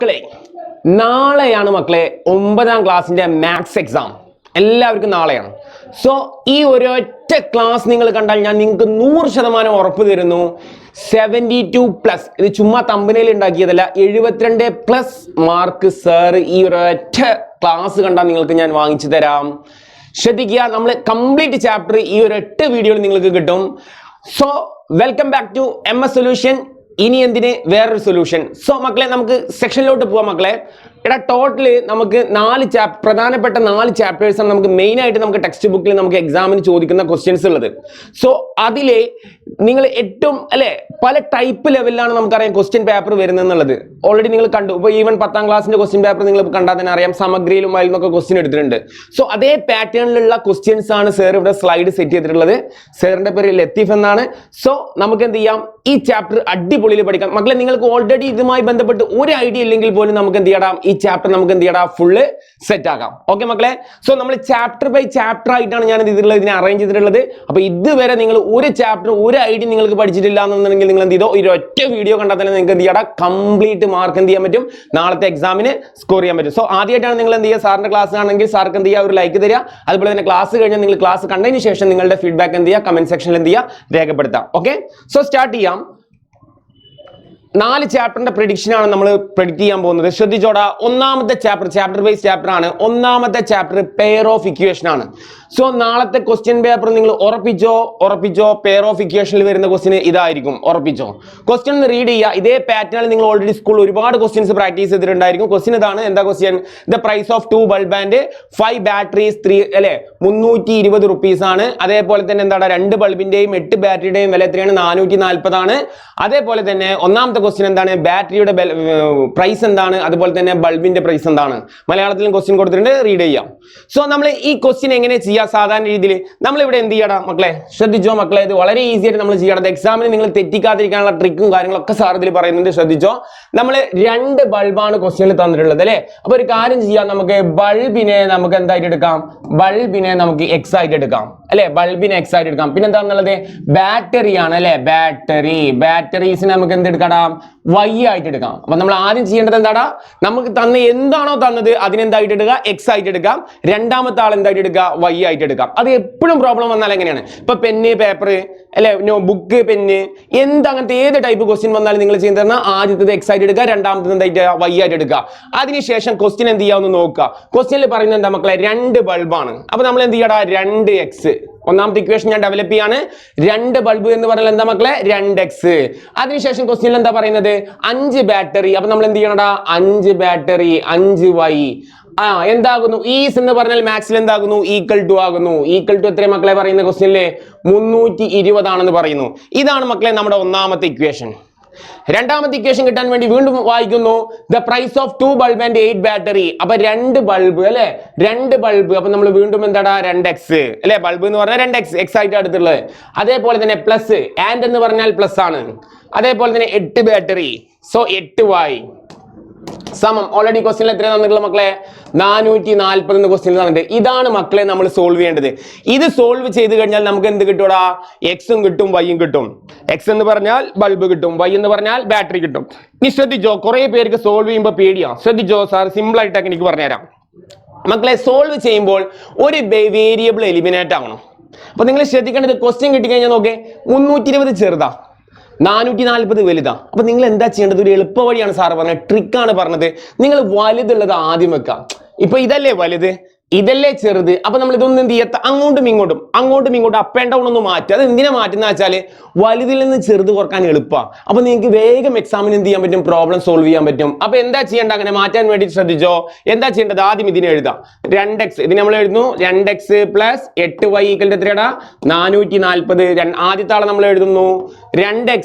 മക്കളെ നാളെയാണ് മക്കളെ 9ാം ക്ലാസ്സിന്റെ മാത്സ് എക്സാം. എല്ലാവർക്കും നാളെയാണ്. സോ ഈ ഒരൊറ്റ ക്ലാസ് നിങ്ങൾ കണ്ടാൽ ഞാൻ നിങ്ങൾക്ക് 100% ഉറപ്പ് തരുന്നു, 72+. ഇത് ചുമ്മാ തമ്പനയിൽ ഉണ്ടാക്കിയതല്ല, 72+ മാർക്ക് സാർ ഈ ഒരൊറ്റ ക്ലാസ് കണ്ടാൽ നിങ്ങൾക്ക് ഞാൻ വാങ്ങിച്ചു തരാം. ശ്രദ്ധിക്കുക, നമ്മൾ കംപ്ലീറ്റ് ചാപ്റ്റർ ഈ ഒരൊറ്റ വീഡിയോയിൽ നിങ്ങൾക്ക് കിട്ടും. So welcome back to MS solution. ഇനി എന്തിന് വേറൊരു സൊല്യൂഷൻ. സോ മക്കളെ നമുക്ക് സെക്ഷനിലോട്ട് പോവാം. മക്കളെ ഇവിടെ ടോട്ടല് നമുക്ക് പ്രധാനപ്പെട്ട 4 ചാപ്റ്റേഴ്സാണ് നമുക്ക് മെയിൻ ആയിട്ട് നമുക്ക് ടെക്സ്റ്റ് ബുക്കിൽ നമുക്ക് എക്സാമിന് ചോദിക്കുന്ന ക്വസ്റ്റ്യൻസ് ഉള്ളത്. സോ അതിലെ നിങ്ങൾ ഏറ്റവും പല ടൈപ്പ് ലെവലിലാണ് നമുക്കറിയാം ക്വസ്റ്റ്യൻ പേപ്പർ വരുന്നത്. ഓൾറെഡി നിങ്ങൾ കണ്ടു. ഇപ്പോൾ ഈവൻ 10ാം ക്ലാസ്സിന്റെ ക്വസ്റ്റ്യൻ പേപ്പർ നിങ്ങൾ കണ്ടാൽ തന്നെ അറിയാം, സമഗ്രയിലും വയലിൽ നിന്നൊക്കെ ക്വസ്റ്റ്യൻ എടുത്തിട്ടുണ്ട്. സോ അതേ പാറ്റേണിലുള്ള ക്വസ്റ്റ്യൻസ് ആണ് സാർ ഇവിടെ സ്ലൈഡ് സെറ്റ് ചെയ്തിട്ടുള്ളത്. സാറിന്റെ പേര് ലത്തീഫ് എന്നാണ്. സോ നമുക്ക് എന്ത് ചെയ്യാം, ഈ ചാപ്റ്റർ അടിപൊളിയിൽ പഠിക്കാം. മക്കളെ നിങ്ങൾക്ക് ഓൾറെഡി ഇതുമായി ബന്ധപ്പെട്ട് ഒരു ഐഡിയ ഇല്ലെങ്കിൽ പോലും നമുക്ക് എന്ത് ചെയ്യണം, ഈ ചാപ്റ്റർ നമുക്ക് എന്ത് ചെയ്യണം, ഫുള്ള് സെറ്റ് ആക്കാം. ഓക്കെ മക്കളെ. സോ നമ്മൾ ചാപ്റ്റർ ബൈ ചാപ്റ്റർ ആയിട്ടാണ് ഞാൻ ഇതിനെ അറേഞ്ച് ചെയ്തിട്ടുള്ളത്. അപ്പൊ ഇതുവരെ നിങ്ങൾ ഒരു ചാപ്റ്റർ ഒരു ഐഡിയ നിങ്ങൾക്ക് പഠിച്ചിട്ടില്ല എന്നുണ്ടെങ്കിൽ നിങ്ങൾ എന്ത് ചെയ്തോ, ഈ ഒറ്റ വീഡിയോ കണ്ടാൽ തന്നെ നിങ്ങൾക്ക് എന്ത് ചെയ്യണം, കംപ്ലീറ്റ് മാർക്ക് എന്ത് ചെയ്യാൻ പറ്റും, നാളത്തെ എക്സാമിന് സ്കോർ ചെയ്യാൻ പറ്റും. സോ ആദ്യമായിട്ടാണ് നിങ്ങൾ എന്ത് ചെയ്യുക, സാറിന്റെ ക്ലാസ് ആണെങ്കിൽ സാർക്ക് എന്ത് ചെയ്യുക, ഒരു ലൈക്ക് തരിക. അതുപോലെ തന്നെ ക്ലാസ് കഴിഞ്ഞാൽ നിങ്ങൾ ക്ലാസ് കണ്ടതിന് ശേഷം നിങ്ങളുടെ ഫീഡ്ബാക്ക് എന്ത് ചെയ്യുക, കമന്റ് സെക്ഷനിൽ എന്ത് ചെയ്യുക, രേഖപ്പെടുത്താം. ഓക്കെ. സോ സ്റ്റാർട്ട് ചെയ്യാം. 4 ചാപ്റ്ററിന്റെ പ്രെഡിക്ഷൻ ആണ് നമ്മൾ പ്രെഡിക്റ്റ് ചെയ്യാൻ പോകുന്നത്. ശ്രദ്ധിച്ചോടാ. ഒന്നാമത്തെ ചാപ്റ്റർ വൈസ് ചാപ്റ്റർ ആണ്. ഒന്നാമത്തെ ചാപ്റ്റർ പെയർ ഓഫ് ഇക്വേഷൻ ആണ്. സോ നാളത്തെ ക്വസ്റ്റ്യൻ പേപ്പർ നിങ്ങൾ ഉറപ്പിച്ചോ പെയർ ഓഫ് ഇക്വേഷനിൽ വരുന്ന ക്വസ്റ്റ്യൻ ഇതായിരിക്കും. ഉറപ്പിച്ചോ. ക്വസ്റ്റ്യൻ റീഡ് ചെയ്യുക. ഇതേ പാറ്റേണിൽ നിങ്ങൾ ഓൾറെഡി സ്കൂളിൽ ഒരുപാട് ക്വസ്റ്റ്യൻസ് പ്രാക്ടീസ് ചെയ്തിട്ടുണ്ടായിരിക്കും. ക്വസ്റ്റ്യൻ ഇതാണ്. എന്താ question? The price of 2 bulb and 5 batteries 320 rupees ആണ്. അതേപോലെ തന്നെ എന്താണ്, 2 ബൾബിന്റെയും 8 ബാറ്ററിയുടെയും വില എത്രയാണ്? 440 ആണ്. അതേപോലെ തന്നെ ഒന്നാമത്തെ ക്വസ്റ്റ്യൻ എന്താണ്, ബാറ്ററിയുടെ പ്രൈസ് എന്താണ്, അതുപോലെ തന്നെ ബൾബിന്റെ പ്രൈസ് എന്താണ്. മലയാളത്തിലും ക്വസ്റ്റ്യൻ കൊടുത്തിട്ടുണ്ട്, റീഡ് ചെയ്യാം. സോ നമ്മൾ ഈ ക്വസ്റ്റ്യൻ എങ്ങനെ ചെയ്യാം സാധാരണ രീതിയിൽ? നമ്മൾ ഇവിടെ എന്ത് ചെയ്യണം മക്കളെ, ശ്രദ്ധിച്ചോ മക്കളെ, ഇത് വളരെ ഈസി ആയിട്ട് നമ്മൾ ചെയ്യണം. എക്സാമിന് നിങ്ങൾ തെറ്റിക്കാതിരിക്കാനുള്ള ട്രിക്കും കാര്യങ്ങളൊക്കെ സാർ ഇതിൽ പറയുന്നുണ്ട്. ശ്രദ്ധിച്ചോ. നമ്മൾ 2 ബൾബാണ് ക്വസ്റ്റ്യനിൽ തന്നിട്ടുള്ളത് അല്ലെ. അപ്പൊ ഒരു കാര്യം ചെയ്യാം, നമുക്ക് ബൾബിനെ നമുക്ക് എന്തായിട്ട് എടുക്കാം, ബൾബിനെ നമുക്ക് X ആയിട്ട് എടുക്കാം അല്ലെ. ബൾബിനെ X ആയിട്ട് എടുക്കാം. പിന്നെ എന്താണെന്നുള്ളത്, ബാറ്ററി ആണ് അല്ലെ. ബാറ്ററീസിനെ നമുക്ക് എന്തെടുക്കാം, Y ആയിട്ട് എടുക്കാം. അപ്പൊ നമ്മൾ ആദ്യം ചെയ്യേണ്ടത് എന്താടാ, നമുക്ക് എന്താണോ തന്നത് അതിനെന്തായിട്ട് എടുക്കുക, X ആയിട്ട് എടുക്കാം. രണ്ടാമത്തെ ആൾ എന്തായിട്ട് എടുക്കുക, Y ആയിട്ട് എടുക്കാം. അത് എപ്പോഴും പ്രോബ്ലം വന്നാൽ എങ്ങനെയാണ്, ഇപ്പൊ പെന്ന് പേപ്പർ അല്ലെ, ബുക്ക് പെന്ന് അങ്ങനത്തെ ഏത് ടൈപ്പ് ക്വസ്റ്റ്യൻ വന്നാലും നിങ്ങൾ ചെയ്യുന്ന ആദ്യത്തെ X ആയിട്ട് എടുക്കുക, രണ്ടാമത്തെ എന്തായിട്ട് Y ആയിട്ട് എടുക്കുക. അതിനുശേഷം ക്വസ്റ്റ്യൻ എന്ത് ചെയ്യാമെന്ന് നോക്കുക. ക്വസ്റ്റ്യനിൽ പറയുന്നത് എന്താ മക്കളെ, 2 ബൾബാണ്. അപ്പൊ നമ്മൾ എന്ത് ചെയ്യടാ, 2x. ഒന്നാമത്തെ ഇക്വേഷൻ ഞാൻ ഡെവലപ്പ് ചെയ്യാണ്. 2 ബൾബ് എന്ന് പറഞ്ഞാൽ എന്താ മക്കളെ, 2x. അതിനുശേഷം ക്വസ്റ്റ്യനിൽ എന്താ പറയുന്നത്, 5 ബാറ്ററി. അപ്പൊ നമ്മൾ എന്ത് ചെയ്യണടാ, 5 ബാറ്ററി 5y. എന്താകുന്നു, ഈസ് എന്ന് പറഞ്ഞാൽ മാത്സിൽ എന്താകുന്നു, ഈക്വൽ ടു ആകുന്നു. ഈക്വൽ ടു എത്ര മക്കളെ പറയുന്ന ക്വസ്റ്റ്യനിലെ 320 ആണെന്ന് പറയുന്നു. ഇതാണ് മക്കളെ നമ്മുടെ ഒന്നാമത്തെ ഇക്വേഷൻ. രണ്ടാമത്തെ ഇക്വേഷൻ കിട്ടാൻ വേണ്ടി വീണ്ടും വായിക്കുന്നു, the price of 2 bulb and 8 battery. അപ്പൊ 2 ബൾബ് അല്ലെ, 2 ബൾബ്. അപ്പൊ നമ്മൾ വീണ്ടും എന്താടാ, 2x അല്ലെ. ബൾബ് എന്ന് പറഞ്ഞാൽ 2x, X ആയിട്ട് അടുത്തുള്ളത്. അതേപോലെ തന്നെ പ്ലസ്, ആൻഡ് എന്ന് പറഞ്ഞാൽ പ്ലസ് ആണ്. അതേപോലെ തന്നെ 8 ബാറ്ററി. സോ 8y സമം ഓൾറെഡി ക്വസ്റ്റ്യൻ എത്ര തന്നിട്ടുള്ള മക്കളെ, 440 എന്ന് ക്വസ്റ്റ്യൻ തന്നിട്ട്. ഇതാണ് മക്കളെ നമ്മൾ സോൾവ് ചെയ്യേണ്ടത്. ഇത് സോൾവ് ചെയ്ത് കഴിഞ്ഞാൽ നമുക്ക് എന്ത് കിട്ടൂടാ, എക്സും കിട്ടും വൈയും കിട്ടും. X എന്ന് പറഞ്ഞാൽ ബൾബ് കിട്ടും, Y എന്ന് പറഞ്ഞാൽ ബാറ്ററി കിട്ടും. ഇനി ശ്രദ്ധിച്ചോ, കുറെ പേർക്ക് സോൾവ് ചെയ്യുമ്പോൾ പേടിയാ. ശ്രദ്ധിച്ചോ, സാർ സിമ്പിൾ ആയിട്ട് ടെക്നിക്ക് പറഞ്ഞുതരാം മക്കളെ. സോൾവ് ചെയ്യുമ്പോൾ ഒരു വേരിയബിൾ എലിമിനേറ്റ് ആവണം. അപ്പൊ നിങ്ങൾ ശ്രദ്ധിക്കേണ്ടത്, ക്വസ്റ്റ്യൻ കിട്ടിക്കഴിഞ്ഞാൽ നോക്കേ, 320 ചെറുതാ, 440 വലുതാ. അപ്പൊ നിങ്ങൾ എന്താ ചെയ്യേണ്ടത്, ഒരു എളുപ്പ വഴിയാണ് സാറ് പറഞ്ഞത്, ട്രിക്കാണ് പറഞ്ഞത്. നിങ്ങൾ വലുതുള്ളത് ആദ്യം വെക്കാം. ഇപ്പൊ ഇതല്ലേ വലുത്, ഇതല്ലേ ചെറുത്. അപ്പൊ നമ്മൾ ഇതൊന്നും എന്ത് ചെയ്യാത്ത, അങ്ങോട്ടും ഇങ്ങോട്ടും അപ്പ് ആൻഡ് ഡൗൺ ഒന്ന് മാറ്റുക. അത് എന്തിനാ മാറ്റുന്ന വെച്ചാൽ വലുതിൽ നിന്ന് ചെറുത് കുറക്കാൻ എളുപ്പമാണ്. അപ്പൊ നിങ്ങൾക്ക് വേഗം എക്സാമിന് എന്ത് ചെയ്യാൻ പറ്റും, പ്രോബ്ലം സോൾവ് ചെയ്യാൻ പറ്റും. അപ്പൊ എന്താ ചെയ്യേണ്ടത്, അങ്ങനെ മാറ്റാൻ വേണ്ടി ശ്രദ്ധിച്ചോ. എന്താ ചെയ്യേണ്ടത്, ആദ്യം ഇതിനെ എഴുതാം, 2x. ഇതിന് നമ്മൾ എഴുതുന്നു 2x പ്ലസ് 8y ഈക്വൽ എത്രയാടാ, 440. ആദ്യത്തെ ആളെ നമ്മൾ എഴുതുന്നു 2x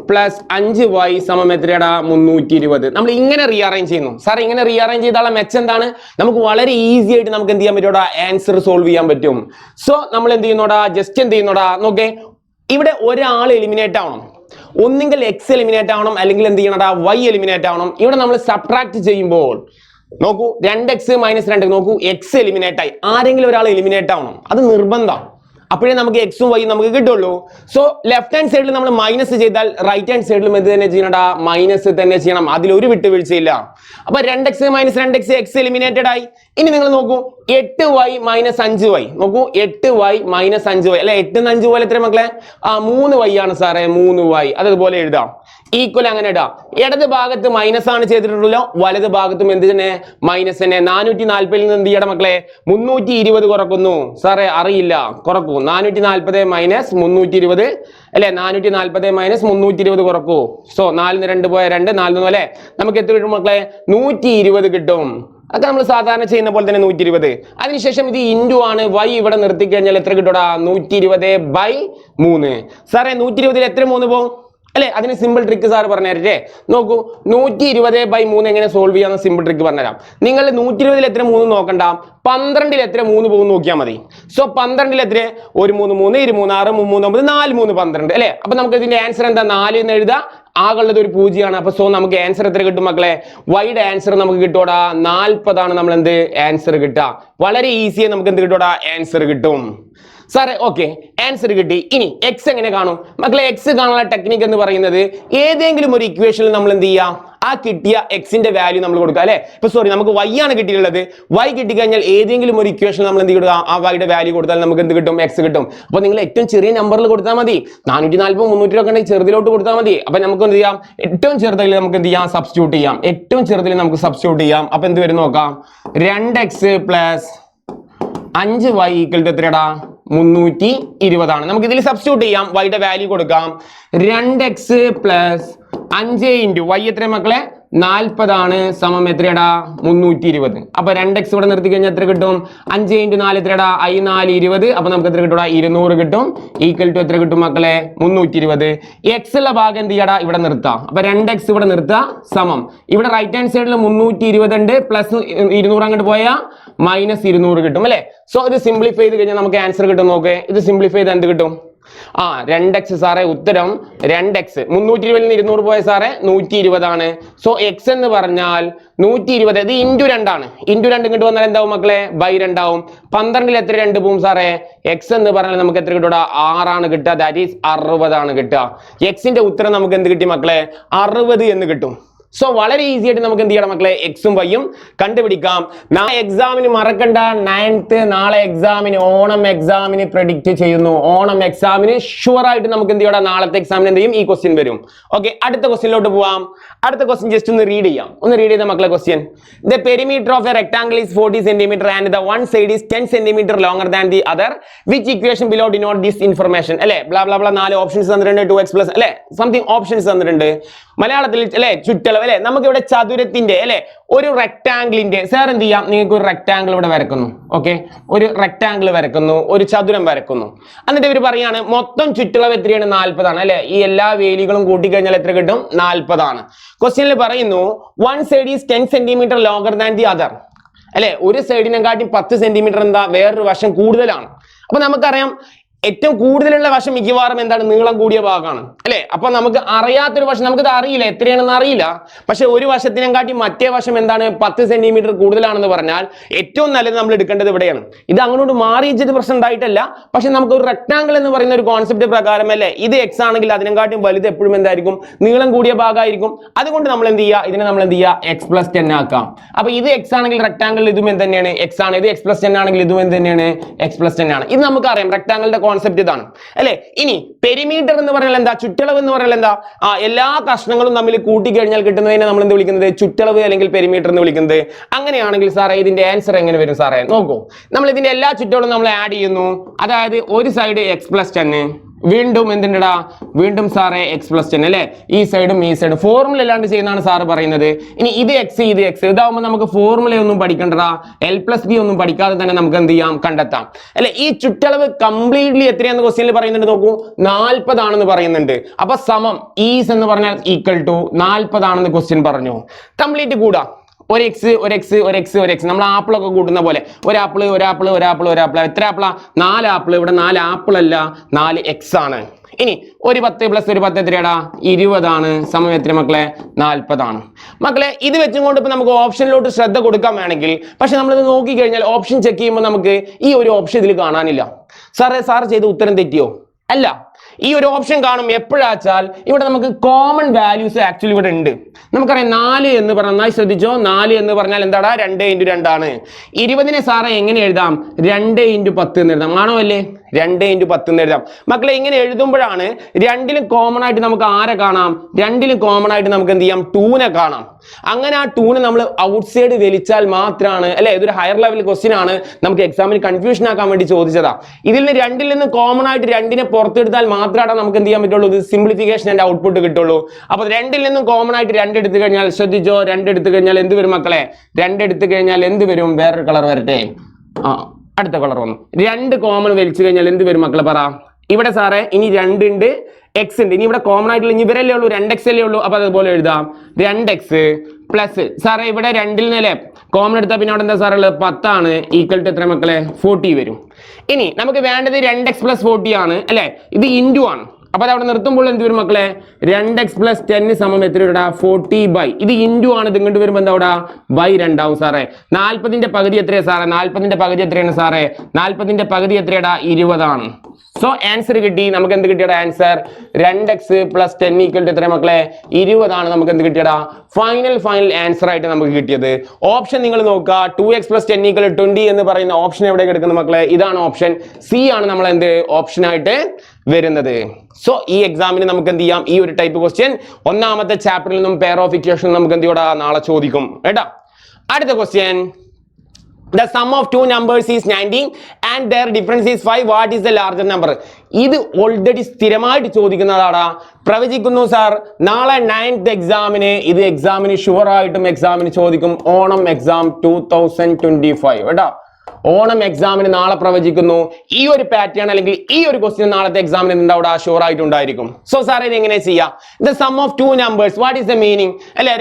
പ്ലസ് 5y സമം എത്രയാടാ, 320. നമ്മൾ ഇങ്ങനെ റീഅറേഞ്ച് ചെയ്യുന്നു. സാർ ഇങ്ങനെ റീഅറേഞ്ച് ചെയ്താലുള്ള മെച്ചം എന്താണ്, നമുക്ക് വളരെ ഈസി ആയിട്ട് നമുക്ക് എന്ത് ചെയ്യാൻ പറ്റൂടാ, ആൻസർ സോൾവ് ചെയ്യാൻ പറ്റും. സോ നമ്മൾ എന്ത് ചെയ്യുന്നോടാ, ജസ്റ്റ് എന്ത് ചെയ്യുന്നോടാ നോക്കേ, ഇവിടെ ഒരാൾ എലിമിനേറ്റ് ആവണം. ഒന്നെങ്കിൽ X എലിമിനേറ്റ് ആവണം, അല്ലെങ്കിൽ എന്ത് ചെയ്യണടാ, Y എലിമിനേറ്റ് ആവണം. ഇവിടെ നമ്മൾ സബ്ട്രാക്ട് ചെയ്യുമ്പോൾ നോക്കൂ, 2x - 2 നോക്കൂ, X എലിമിനേറ്റ് ആയി. ആരെങ്കിലും ഒരാൾ എലിമിനേറ്റ് ആവണം, അത് നിർബന്ധം. അപ്പോഴേ നമുക്ക് എക്സും വൈ നമുക്ക് കിട്ടുള്ളൂ. സോ ലെഫ്റ്റ് ഹാൻഡ് സൈഡിൽ നമ്മൾ മൈനസ് ചെയ്താൽ റൈറ്റ് ഹാൻഡ് സൈഡിലും എന്ത് തന്നെ ചെയ്യണടാ, മൈനസ് തന്നെ ചെയ്യണം. അതിലൊരു വിട്ടുവീഴ്ചയില്ല. അപ്പൊ 2x minus 2x X eliminated ആയി. ഇനി നിങ്ങൾ നോക്കൂ 8y മൈനസ് 5y. നോക്കൂ 8y മൈനസ് 5y അല്ലെ, 8 5 പോലെ എത്ര മക്കളെ? 3y ആണ് സാറേ, 3y. അതുപോലെ എഴുതാം, ഈക്വൽ അങ്ങനെ ഇടാം. ഇടത് ഭാഗത്ത് മൈനസ് ആണ് ചെയ്തിട്ടുള്ളൂ, വലത് ഭാഗത്തും എന്ത് തന്നെ മൈനസ് തന്നെ. 440 നിന്ന് എന്ത് ചെയ്യണം മക്കളെ? 320 കുറക്കുന്നു. സാറേ അറിയില്ല, കുറക്കൂ. 440 മൈനസ് 320 അല്ലെ, 440 മൈനസ് 320 കുറക്കൂ. സോ 4 2 പോയ 2, 4 അല്ലെ, നമുക്ക് എത്ര കിട്ടും മക്കളെ? 120 കിട്ടും. അതൊക്കെ നമ്മൾ സാധാരണ ചെയ്യുന്ന പോലെ തന്നെ 120. അതിനുശേഷം ഇത് ഇൻഡു ആണ്, y ഇവിടെ നിർത്തി കഴിഞ്ഞാൽ എത്ര കിട്ടൂടാ? 120/3. സാറേ 120 എത്ര 3 പോകും അല്ലെ? അതിന് സിമ്പിൾ ട്രിക്ക് സാർ പറഞ്ഞുതരട്ടെ. നോക്കൂ 120/3 എങ്ങനെ സോൾവ് ചെയ്യാന്ന് സിമ്പിൾ ട്രിക്ക് പറഞ്ഞുതരാം. നിങ്ങൾ 120 എത്ര 3 നോക്കണ്ട, 12 എത്ര 3 പോകും നോക്കിയാൽ മതി. സോ 12 എത്ര? 1 3 3 2 3 6 3 9 4 3 12 അല്ലെ. അപ്പൊ നമുക്ക് ഇതിന്റെ ആൻസർ എന്താ? 4 എന്ന് എഴുതാം. ആകുള്ളത് ഒരു 0 ആണ്. അപ്പൊ സോ നമുക്ക് ആൻസർ എത്ര കിട്ടും മക്കളെ? വൈയുടെ ആൻസർ നമുക്ക് കിട്ടൂടാ 40 ആണ് നമ്മൾ എന്ത് ആൻസർ കിട്ടുക. വളരെ ഈസിയായി നമുക്ക് എന്ത് കിട്ടൂടാ? ആൻസർ കിട്ടും. സാറേ ഓക്കെ, ആൻസർ കിട്ടി. ഇനി എക്സ് എങ്ങനെ കാണും മക്കളെ? എക്സ് കാണാനുള്ള ടെക്നിക്ക് എന്ന് പറയുന്നത് ഏതെങ്കിലും ഒരു ഇക്വേഷനിൽ നമ്മൾ എന്ത് ചെയ്യാം, ആ കിട്ടിയ എക്സിന്റെ വാല്യൂ നമ്മൾ കൊടുക്കുക അല്ലെ. ഇപ്പൊ സോറി, നമുക്ക് y ആണ് കിട്ടിയിട്ടുള്ളത്. y കിട്ടിക്കഴിഞ്ഞാൽ ഏതെങ്കിലും ഒരു ഇക്വേഷൻ നമ്മൾ എന്ത് കൊടുക്കുക, ആ വൈയുടെ വാല്യൂ കൊടുത്താൽ നമുക്ക് എന്ത് കിട്ടും? എക്സ് കിട്ടും. അപ്പൊ നിങ്ങൾ ഏറ്റവും ചെറിയ നമ്പറിൽ കൊടുത്താൽ മതി. 440 300 ഒക്കെ ഉണ്ടെങ്കിൽ ചെറുതിലോട്ട് കൊടുത്താൽ മതി. അപ്പൊ നമുക്ക് എന്ത് ചെയ്യാം? ഏറ്റവും ചെറുതിൽ നമുക്ക് എന്ത് ചെയ്യാം? സബ്സ്റ്റിറ്റ്യൂട്ട് ചെയ്യാം. ഏറ്റവും ചെറുതിൽ നമുക്ക് സബ്സ്റ്റിറ്റ്യൂട്ട് ചെയ്യാം. അപ്പൊ എന്ത് വരും നോക്കാം. 2x plus 5y equal to എത്രടാ? 320 ആണ്. നമുക്ക് ഇതിൽ സബ്സ്റ്റിറ്റ്യൂട്ട് ചെയ്യാം, വൈയുടെ വാല്യൂ കൊടുക്കാം. 2x പ്ലസ് 5 ഇൻറ്റു y എത്ര മക്കളെ? 40 ആണ്, സമം എത്രയടാ? 320. അപ്പൊ 2x ഇവിടെ നിർത്തി കഴിഞ്ഞാൽ എത്ര കിട്ടും? 5 ഇൻറ്റു 4 എത്രയടാ? I 4 20. അപ്പൊ നമുക്ക് എത്ര കിട്ടും? 200 കിട്ടും. ഈക്വൽ ടു എത്ര കിട്ടും മക്കളെ? 320. എക്സ് ഉള്ള ഭാഗം എന്ത് ചെയ്യടാ? ഇവിടെ നിർത്താം. അപ്പൊ 2x ഇവിടെ നിർത്താം, സമം ഇവിടെ റൈറ്റ് ഹാൻഡ് സൈഡിൽ 320 ഉണ്ട്, പ്ലസ് 200 അങ്ങോട്ട് പോയാൽ മൈനസ് 200 കിട്ടും അല്ലെ. സോ ഇത് സിംപ്ലിഫൈ ചെയ്ത് കഴിഞ്ഞാൽ നമുക്ക് ആൻസർ കിട്ടും. നോക്കേ, ഇത് സിംപ്ലിഫൈ ചെയ്ത് എന്ത് കിട്ടും? 2x സാറേ, ഉത്തരം 2x. 320 നിന്ന് 200 പോയ സാറേ 120 ആണ്. സോ എക്സ് എന്ന് പറഞ്ഞാൽ 120. ഇത് ഇൻറ്റു 2 ആണ്. ഇൻറ്റു 2 ഇങ്ങോട്ട് വന്നാൽ എന്താവും മക്കളെ? ബൈ 2 ആവും. 12 എത്ര 2 പോവും സാറേ? എക്സ് എന്ന് പറഞ്ഞാൽ നമുക്ക് എത്ര കിട്ടൂടാ? 6 ആണ് കിട്ടുക. ദാറ്റ് ഈസ് 60 ആണ് കിട്ടുക. എക്സിന്റെ ഉത്തരം നമുക്ക് എന്ത് കിട്ടി മക്കളെ? 60 എന്ന് കിട്ടും. സോ വളരെ ഈസി ആയിട്ട് നമുക്ക് എന്ത് ചെയ്യണം മക്കളെ? എക്സും വൈയും കണ്ടുപിടിക്കാം. നാളെ എക്സാമിന് മറക്കണ്ട, 9th നാളെ എക്സാമിന്, ഓണം എക്സാമിന് പ്രെഡിക്റ്റ് ചെയ്യുന്നു. ഓണം എക്സാമിന് ഷുവർ ആയിട്ട് നമുക്ക് എന്ത് ചെയ്യണം? നാളത്തെ എക്സാമിന് എന്ത് ചെയ്യും? ഈ ക്വസ്റ്റ്യൻ വരും. ഓക്കെ, അടുത്ത ക്വസ്റ്റ്യനിലോട്ട് പോവാം. അടുത്ത ക്വസ്റ്റ്യൻ ജസ്റ്റ് ഒന്ന് റീഡ് ചെയ്യാം. ഒന്ന് റീഡ് ചെയ്ത മക്കളെ question. The perimeter of A rectangle is 40 cm and the one side is 10 cm longer than the other. Which equation below denote this information അല്ലെ. ബ്ലാ ബ്ലാ ബ്ലാ 4 ഓപ്ഷൻസ് തന്നിട്ടുണ്ട്. 2x plus അല്ലെ, something options തന്നിട്ടുണ്ട്. മലയാളത്തിൽ അല്ലെ ചുറ്റളവ് അല്ലെ. നമുക്ക് ഇവിടെ ചതുരത്തിന്റെ അല്ലെ ഒരു റെക്ടാംഗിളിന്റെ സാർ എന്ത് ചെയ്യാം? നിങ്ങൾക്ക് ഒരു റെക്ടാംഗിൾ ഇവിടെ വരക്കുന്നു. ഓക്കെ, ഒരു റെക്ടാംഗിൾ വരക്കുന്നു, ഒരു ചതുരം വരക്കുന്നു. എന്നിട്ട് ഇവർ പറയാണ് മൊത്തം ചുറ്റളവ് എത്രയാണ്? 40 ആണ് അല്ലെ. ഈ എല്ലാ വേലികളും കൂട്ടിക്കഴിഞ്ഞാൽ എത്ര കിട്ടും? 40 ആണ്. ക്വസ്റ്റ്യനിൽ പറയുന്നു one side is 10 cm longer than the other അല്ലെ. ഒരു സൈഡിനെക്കാട്ടി 10 സെന്റിമീറ്റർ എന്താ വേറൊരു വശം കൂടുതലാണ്. അപ്പൊ നമുക്കറിയാം ഏറ്റവും കൂടുതലുള്ള വശം മിക്കവാറും എന്താണ്? നീളം കൂടിയ ഭാഗമാണ് അല്ലെ. അപ്പൊ നമുക്ക് അറിയാത്തൊരു വശം, നമുക്കിത് അറിയില്ല എത്രയാണെന്ന് അറിയില്ല. പക്ഷെ ഒരു വശത്തിനെക്കാട്ടി മറ്റേ വശം എന്താണ്? 10 സെന്റിമീറ്റർ കൂടുതലാണെന്ന് പറഞ്ഞാൽ ഏറ്റവും നല്ലത് നമ്മൾ എടുക്കേണ്ടത് ഇവിടെയാണ്. ഇത് അങ്ങോട്ട് മാറി വെച്ചിട്ട് പ്രശ്നം ഉണ്ടായിട്ടല്ല. പക്ഷെ നമുക്ക് ഒരു റെക്ടാംഗിൾ എന്ന് പറയുന്ന ഒരു കോൺസെപ്റ്റ് പ്രകാരം അല്ലെ, ഇത് എക്സ് ആണെങ്കിൽ അതിനെക്കാട്ടും വലുത് എപ്പോഴും എന്തായിരിക്കും? നീളം കൂടിയ ഭാഗമായിരിക്കും. അതുകൊണ്ട് നമ്മൾ എന്ത് ചെയ്യുക? ഇതിനെ നമ്മൾ എന്ത് ചെയ്യുക? x + 10 ആക്കാം. അപ്പൊ ഇത് എക്സ് ആണെങ്കിൽ റെക്ടാംഗിൾ ഇതും എന്ത് തന്നെയാണ്? എക്സ് ആണ്. ഇത് x + 10 ആണെങ്കിൽ ഇതും എന്ത് തന്നെയാണ്? x + 10 ആണ്. ഇത് നമുക്കറിയാം റെക്ടാംഗിളിന്റെ കോൺസെപ്റ്റ് ഇതാണ് അല്ലെ. ഇനി പെരിമീറ്റർ എന്ന് പറഞ്ഞാൽ എന്താ? ചുറ്റളവ് എന്ന് പറഞ്ഞാൽ എന്താ? എല്ലാ കഷ്ണങ്ങളും തമ്മിൽ കൂട്ടി കഴിഞ്ഞാൽ കിട്ടുന്നതിനെ നമ്മൾ എന്ത് വിളിക്കുന്നത്? ചുറ്റളവ് അല്ലെങ്കിൽ പെരിമീറ്റർ എന്ന് വിളിക്കുന്നത്. അങ്ങനെയാണെങ്കിൽ സാറേ ഇതിന്റെ ആൻസർ എങ്ങനെ വരും സാറേ? നോക്കൂ, നമ്മൾ ഇതിന്റെ എല്ലാ ചുറ്റളവും നമ്മൾ ആഡ് ചെയ്യുന്നു. അതായത് ഒരു സൈഡ് x + 10, വീണ്ടും എന്തിൻ്റെടാ? വീണ്ടും സാറേ x + 10 അല്ലെ. ഈ സൈഡും ഈ സൈഡും ഫോർമുല അല്ലാണ്ട് ചെയ്യുന്നതാണ് സാറ് പറയുന്നത്. ഇനി ഇത് x ഇത് x, ഇതാവുമ്പോൾ നമുക്ക് ഫോർമുലയൊന്നും പഠിക്കണ്ടടാ. L+B ഒന്നും പഠിക്കാതെ തന്നെ നമുക്ക് എന്ത് ചെയ്യാം? കണ്ടെത്താം അല്ലെ. ഈ ചുറ്റളവ് കംപ്ലീറ്റ്ലി എത്രയാണെന്ന് ക്വസ്റ്റ്യനിൽ പറയുന്നുണ്ട്. നോക്കൂ, 40 ആണെന്ന് പറയുന്നുണ്ട്. അപ്പൊ സമം ഈസ് എന്ന് പറഞ്ഞാൽ ഈക്വൽ ടു 40 ആണെന്ന് ക്വസ്റ്റ്യൻ പറഞ്ഞു. കംപ്ലീറ്റ് കൂടാ. ഒരു എക്സ് നമ്മൾ ആപ്പിളൊക്കെ കൂട്ടുന്ന പോലെ ഒരാപ്പിള് എത്ര ആപ്പിളാ? 4 ആപ്പിള്. ഇവിടെ 4 ആപ്പിൾ അല്ല, 4 എക്സ് ആണ്. ഇനി ഒരു 10 + ഒരു 10 എത്രയാടാ? 20 ആണ്. സമയം എത്ര മക്കളെ? 40 ആണ്. മക്കളെ ഇത് വെച്ചുകൊണ്ട് ഇപ്പൊ നമുക്ക് ഓപ്ഷനിലോട്ട് ശ്രദ്ധ കൊടുക്കാൻ വേണമെങ്കിൽ, പക്ഷെ നമ്മളിത് നോക്കിക്കഴിഞ്ഞാൽ ഓപ്ഷൻ ചെക്ക് ചെയ്യുമ്പോൾ നമുക്ക് ഈ ഒരു ഓപ്ഷൻ ഇതിൽ കാണാനില്ല. സാർ ചെയ്ത ഉത്തരം തെറ്റിയോ? അല്ല. ഈ ഒരു ഓപ്ഷൻ കാണും എപ്പോഴാച്ചാൽ ഇവിടെ നമുക്ക് കോമൺ വാല്യൂസ് ആക്ച്വലി ഇവിടെ ഉണ്ട്. നമുക്കറിയാം 4 എന്ന് പറഞ്ഞാൽ നന്നായി ശ്രദ്ധിച്ചോ. 4 എന്ന് പറഞ്ഞാൽ എന്താടാ? 2 × 2 ആണ്. 20 സാറേ എങ്ങനെ എഴുതാം? 2 × 10 എന്ന് എഴുതാം. ആണോ അല്ലേ? 2 × 10 എന്ന് എഴുതാം. മക്കളെ ഇങ്ങനെ എഴുതുമ്പോഴാണ് രണ്ടിലും കോമൺ ആയിട്ട് നമുക്ക് ആരെ കാണാം? രണ്ടിലും കോമൺ ആയിട്ട് നമുക്ക് എന്ത് ചെയ്യാം? 2നെ കാണാം. അങ്ങനെ ആ 2നെ നമ്മൾ ഔട്ട്സൈഡ് വലിച്ചാൽ മാത്രമാണ് അല്ലെ, ഇതൊരു ഹയർ ലെവൽ ക്വസ്റ്റ്യൻ ആണ്, നമുക്ക് എക്സാമിന് കൺഫ്യൂഷൻ ആക്കാൻ വേണ്ടി ചോദിച്ചതാ. ഇതിൽ നിന്ന് രണ്ടിൽ നിന്ന് കോമൺ ആയിട്ട് 2നെ പുറത്തെടുത്താൽ മാത്രമാണ് നമുക്ക് എന്ത് ചെയ്യാൻ പറ്റുള്ളൂ? ഇത് സിംപ്ലിഫിക്കേഷൻ ആൻഡ് ഔട്ട്പുട്ട് കിട്ടുള്ളൂ. അപ്പൊ രണ്ടിൽ നിന്നും കോമൺ ആയിട്ട് 2 എടുത്തു കഴിഞ്ഞാൽ ശ്രദ്ധിച്ചോ, 2 എടുത്തു കഴിഞ്ഞാൽ എന്ത് വരും മക്കളെ? 2 എടുത്തു കഴിഞ്ഞാൽ എന്ത് വരും? വേറൊരു കളർ വരട്ടെ. അടുത്ത കളർ വന്നു. 2 കോമൺ വലിച്ചു കഴിഞ്ഞാൽ എന്ത് വരും മക്കളെ? പറ. ഇവിടെ സാറേ ഇനി 2 ഉണ്ട്, x ഉണ്ട്. ഇനി ഇവിടെ കോമൺ ആയിട്ടുള്ള ഇനി ഇവരല്ലേ ഉള്ളൂ, 2x അല്ലേ ഉള്ളൂ. അപ്പൊ അതുപോലെ എഴുതാം 2x പ്ലസ് സാറേ ഇവിടെ 2ൽ നിന്നല്ലേ കോമൺ എടുത്താൽ പിന്നെ അവിടെ എന്താ സാറേ ഉള്ളത്? 10 ആണ്. ഈക്വൽ ടു എത്ര മക്കളെ? 40 വരും. ഇനി നമുക്ക് വേണ്ടത് 2x + 40 ആണ് അല്ലെ, ഇത് ഇൻറ്റു ആണ്. അപ്പൊ അത് അവിടെ നിർത്തുമ്പോൾ എന്ത് വരും മക്കളെ? 2x + 10 = എത്ര വരും? 40/. ഇത് ഇൻറ്റു ആണ്, ഇത് ഇങ്ങോട്ട് വരുമ്പോൾ എന്താ അവിടെ? /2 ആവും സാറേ. 40ന്റെ പകുതി എത്രയാ സാറേ? 40ന്റെ പകുതി എത്രയാണ് സാറേ? 40ന്റെ പകുതി എത്രയാടാ? 20 ആണ്. സോ ആൻസർ കിട്ടി. നമുക്ക് എന്ത് കിട്ടിയടാ ആൻസർ? 2x + 10 = എത്ര മക്കളെ? 20 ആണ്. നമുക്ക് എന്ത് കിട്ടിയടാ? ഫൈനൽ ആൻസർ ആയിട്ട് നമുക്ക് കിട്ടിയത്. ഓപ്ഷൻ നിങ്ങൾ നോക്കുക. 2x + 10 = 20 എന്ന് പറയുന്ന ഓപ്ഷൻ എവിടെ കിടക്കുന്ന മക്കളെ? ഇതാണ് ഓപ്ഷൻ സി ആണ് നമ്മൾ എന്ത് ഓപ്ഷൻ ആയിട്ട് വരുന്നത്. സോ ഈ എക്സാമിന് നമുക്ക് എന്ത് ചെയ്യാം? ഈ ഒരു ടൈപ്പ് ക്വസ്റ്റ്യൻ ഒന്നാമത്തെ ചാപ്റ്ററിൽ നിന്നും പെയർ ഓഫ് ഇക്വേഷൻ നമുക്ക് എന്ത് ചെയ്യടാ? നാളെ ചോദിക്കും കേട്ടാ. അടുത്ത question, the sum of two numbers is 19 and their difference is 5. what is the larger number? ഇത് ഓൾറെഡി സ്ഥിരമായിട്ട് ചോദിക്കുന്നതാടാ. പ്രവചിക്കുന്നു സാർ നാളെ 9th എക്സാമിന് ഇത് എക്സാമിന് ഷുവർ ആയിട്ടും എക്സാമിന് ചോദിക്കും. ഓണം എക്സാം 2025 കേട്ടോ. ഓണം എക്സാമിന് നാളെ പ്രവചിക്കുന്നു. ഈ ഒരു പാറ്റേൺ അല്ലെങ്കിൽ ഈ ഒരു ക്വസ്റ്റ്യൻ നാളത്തെ എക്സാമിന് എന്താ ഷുവർ ആയിട്ടുണ്ടായിരിക്കും. സോ സാർ ഇത് എങ്ങനെ ചെയ്യാം? The sum of two numbers, what is the meaning അല്ലെ?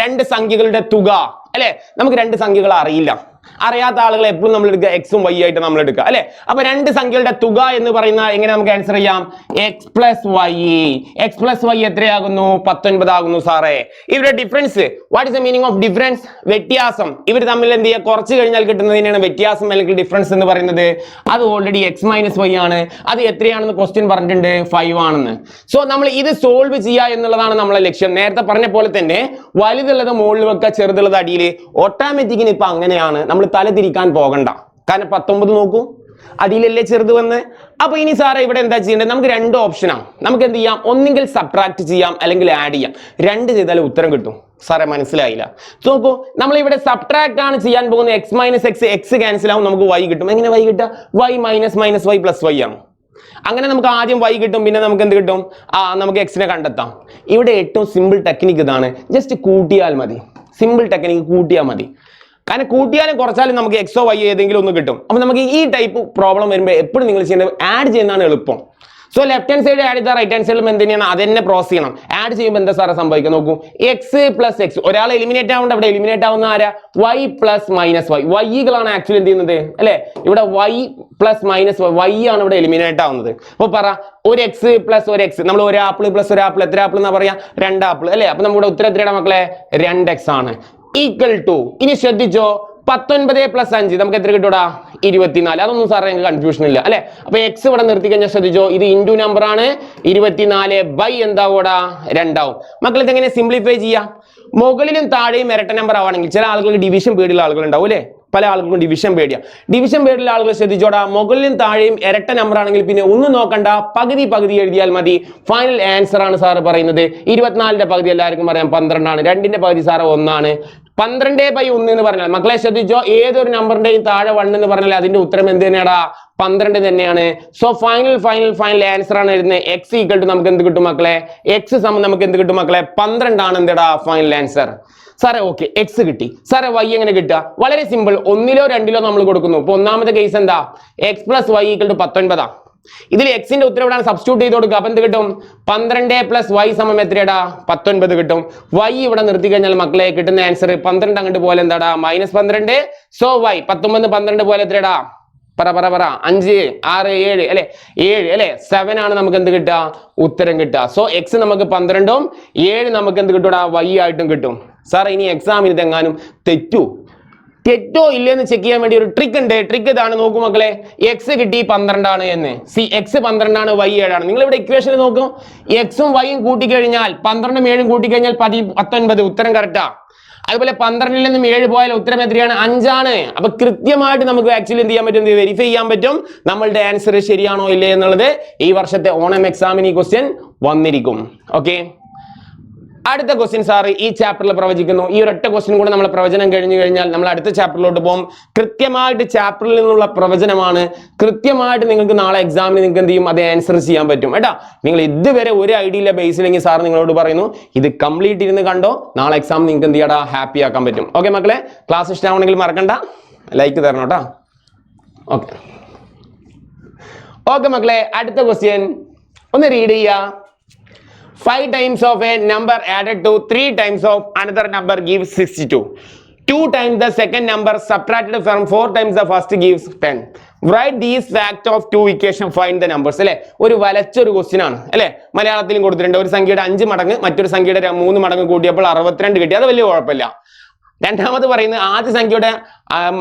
രണ്ട് സംഖ്യകളുടെ തുക അല്ലെ. നമുക്ക് 2 സംഖ്യകൾ അറിയില്ല. അറിയാത്ത ആളുകൾ എപ്പോഴും നമ്മൾ എടുക്കുക എക്സും വൈ ആയിട്ട് നമ്മൾ എടുക്കുക അല്ലെ. അപ്പൊ 2 സംഖ്യകളുടെ തുക എന്ന് പറയുന്ന എങ്ങനെ നമുക്ക് ആൻസർ ചെയ്യാം? x + y എത്രയാകുന്നു? 19 ആകുന്നു സാറേ. ഇവരുടെ difference, what is the meaning of difference? വ്യത്യാസം. ഇവർ തമ്മിൽ എന്ത് ചെയ്യുക? കുറച്ച് കഴിഞ്ഞാൽ കിട്ടുന്നതിനാണ് വ്യത്യാസം അല്ലെങ്കിൽ ഡിഫറൻസ് എന്ന് പറയുന്നത്. അത് ഓൾറെഡി x - y ആണ്. അത് എത്രയാണെന്ന് ക്വസ്റ്റ്യൻ പറഞ്ഞിട്ടുണ്ട്? 5 ആണെന്ന്. സോ നമ്മൾ ഇത് സോൾവ് ചെയ്യുക എന്നുള്ളതാണ് നമ്മളെ ലക്ഷ്യം. നേരത്തെ പറഞ്ഞ പോലെ തന്നെ വലുതുള്ളത് മുകളിൽ വെക്കുക, ചെറുതുള്ളത് അടിയിൽ. ഓട്ടോമാറ്റിക്കിന് ഇപ്പൊ അങ്ങനെയാണ്, നമ്മൾ തല തിരിക്കാൻ പോകണ്ട. കാരണം 19 നോക്കൂ, അടിയിലല്ലേ ചെറുത് വന്ന്. അപ്പൊ ഇനി സാറേ ഇവിടെ എന്താ ചെയ്യേണ്ടത്? നമുക്ക് 2 ഓപ്ഷനാണ്. നമുക്ക് എന്ത് ചെയ്യാം? ഒന്നെങ്കിൽ സബ്ട്രാക്ട് ചെയ്യാം അല്ലെങ്കിൽ ആഡ് ചെയ്യാം. 2 ചെയ്താൽ ഉത്തരം കിട്ടും. സാറേ മനസ്സിലായില്ല. നോക്കൂ, നമ്മൾ ഇവിടെ സബ്ട്രാക്ട് ആണ് ചെയ്യാൻ പോകുന്നത്. x ക്യാൻസൽ ആവും, നമുക്ക് y കിട്ടും. എങ്ങനെ y കിട്ടുക? y - y + y ആണ്. അങ്ങനെ നമുക്ക് ആദ്യം y കിട്ടും, പിന്നെ നമുക്ക് എന്ത് കിട്ടും? നമുക്ക് x നെ കണ്ടെത്താം. ഇവിടെ ഏറ്റവും സിമ്പിൾ ടെക്നിക്ക് ഇതാണ്. ജസ്റ്റ് കൂട്ടിയാൽ മതി. സിമ്പിൾ ടെക്നിക്ക് കൂട്ടിയാൽ മതി. കാരണം കൂട്ടിയാലും കുറച്ചാലും നമുക്ക് എക്സോ വൈ ഏതെങ്കിലും ഒന്ന് കിട്ടും. അപ്പൊ നമുക്ക് ഈ ടൈപ്പ് പ്രോബ്ലം വരുമ്പോൾ എപ്പോഴും നിങ്ങൾ ചെയ്യേണ്ടത് ആഡ് ചെയ്യുന്നതാണ് എളുപ്പം. So left hand side add ചെയ്താൽ റൈറ്റ് ഹാൻഡ് സൈഡിലും എന്ത് തന്നെയാണ്? അത് തന്നെ പ്രോസസ് ചെയ്യണം. ആഡ് ചെയ്യുമ്പോൾ എന്താ സാറേ സംഭവിക്കുക നോക്കൂ. x + x, ഒരാൾ എലിമിനേറ്റ് ആവുന്നുണ്ട്. അവിടെ എലിമിനേറ്റ് ആവുന്ന ആരാ? y + -y. വൈകളാണ് ആക്ച്വലി എന്ത് ചെയ്യുന്നത് അല്ലെ? ഇവിടെ y + -y ആണ് ഇവിടെ എലിമിനേറ്റ് ആവുന്നത്. അപ്പൊ പറ, ഒരു x + ഒരു x, നമ്മൾ ഒരു ആപ്പിൾ + ഒരു ആപ്പിൾ, എത്ര ആപ്പിൾ എന്നാ പറയാ? 2 ആപ്പിൾ അല്ലെ. അപ്പൊ നമ്മുടെ ഉത്തരം എത്രയാണ് മക്കളെ? 2x ആണ്. ഈക്വൽ ടു, ഇനി ശ്രദ്ധിച്ചോ, 19 + 5 നമുക്ക് എത്ര കിട്ടൂടാ? 24. അതൊന്നും സാറേ ഞങ്ങൾക്ക് കൺഫ്യൂഷൻ ഇല്ല അല്ലെ. അപ്പൊ x ഇവിടെ നിർത്തി കഴിഞ്ഞാൽ ശ്രദ്ധിച്ചോ, ഇത് ഇൻറ്റു നമ്പർ ആണ്. 24 എന്താവൂടാ? 2 ആവും. മക്കൾ ഇതെങ്ങനെ സിംപ്ലിഫൈ ചെയ്യാം? മുകളിലും താഴെയും ഇരട്ട നമ്പർ ആവുകയാണെങ്കിൽ ചില ആളുകൾ ഡിവിഷൻ പേടിയുള്ള ആളുകൾ ഉണ്ടാവും അല്ലെ. പല ആളുകൾക്കും ഡിവിഷൻ പേടിയാ. ഡിവിഷൻ പേടിയുള്ള ആളുകൾ ശ്രദ്ധിച്ചോടാ, മുകളിലും താഴെയും ഇരട്ട നമ്പർ ആണെങ്കിൽ പിന്നെ ഒന്നും നോക്കണ്ട, പകുതി എഴുതിയാൽ മതി. ഫൈനൽ ആൻസർ ആണ് സാറ് പറയുന്നത്. 24ന്റെ പകുതി എല്ലാവർക്കും പറയാം 12 ആണ്. 2ന്റെ പകുതി സാറ് 1 ആണ്. 12/1 എന്ന് പറഞ്ഞാൽ മക്കളെ ശ്രദ്ധിച്ചോ, ഏതൊരു നമ്പറിന്റെയും താഴെ 1 എന്ന് പറഞ്ഞാൽ അതിന്റെ ഉത്തരം എന്ത് തന്നെയാടാ? 12 തന്നെയാണ്. സോ ഫൈനൽ ആൻസർ ആണ് എഴുതുന്നത്. x = നമുക്ക് എന്ത് കിട്ടും മക്കളെ? x നമുക്ക് എന്ത് കിട്ടും മക്കളെ? 12 ആണ് എന്തെടാ ഫൈനൽ ആൻസർ. സാറേ ഓക്കെ, x കിട്ടി. സാറേ y എങ്ങനെ കിട്ടുക? വളരെ സിമ്പിൾ, 1ലോ 2ലോ നമ്മൾ കൊടുക്കുന്നു. ഇപ്പൊ ഒന്നാമത്തെ കേസ് എന്താ? x + y = 19. ഇതിൽ x ന്റെ ഉത്തരം ഇവിടെ സബ്സ്റ്റിറ്റ്യൂട്ട് ചെയ്ത് കൊടുക്കുക. അപ്പൊ എന്ത് കിട്ടും? 12 + y = എത്രയാടാ? 19 കിട്ടും. y ഇവിടെ നിർത്തി കഴിഞ്ഞാൽ മക്കളെ കിട്ടുന്ന ആൻസർ 12 അങ്ങോട്ട് പോലെ എന്താടാ? -12. സോ y 19 12 പോലെ എത്രയാടാ? പറ 5 6 7 അല്ലെ? 7 അല്ലെ? 7 ആണ് നമുക്ക് എന്ത് കിട്ടുക? ഉത്തരം കിട്ടുക. സോ x നമുക്ക് 12ഉം 7 നമുക്ക് എന്ത് കിട്ടൂടാ? y ആയിട്ടും കിട്ടും. സാർ ഇനി എക്സാമിന് ഇതെങ്ങാനും തെറ്റോ ഇല്ലെന്ന് ചെക്ക് ചെയ്യാൻ വേണ്ടി ഒരു ട്രിക്ക് ഉണ്ട്. ട്രിക്ക് ഇതാണ്, നോക്കൂ മക്കളെ. എക്സ് കിട്ടി 12 ആണ് എന്ന്. എക്സ് 12 ആണ്, വൈ 7 ആണ്. നിങ്ങൾ ഇവിടെ ഇക്വേഷനിൽ നോക്കും, എക്സും വൈയും കൂട്ടിക്കഴിഞ്ഞാൽ 12ഉം 7ഉം കൂട്ടിക്കഴിഞ്ഞാൽ 19. ഉത്തരം കറക്റ്റാ. അതുപോലെ 12ൽ നിന്നും 7 പോയാൽ ഉത്തരം എത്രയാണ്? 5 ആണ്. അപ്പൊ കൃത്യമായിട്ട് നമുക്ക് ആക്ച്വലി എന്ത് ചെയ്യാൻ പറ്റും? വെരിഫൈ ചെയ്യാൻ പറ്റും നമ്മളുടെ ആൻസർ ശരിയാണോ ഇല്ലേ എന്നുള്ളത്. ഈ വർഷത്തെ ഓണം എക്സാമിന് ഈ ക്വസ്റ്റ്യൻ വന്നിരിക്കും. ഓക്കെ, അടുത്ത ക്വസ്റ്റ്യൻ സാർ ഈ ചാപ്റ്ററിൽ പ്രവചിക്കുന്നു. ഈ ഒരൊറ്റ ക്വസ്റ്റ്യൻ കൂടെ നമ്മൾ പ്രവചനം കഴിഞ്ഞു കഴിഞ്ഞാൽ നമ്മൾ അടുത്ത ചാപ്റ്ററിലോട്ട് പോകും. കൃത്യമായിട്ട് ചാപ്റ്ററിൽ നിന്നുള്ള പ്രവചനമാണ്. കൃത്യമായിട്ട് നിങ്ങൾക്ക് നാളെ എക്സാമിന് നിങ്ങൾക്ക് എന്ത് ചെയ്യും? അത് ആൻസർ ചെയ്യാൻ പറ്റും കേട്ടാ. നിങ്ങൾ ഇതുവരെ ഒരു ഐഡിയ ബേസിലെങ്കിൽ സാർ നിങ്ങളോട് പറയുന്നു, ഇത് കംപ്ലീറ്റ് ഇരുന്ന് കണ്ടോ, നാളെ എക്സാം നിങ്ങൾക്ക് എന്ത് ചെയ്യാടാ ഹാപ്പി ആക്കാൻ പറ്റും. ഓക്കെ മക്കളെ, ക്ലാസ് ഇഷ്ടമാണെങ്കിൽ മറക്കണ്ട, ലൈക്ക് തരണം കേട്ടോ. ഓക്കെ ഓക്കെ മക്കളെ, അടുത്ത ക്വസ്റ്റ്യൻ ഒന്ന് റീഡ് ചെയ്യാ. 5 times of a number added to 3 times of another number gives 62. 2 times the second number subtracted from 4 times the first gives 10. Write these facts of 2 equations, find the numbers. അല്ലെ, ഒരു വലച്ചൊരു question ആണ് അല്ലെ. മലയാളത്തിലും കൊടുത്തിട്ടുണ്ട്. ഒരു സംഖ്യയുടെ 5 മടങ്ങ് മറ്റൊരു സംഖ്യയുടെ 3 മടങ്ങ് കൂട്ടിയപ്പോൾ 62 കിട്ടി. അത് വലിയ കുഴപ്പമില്ല. രണ്ടാമത് പറയുന്നത് ആദ്യ സംഖ്യയുടെ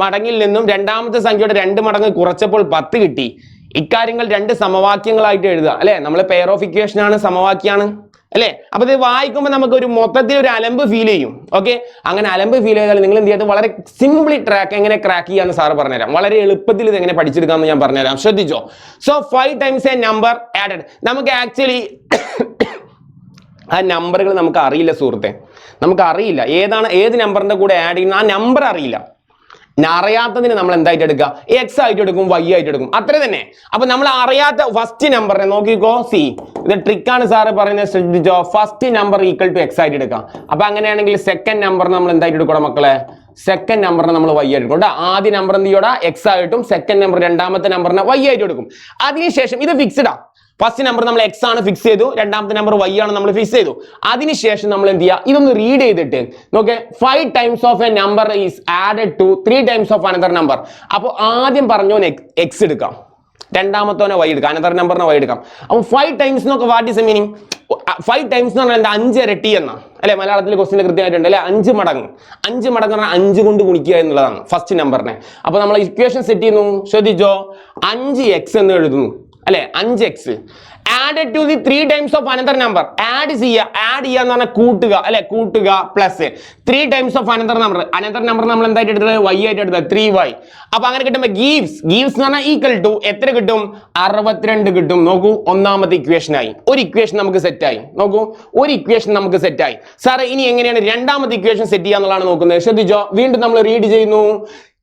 മടങ്ങിൽ നിന്നും രണ്ടാമത്തെ സംഖ്യയുടെ 2 മടങ്ങ് കുറച്ചപ്പോൾ 10 കിട്ടി. ഇക്കാര്യങ്ങൾ 2 സമവാക്യങ്ങളായിട്ട് എഴുതുക അല്ലെ. നമ്മൾ പെയർ ഓഫ് ഇക്വേഷൻ ആണ്, സമവാക്യമാണ് അല്ലെ. അപ്പൊ ഇത് വായിക്കുമ്പോൾ നമുക്ക് ഒരു മൊത്തത്തിൽ ഒരു അലമ്പ് ഫീൽ ചെയ്യും. ഓക്കെ, അങ്ങനെ അലമ്പ് ഫീൽ ചെയ്താൽ നിങ്ങൾ എന്ത് ചെയ്യാം? വളരെ സിംപ്ലി എങ്ങനെ ക്രാക്ക് ചെയ്യാന്ന് സാറ് പറഞ്ഞുതരാം. വളരെ എളുപ്പത്തിൽ ഇത് എങ്ങനെ പഠിച്ചെടുക്കാമെന്ന് ഞാൻ പറഞ്ഞുതരാം, ശ്രദ്ധിച്ചോ. So 5 times a number added. നമുക്ക് ആക്ച്വലി ആ നമ്പറുകൾ നമുക്ക് അറിയില്ല സുഹൃത്തെ, നമുക്ക് അറിയില്ല ഏത് നമ്പറിന്റെ കൂടെ ആഡ് ചെയ്യുന്ന ആ നമ്പർ അറിയില്ല. അറിയാത്തതിന് നമ്മൾ എന്തായിട്ട് എടുക്കുക? എക്സ് ആയിട്ട് എടുക്കും, വൈ ആയിട്ട് എടുക്കും, അത്ര തന്നെ. അപ്പൊ നമ്മൾ അറിയാത്ത ഫസ്റ്റ് നമ്പറിനെ നോക്കിക്കോ. സി, ഇത് ട്രിക്കാണ് സാറ് പറയുന്നത്, ശ്രദ്ധിച്ചോ. First number equal to x ആയിട്ട് എടുക്കാം. അപ്പൊ അങ്ങനെയാണെങ്കിൽ സെക്കൻഡ് നമ്പർ നമ്മൾ എന്തായിട്ട് എടുക്കണം മക്കളെ? സെക്കൻഡ് നമ്പറിനെ നമ്മൾ വൈ ആയിട്ട് എടുക്കും. ആദ്യ നമ്പർ എന്ത് ചെയ്യോടാ? എക്സ് ആയിട്ടും സെക്കൻഡ് നമ്പർ രണ്ടാമത്തെ നമ്പറിനെ വൈ ആയിട്ട് എടുക്കും. അതിനുശേഷം ഇത് ഫിക്സ്ഡാ. ഫസ്റ്റ് നമ്പർ നമ്മൾ എക്സ് ആണ് ഫിക്സ് ചെയ്തു, രണ്ടാമത്തെ നമ്പർ വൈ ആണ് നമ്മൾ ഫിക്സ് ചെയ്തു. അതിനുശേഷം നമ്മൾ എന്ത് ചെയ്യുക? ഇതൊന്ന് റീഡ് ചെയ്തിട്ട് നോക്കെ. 5 times of a number is added to 3 times of another number. അപ്പോൾ ആദ്യം പറഞ്ഞോ എക്സ് എടുക്കാം, രണ്ടാമത്തോനെ വൈ എടുക്കാം, അനദർ നമ്പറിനെ വൈ എടുക്കാം. അപ്പോൾ 5 times എന്നൊക്കെ what is A meaning? 5 times എന്ന് പറഞ്ഞാൽ എന്താ? 5 ഇരട്ടി എന്ന അല്ലെ. മലയാളത്തിൽ ക്വസ്റ്റ്യൻ കൃത്യമായിട്ടുണ്ട് അല്ലെ. 5 മടങ്ങ്. 5 മടങ്ങ് പറഞ്ഞാൽ 5 കൊണ്ട് ഗുണിക്കുക എന്നുള്ളതാണ് ഫസ്റ്റ് നമ്പറിനെ. അപ്പൊ നമ്മൾ ഇക്വേഷൻ സെറ്റ് ചെയ്യുന്നു, ശ്രദ്ധിച്ചോ. 5x എന്ന് എഴുതുന്നു അല്ലെ. 5x added to the 3 times of another number. Add ചെയ്യുക എന്ന് പറഞ്ഞാൽ കൂട്ടുക അല്ലെ. കൂട്ടുക plus 3 times of another number നമ്മൾ എന്തായിട്ട് എടുത്തത്? y ആയിട്ട് എടുത്തത് 3y. അപ്പൊ അങ്ങനെ കിട്ടുമ്പോൾ ഗീവ്സ് എന്ന് പറഞ്ഞാൽ ഈക്വൽ ടു എത്ര കിട്ടും? 62 കിട്ടും. നോക്കൂ, ഒന്നാമത്തെ ഇക്വേഷൻ ആയി. ഒരു ഇക്വേഷൻ നമുക്ക് സെറ്റ് ആയി. നോക്കൂ, ഒരു ഇക്വേഷൻ നമുക്ക് സെറ്റ് ആയി. സാറേ ഇനി എങ്ങനെയാണ് രണ്ടാമത്തെ ഇക്വേഷൻ സെറ്റ് ചെയ്യാന്നുള്ളതാണ് നോക്കുന്നത്. ശ്രദ്ധിച്ചോ, വീണ്ടും നമ്മൾ റീഡ് ചെയ്യുന്നു.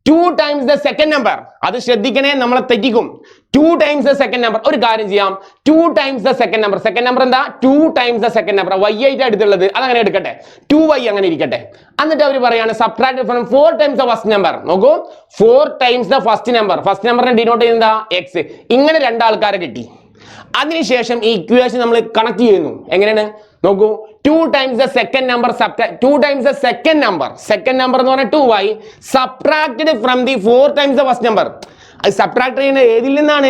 2 times the second number. അത് ശ്രദ്ധിക്കണേ, നമ്മളെ തെറ്റിക്കും. 2 times the second number. ഒരു കാര്യം ചെയ്യാം, 2 times the second number. Second number എന്താ? 2 times the second number. y ആയിട്ട് എടുത്തുള്ളത് അതങ്ങനെ എടുക്കട്ടെ, 2y അങ്ങനെ ഇരിക്കട്ടെ. എന്നിട്ട് അവർ പറയാണ് subtract from 4 times the first number. നോക്കൂ, 4 times the first number. First നമ്പറിനെ ഡിനോട്ട് ചെയ്യുന്നത് എക്സ്. ഇങ്ങനെ രണ്ടാൾക്കാരെ കിട്ടി. അതിനുശേഷം ഈ ഇക്വേഷൻ നമ്മൾ കണക്ട് ചെയ്യുന്നു. എങ്ങനെയാണ് നോക്കൂ? 2 times the second number subtract 2 times the second number എന്ന് പറഞ്ഞാൽ 2y subtracted from the 4 times the first number. അത് സബ്ട്രാക്ട് ചെയ്യുന്നത് ഏതിൽ നിന്നാണ്?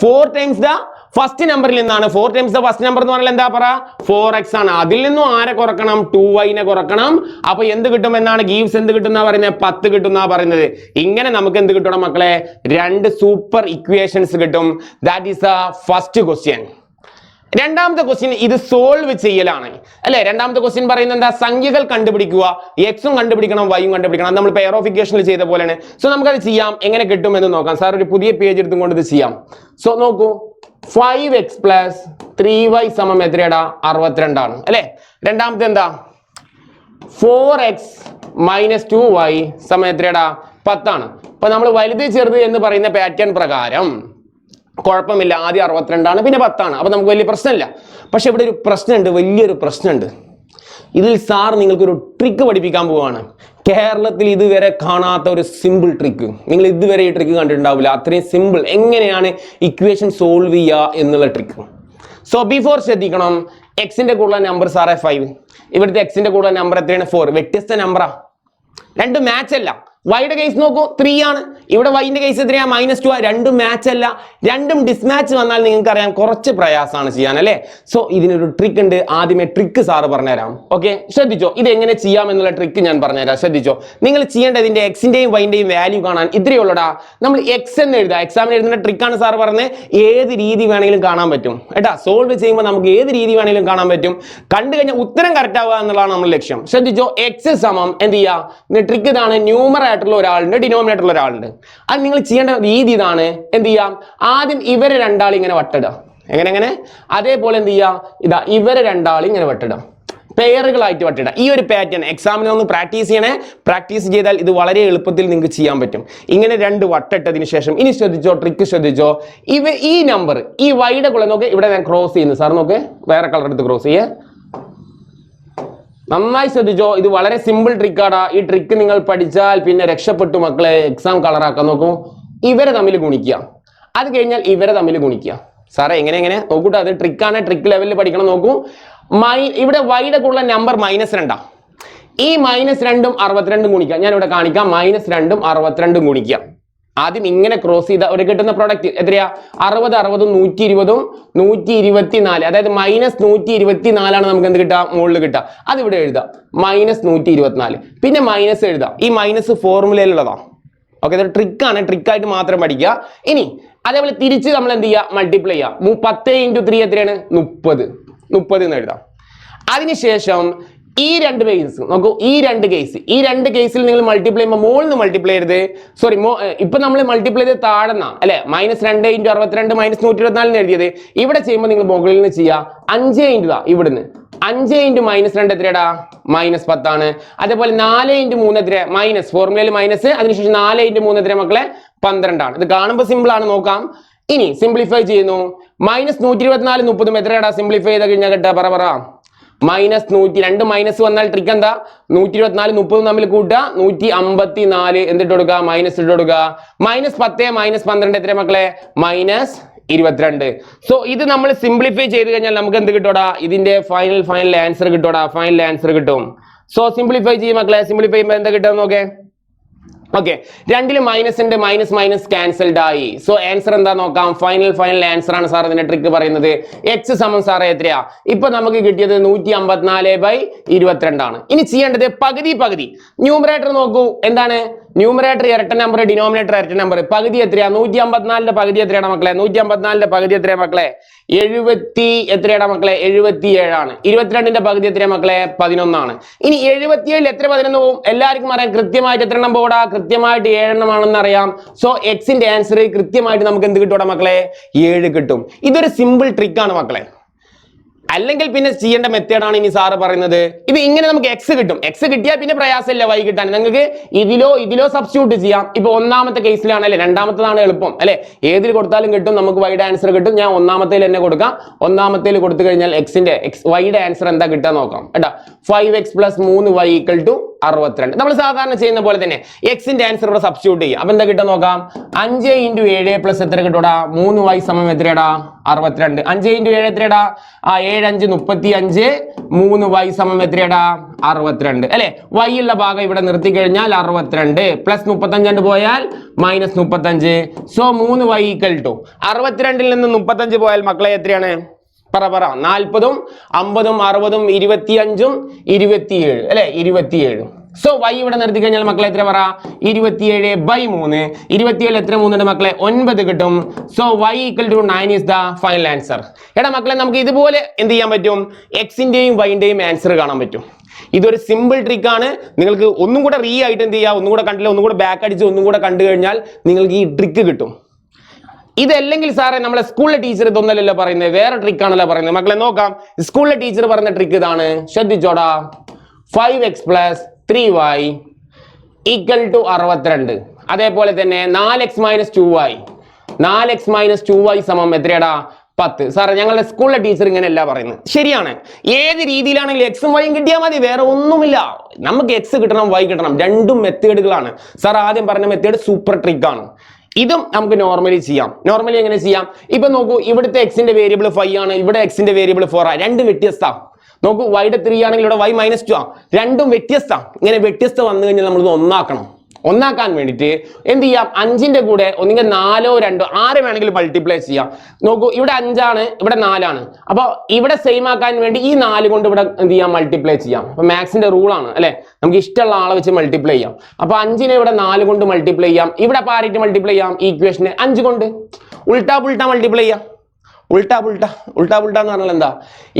4 times the ഫസ്റ്റ് നമ്പറിൽ നിന്നാണ്. 4 times the first number എന്ന് പറഞ്ഞാൽ എന്താ പറ? 4x ആണ്. അതിൽ നിന്നും ആരെ കുറക്കണം? 2y കുറക്കണം. അപ്പൊ എന്ത് കിട്ടും എന്നാണ്? ഗീവ്സ് എന്ത് കിട്ടുന്ന പറയുന്നത്? 10 കിട്ടുന്ന പറയുന്നത്. ഇങ്ങനെ നമുക്ക് എന്ത് കിട്ടണം മക്കളെ? 2 സൂപ്പർ ഇക്വേഷൻസ് കിട്ടും. That is the first question. രണ്ടാമത്തെ ക്വസ്റ്റ്യൻ ഇത് സോൾവ് ചെയ്യലാണ് അല്ലെ. രണ്ടാമത്തെ ക്വസ്റ്റ്യൻ പറയുന്നത് എന്താ? സംഖ്യകൾ കണ്ടുപിടിക്കുക. എക്സും കണ്ടുപിടിക്കണം, വൈയും കണ്ടുപിടിക്കണം. നമ്മൾ പെയർ ഓഫ് ഇക്വേഷനിൽ ചെയ്ത പോലെയാണ്. സോ നമുക്കത് ചെയ്യാം. എങ്ങനെ കിട്ടും എന്ന് നോക്കാം. സാർ ഒരു പുതിയ പേജ് എടുത്തുകൊണ്ട് ഇത് ചെയ്യാം. സോ നോക്കൂ, 5x plus 3y സമം എത്രയാടാ? 62 ആണ് അല്ലെ. രണ്ടാമത്തെ എന്താ? 4x minus 2y സമം എത്രയാടാ? 10 ആണ്. അപ്പൊ നമ്മൾ വലുത് ചെറുത് എന്ന് പറയുന്ന പാറ്റേൺ പ്രകാരം കുഴപ്പമില്ല. ആദ്യം 62 ആണ്, പിന്നെ 10 ആണ്. അപ്പൊ നമുക്ക് വലിയ പ്രശ്നമില്ല. പക്ഷെ ഇവിടെ ഒരു പ്രശ്നമുണ്ട്, വലിയൊരു പ്രശ്നമുണ്ട്. ഇതിൽ സാർ നിങ്ങൾക്കൊരു ട്രിക്ക് പഠിപ്പിക്കാൻ പോവാണ്. കേരളത്തിൽ ഇതുവരെ കാണാത്ത ഒരു സിമ്പിൾ ട്രിക്ക്. നിങ്ങൾ ഇതുവരെ ഈ ട്രിക്ക് കണ്ടിട്ടുണ്ടാവില്ല. അത്രയും സിമ്പിൾ. എങ്ങനെയാണ് ഇക്വേഷൻ സോൾവ് ചെയ്യുക എന്നുള്ള ട്രിക്ക്. സോ ബിഫോർ ശ്രദ്ധിക്കണം, എക്സിന്റെ കൂടുതൽ നമ്പർ സാറേ 5, ഇവിടുത്തെ എക്സിന്റെ കൂടുതൽ നമ്പർ എത്രയാണ്? 4. വ്യത്യസ്ത നമ്പറാ, രണ്ടും മാച്ച് അല്ല. വൈയുടെ കേസ് നോക്കൂ 3 ആണ്. ഇവിടെ വൈന്റെ കേസ് എത്രയാ -2. രണ്ടും മാച്ച് അല്ല, രണ്ടും ഡിസ്മാച്ച് വന്നാൽ നിങ്ങൾക്ക് അറിയാം കുറച്ച് പ്രയാസമാണ് ചെയ്യാൻ അല്ലേ. സോ ഇതിനൊരു ട്രിക്ക് ഉണ്ട്. ആദ്യമേ ട്രിക്ക് സാറ് പറഞ്ഞുതരാം. ഓക്കെ, ശ്രദ്ധിച്ചോ. ഇത് എങ്ങനെ ചെയ്യാം എന്നുള്ള ട്രിക്ക് ഞാൻ പറഞ്ഞുതരാം. ശ്രദ്ധിച്ചോ. നിങ്ങൾ ചെയ്യേണ്ടതിന്റെ എക്സിന്റെയും വൈന്റെയും വാല്യൂ കാണാൻ ഇത്രയേ ഉള്ളടാ. നമ്മൾ എക്സ് എന്ന് എഴുതാം. എക്സാമിന് എഴുതുന്ന ട്രിക്കാണ് സാർ പറഞ്ഞത്. ഏത് രീതി വേണമെങ്കിലും കാണാൻ പറ്റും കേട്ടാ. സോൾവ് ചെയ്യുമ്പോൾ നമുക്ക് ഏത് രീതി വേണമെങ്കിലും കാണാൻ പറ്റും. കണ്ടു കഴിഞ്ഞാൽ ഉത്തരം കറക്റ്റ് ആവുക എന്നുള്ളതാണ് നമ്മുടെ ലക്ഷ്യം. ശ്രദ്ധിച്ചോ. എക്സ് സമം എന്ത് ചെയ്യുക, ട്രിക്ക് ഇതാണ്. ന്യൂമറേറ്ററിൽ ഒരാളുണ്ട്, ഡിനോമിനേറ്ററിൽ ഒരാളുണ്ട്. അത് നിങ്ങൾ ചെയ്യേണ്ട രീതി ഇതാണ്. എന്ത് ചെയ്യാം, ആദ്യം ഇവരെ രണ്ടാളും ഇങ്ങനെ വട്ടിടുക. എങ്ങനെ അതേപോലെ എന്ത് ചെയ്യുക, ഇതാ ഇവരെ രണ്ടാളും ഇങ്ങനെ വട്ടിടുക, പെയറുകളായിട്ട് വട്ടിടുക. ഈ ഒരു പാറ്റേൺ എക്സാമിനെ ഒന്ന് പ്രാക്ടീസ് ചെയ്യണേ. പ്രാക്ടീസ് ചെയ്താൽ ഇത് വളരെ എളുപ്പത്തിൽ നിങ്ങൾക്ക് ചെയ്യാൻ പറ്റും. ഇങ്ങനെ 2 വട്ടിട്ടതിന് ശേഷം ഇനി ശ്രദ്ധിച്ചോ, ട്രിക്ക് ശ്രദ്ധിച്ചോ. ഈ നമ്പർ ഈ വൈയുടെ കുളം നോക്ക്, ഇവിടെ ഞാൻ ക്രോസ് ചെയ്യുന്നു. സാർ നോക്ക്, വേറെ കളർ എടുത്ത് ക്രോസ് ചെയ്യേ. നന്നായി ശ്രദ്ധിച്ചോ. ഇത് വളരെ സിമ്പിൾ ട്രിക്കാടാ. ഈ ട്രിക്ക് നിങ്ങൾ പഠിച്ചാൽ പിന്നെ രക്ഷപ്പെട്ടു മക്കളെ. എക്സാം കളറാക്കാൻ നോക്കൂ. ഇവരെ തമ്മിൽ ഗുണിക്കുക, അത് കഴിഞ്ഞാൽ ഇവരെ തമ്മിൽ ഗുണിക്കുക. സാറേ എങ്ങനെ നോക്കൂട്ടോ. അത് ട്രിക്കാണ്, ട്രിക്ക് ലെവലിൽ പഠിക്കണം. നോക്കൂ, ഇവിടെ വൈയുടെ കൂടെ നമ്പർ -2. ഈ -2ഉം 62 ഗുണിക്കുക. ഞാൻ ഇവിടെ കാണിക്കാം. -2ഉം 62 ഗുണിക്കുക. ആദ്യം ഇങ്ങനെ ക്രോസ് ചെയ്ത ഒരു കിട്ടുന്ന പ്രോഡക്റ്റ് എത്രയാ, 60 60 120 124. അതായത് -124 നമുക്ക് എന്ത് കിട്ടുക, മുകളിൽ കിട്ടുക. അത് ഇവിടെ എഴുതാം, -124. പിന്നെ മൈനസ് എഴുതാം. ഈ മൈനസ് ഫോർമുലയിലുള്ളതാ. ഓക്കെ, ഇതൊരു ട്രിക്കാണ്. ട്രിക്കായിട്ട് മാത്രം പഠിക്കുക. ഇനി അതേപോലെ തിരിച്ച് നമ്മൾ എന്ത് ചെയ്യുക, മൾട്ടിപ്ലൈ ചെയ്യുക. 10 × 3 എത്രയാണ്, 30 എന്ന് എഴുതാം. അതിനുശേഷം ഈ 2 കേസ് നോക്കൂ. ഈ രണ്ട് കേസിൽ നിങ്ങൾ മൾട്ടിപ്ലൈ ചെയ്യുമ്പോൾ മുകളിൽ നിന്ന് മൾട്ടിപ്ലൈ ചെയ്ത്, സോറി ഇപ്പൊ നമ്മൾ മൾട്ടിപ്ലൈ ചെയ്ത് താഴെന്ന അല്ലെ, -2 × 62 -124 എഴുതിയത്. ഇവിടെ ചെയ്യുമ്പോൾ നിങ്ങൾ മുകളിൽ നിന്ന് ചെയ്യുക 5 × ഇവിടുന്ന് 5 × -2 എത്രയാടാ, -10 ആണ്. അതേപോലെ 4 × 3 എത്ര, മൈനസ് ഫോർമുലയിൽ മൈനസ്. അതിനുശേഷം 4 × 3 എത്ര മക്കളെ, 12 ആണ്. ഇത് കാണുമ്പോൾ സിമ്പിൾ ആണ്, നോക്കാം. ഇനി സിംപ്ലിഫൈ ചെയ്യുന്നു. -124 30 എത്രയാടാ, സിംപ്ലിഫൈ ചെയ്ത് കഴിഞ്ഞാൽ കേട്ടാ പറ -100. 2 മൈനസ് വന്നാൽ ട്രിക്ക് എന്താ, 124 30 തമ്മിൽ കൂട്ടുക, 154 എന്നിട്ട് കൊടുക്കുക, മൈനസ് ഇട്ട് കൊടുക്കുക. -10 -12 എത്ര മക്കളെ, -22. സോ ഇത് നമ്മൾ സിംപ്ലിഫൈ ചെയ്ത് കഴിഞ്ഞാൽ നമുക്ക് എന്ത് കിട്ടോടാ, ഇതിന്റെ ഫൈനൽ ആൻസർ കിട്ടോടാ. ഫൈനൽ ആൻസർ കിട്ടും. സോ സിംപ്ലിഫൈ ചെയ്യും മക്കളെ. സിംപ്ലിഫൈ ചെയ്യുമ്പോൾ എന്താ കിട്ടുക നോക്കേ. ഓക്കെ, 2 മൈനസ് ഉണ്ട്, മൈനസ് ക്യാൻസൽഡ് ആയി. സോ ആൻസർ എന്താ നോക്കാം. ഫൈനൽ ആൻസർ ആണ് സാർ ഇതിന്റെ ട്രിക്ക് പറയുന്നത്. എക്സ് സമം സാറേ എത്രയാ, ഇപ്പൊ നമുക്ക് കിട്ടിയത് 154/22 ആണ്. ഇനി ചെയ്യേണ്ടത് പകുതി. ന്യൂമറേറ്റർ നോക്കൂ, എന്താണ് ന്യൂമറേറ്റർ ഇരട്ട നമ്പർ, ഡിനോമിനേറ്റർ ഇരട്ട നമ്പർ. പകുതി എത്രയാ, 154ന്റെ പകുതി എത്രയാണ് മക്കളെ, 154ന്റെ പകുതി എത്രയാ മക്കളെ, 70 എത്രയാണ് മക്കളെ, 77 ആണ്. 22ന്റെ പകുതി എത്രയാ മക്കളെ, 11 ആണ്. ഇനി 77 എത്ര 11 പോവും, എല്ലാവർക്കും അറിയാം. കൃത്യമായിട്ട് എത്ര എണ്ണം പോടാ, കൃത്യമായിട്ട് 7 എണ്ണമാണെന്ന് അറിയാം. സോ എക്സിന്റെ ആൻസർ കൃത്യമായിട്ട് നമുക്ക് എന്ത് കിട്ടൂടാ മക്കളെ, 7 കിട്ടും. ഇതൊരു സിമ്പിൾ ട്രിക്കാണ് മക്കളെ. അല്ലെങ്കിൽ പിന്നെ ചെയ്യേണ്ട മെത്തേഡാണ് ഇനി സാറ് പറയുന്നത്. ഇത് ഇങ്ങനെ നമുക്ക് എക്സ് കിട്ടും. എക്സ് കിട്ടിയാൽ പിന്നെ പ്രയാസമില്ല വൈ കിട്ടാൻ. നിങ്ങൾക്ക് ഇതിലോ സബ്സ്റ്റിറ്റ്യൂട്ട് ചെയ്യാം. ഇപ്പൊ ഒന്നാമത്തെ കേസിലാണ് അല്ലെ, രണ്ടാമത്തേതാണ് എളുപ്പം അല്ലെ. ഏതിൽ കൊടുത്താലും കിട്ടും, നമുക്ക് വൈയുടെ ആൻസർ കിട്ടും. ഞാൻ ഒന്നാമത്തേൽ തന്നെ കൊടുക്കാം. ഒന്നാമത്തേൽ കൊടുത്തു കഴിഞ്ഞാൽ വൈയുടെ ആൻസർ എന്താ കിട്ടാൻ നോക്കാം കേട്ടാ. 5x + 3y = 62. നമ്മൾ സാധാരണ ചെയ്യുന്ന പോലെ തന്നെ എക്സിന്റെ ആൻസർ ഇവിടെ സബ്സ്റ്റിറ്റ്യൂട്ട് ചെയ്യാം. അപ്പൊ എന്താ കിട്ടാൻ നോക്കാം. 5 × 7 + എത്ര കിട്ടൂടാ, 3y = എത്രയാടാ, 62. 5 × 7 എത്രയാടാ, 7 5 35, 3y = എത്രയാടാ, 62 അല്ലെ. y ഉള്ള ഭാഗം ഇവിടെ നിർത്തി കഴിഞ്ഞാൽ 62 + 35 പോയാൽ -35. സോ 3y = 62ൽ നിന്ന് 35 പോയാൽ മക്കളെ എത്രയാണ്, പറ 40, 50, 60, 25, 27 അല്ലെ, 27. സോ y ഇവിടെ നിർത്തി കഴിഞ്ഞാൽ മക്കളെ എത്ര പറ, 27/3. 27 എത്ര 3 ഉണ്ട് മക്കളെ, 9 കിട്ടും. So y = 9 is the final answer. എടാ മക്കളെ, നമുക്ക് ഇതുപോലെ എന്ത് ചെയ്യാൻ പറ്റും, എക്സിന്റെയും വൈന്റെയും ആൻസർ കാണാൻ പറ്റും. ഇതൊരു സിമ്പിൾ ട്രിക്കാണ്. നിങ്ങൾക്ക് ഒന്നും കൂടെ ആയിട്ട് എന്ത് ചെയ്യുക, ഒന്നും കൂടെ കണ്ടില്ല, ഒന്നും കൂടെ ബാക്ക് അടിച്ച് ഒന്നും കൂടെ കണ്ടു കഴിഞ്ഞാൽ നിങ്ങൾക്ക് ഈ ട്രിക്ക് കിട്ടും. ഇതല്ലെങ്കിൽ സാറേ നമ്മളെ സ്കൂളിലെ ടീച്ചർ ഇതൊന്നല്ലല്ലോ പറയുന്നത്, വേറെ ട്രിക്കാണല്ലോ പറയുന്നത്. മക്കളെ നോക്കാം, സ്കൂളിലെ ടീച്ചർ പറഞ്ഞ ട്രിക്ക് ഇതാണ്. ശ്രദ്ധിച്ചോടാ. 5x + 3y = 62. അതേപോലെ തന്നെ 4x - 2y = എത്രയാടാ, 10. സാറേ ഞങ്ങളുടെ സ്കൂളിലെ ടീച്ചർ ഇങ്ങനെയല്ല പറയുന്നത്. ശരിയാണ്. ഏത് രീതിയിലാണെങ്കിലും എക്സും വൈയും കിട്ടിയാൽ മതി, വേറെ ഒന്നുമില്ല. നമുക്ക് എക്സ് കിട്ടണം, വൈ കിട്ടണം. രണ്ടും മെത്തേഡുകളാണ്. സാർ ആദ്യം പറഞ്ഞ മെത്തേഡ് സൂപ്പർ ട്രിക്കാണ്. ഇതും നമുക്ക് നോർമലി ചെയ്യാം. നോർമലി എങ്ങനെ ചെയ്യാം, ഇപ്പൊ നോക്കൂ, ഇവിടുത്തെ എക്സിന്റെ വേരിയബിൾ 5 ആണ്, ഇവിടെ എക്സിന്റെ വേരിയബിൾ 4 ആണ്. രണ്ടും വ്യത്യസ്ത. നോക്കൂ, വൈയുടെ 3 ആണെങ്കിൽ ഇവിടെ y -2 ആണ്. രണ്ടും വ്യത്യസ്ത. ഇങ്ങനെ വ്യത്യസ്ത വന്നു കഴിഞ്ഞാൽ നമ്മൾ ഒന്നാക്കണം. ഒന്നാക്കാൻ വേണ്ടിയിട്ട് എന്ത് ചെയ്യാം, 5ന്റെ കൂടെ ഒന്നുകിൽ 4, 2, 6 വേണമെങ്കിൽ മൾട്ടിപ്ലൈ ചെയ്യാം. നോക്കൂ, ഇവിടെ 5 ആണ്, ഇവിടെ 4 ആണ്. അപ്പൊ ഇവിടെ സെയിം ആക്കാൻ വേണ്ടി ഈ 4 കൊണ്ട് ഇവിടെ എന്ത് ചെയ്യാം, മൾട്ടിപ്ലൈ ചെയ്യാം. അപ്പൊ മാത്സിന്റെ റൂൾ ആണ് അല്ലെ, നമുക്ക് ഇഷ്ടമുള്ള ആളെ വെച്ച് മൾട്ടിപ്ലൈ ചെയ്യാം. അപ്പൊ 5നെ ഇവിടെ 4 കൊണ്ട് മൾട്ടിപ്ലൈ ചെയ്യാം. ഇവിടെ പാരിട്ട് മൾട്ടിപ്ലൈ ചെയ്യാം, ഈക്വേഷനെ 5 കൊണ്ട് ഉൾട്ടാ പുൾട്ടാ മൾട്ടിപ്ലൈ ചെയ്യാം. ഉൾട്ടാ പുൾട്ടാ എന്ന് പറഞ്ഞാൽ എന്താ,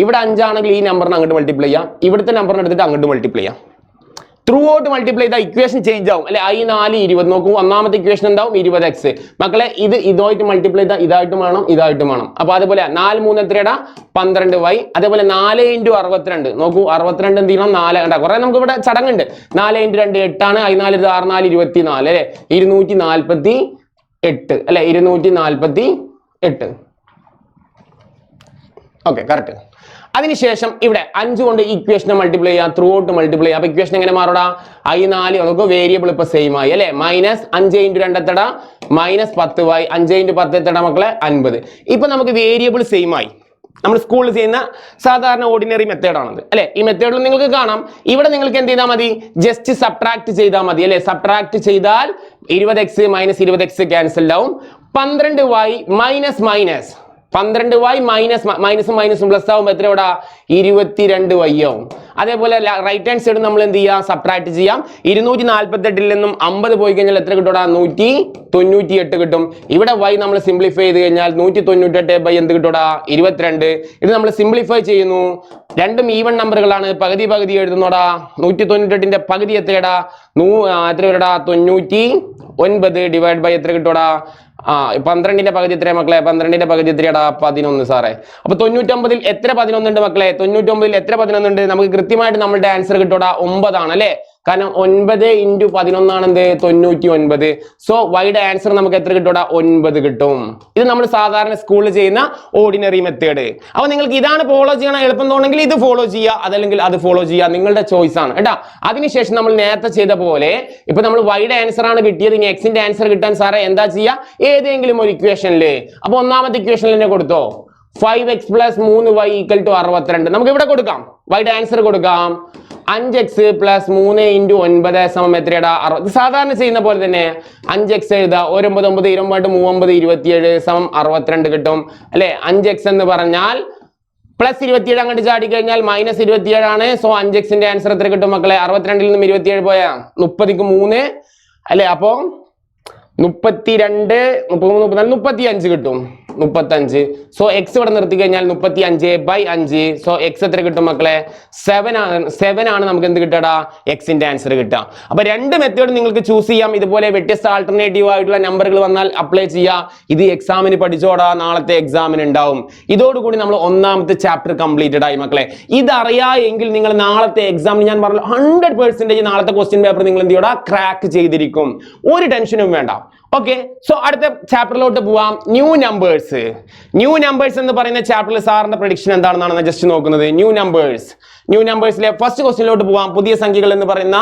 ഇവിടെ 5 ആണെങ്കിൽ ഈ നമ്പറിന് അങ്ങോട്ട് മൾട്ടിപ്ലൈ ചെയ്യാം, ഇവിടുത്തെ നമ്പറിന് എടുത്തിട്ട് അങ്ങോട്ട് മൾട്ടിപ്ലൈ ചെയ്യാം. ത്രൂ ഔട്ട് മൾട്ടിപ്ലൈ ചെയ്താൽ ഇക്വേഷൻ ചേഞ്ച് ആവും അല്ലെ. I4 20 നോക്കൂ, ഒന്നാമത്തെ ഇക്വേഷൻ എന്താവും 20x. മക്കളെ ഇതായിട്ട് മൾട്ടിപ്ലൈ ചെയ്താൽ ഇതായിട്ടും വേണം. അപ്പൊ അതുപോലെ 4 3 എത്രയാടാ 12y. അതേപോലെ 4 × 62 നോക്കൂ, 62 എന്ത് ചെയ്യണം 4 കണ്ടാ കുറെ നമുക്ക് ഇവിടെ ചടങ്ങുണ്ട്. 4 × 2 8 ആണ്, I4 6 4 24 അല്ലെ, 248 അല്ലെ, 248. Okay correct. അതിനുശേഷം ഇവിടെ 5 കൊണ്ട് ഇക്വേഷനെ മൾട്ടിപ്ലൈ ചെയ്യാം, ത്രൂ ഔട്ട് മൾട്ടിപ്ലൈ ചെയ്യാം. അപ്പൊ ഇക്വേഷൻ എങ്ങനെ മാറൂടാ, I4 നമുക്ക് വേരിയബിൾ ഇപ്പൊ സെയിം ആയി അല്ലെ, -5 × 2 എത്തടാ -10y, 5 × 10 എത്തടാ മക്കളെ 50. ഇപ്പൊ നമുക്ക് വേരിയബിൾ സെയിം ആയി. നമ്മൾ സ്കൂളിൽ ചെയ്യുന്ന സാധാരണ ഓർഡിനറി മെത്തേഡാണത് അല്ലെ. ഈ മെത്തേഡിൽ നിങ്ങൾക്ക് കാണാം, ഇവിടെ നിങ്ങൾക്ക് എന്ത് ചെയ്താൽ മതി, ജസ്റ്റ് സബ്ട്രാക്ട് ചെയ്താൽ മതി അല്ലെ. സബ്ട്രാക്ട് ചെയ്താൽ 20x - 20x ക്യാൻസൽ ആവും. 12y - 12y മൈനസും പ്ലസ് ആവുമ്പോൾ എത്ര ഇവിടെ 22y ആവും. അതേപോലെ റൈറ്റ് ഹാൻഡ് സൈഡ് നമ്മൾ എന്ത് ചെയ്യാം, സബ്ട്രാക്ട് ചെയ്യാം. 248 നിന്നും 50 പോയി കഴിഞ്ഞാൽ എത്ര കിട്ടൂടാ, 198 കിട്ടും. ഇവിടെ y നമ്മൾ സിംപ്ലിഫൈ ചെയ്ത് കഴിഞ്ഞാൽ 198 എന്ത് കിട്ടൂടാ 22. ഇത് നമ്മൾ സിംപ്ലിഫൈ ചെയ്യുന്നു, രണ്ടും ഈവൺ നമ്പറുകളാണ്, പകുതി എഴുതുന്നോടാ. 198ന്റെ പകുതി എത്രയടാ, എത്ര വരടാ 99 ഡിവൈഡ് ബൈ എത്ര കിട്ടൂടാ 12ന്റെ പകുതി എത്രയാ മക്കളെ, 12ന്റെ പകുതി എത്രയാടാ 11 സാറേ. അപ്പൊ 99ൽ എത്ര 11 ഉണ്ട് മക്കളെ, 99ൽ എത്ര 11 ഉണ്ട്, നമുക്ക് കൃത്യമായിട്ട് നമ്മളുടെ ആൻസർ കിട്ടൂടാ 9 ആണ് അല്ലെ. കാരണം 9 × 11 ആണ് എന്ത് 99. സോ വൈയുടെ ആൻസർ നമുക്ക് എത്ര കിട്ടൂടാ 9 കിട്ടും. ഇത് നമ്മൾ സാധാരണ സ്കൂളിൽ ചെയ്യുന്ന ഓർഡിനറി മെത്തേഡ്. അപ്പൊ നിങ്ങൾക്ക് ഇതാണ് ഫോളോ ചെയ്യണം എളുപ്പം തോന്നുന്നെങ്കിൽ ഇത് ഫോളോ ചെയ്യുക, അതല്ലെങ്കിൽ അത് ഫോളോ ചെയ്യുക, നിങ്ങളുടെ ചോയ്സ് ആണ് കേട്ടാ. അതിനുശേഷം നമ്മൾ നേരത്തെ ചെയ്ത പോലെ ഇപ്പൊ നമ്മൾ വൈയുടെ ആൻസർ ആണ് കിട്ടിയത്, ഇനി എക്സിന്റെ ആൻസർ കിട്ടാൻ സാറേ എന്താ ചെയ്യുക, ഏതെങ്കിലും ഒരു ഇക്വേഷനില്. അപ്പൊ ഒന്നാമത്തെ ഇക്വേഷനിൽ തന്നെ കൊടുത്തോ 5x + 3y = 62. നമുക്ക് ഇവിടെ കൊടുക്കാം, വൈയുടെ ആൻസർ കൊടുക്കാം. 5x + 3 × 9 എത്രയാടാ 60. സാധാരണ ചെയ്യുന്ന പോലെ തന്നെ 5x എഴുതാ, 9 9 29 27 62 കിട്ടും അല്ലെ. 5x എന്ന് പറഞ്ഞാൽ +27 അങ്ങോട്ട് ചാടി കഴിഞ്ഞാൽ -27 ആണ്. സോ 5xന്റെ ആൻസർ എത്ര കിട്ടും മക്കളെ, 62ൽ നിന്നും 27 പോയാ 30ക്ക് 3 അല്ലെ. അപ്പൊ 32 33 35 കിട്ടും, 35. സോ എക്സ് ഇവിടെ നിർത്തി കഴിഞ്ഞാൽ 35/5. സോ എക്സ് എത്ര കിട്ടും മക്കളെ, 7 ആണ് നമുക്ക് എന്ത് കിട്ടാ എക്സിന്റെ ആൻസർ കിട്ടുക. അപ്പൊ രണ്ട് മെത്തേഡ് നിങ്ങൾക്ക് ചൂസ് ചെയ്യാം. ഇതുപോലെ വ്യത്യസ്ത ആൾട്ടർനേറ്റീവ് ആയിട്ടുള്ള നമ്പറുകൾ വന്നാൽ അപ്ലൈ ചെയ്യാം. ഇത് എക്സാമിന് പഠിച്ചോടാ, നാളത്തെ എക്സാമിന് ഉണ്ടാവും. ഇതോടുകൂടി നമ്മൾ ഒന്നാമത്തെ ചാപ്റ്റർ കംപ്ലീറ്റഡ് ആയി മക്കളെ. ഇതറിയാ എങ്കിൽ നിങ്ങൾ നാളത്തെ എക്സാമിന് ഞാൻ പറഞ്ഞു 100% നാളത്തെ ക്വസ്റ്റ്യൻ പേപ്പർ നിങ്ങൾ എന്ത് ചെയ്യടാ ക്രാക്ക് ചെയ്തിരിക്കും. ഒരു ടെൻഷനും വേണ്ട. ഓക്കെ, സോ അടുത്ത ചാപ്റ്ററിലോട്ട് പോവാം. ന്യൂ നമ്പേഴ്സ് എന്ന് പറയുന്ന ചാപ്റ്ററിൽ സാറിന്റെ പ്രഡിക്ഷൻ എന്താണെന്നാണ് ജസ്റ്റ് നോക്കുന്നത്. ന്യൂ നമ്പേഴ്സിലെ ഫസ്റ്റ് ക്വസ്റ്റ്യനിലോട്ട് പോവാം. പുതിയ സംഖ്യകൾ എന്ന് പറയുന്ന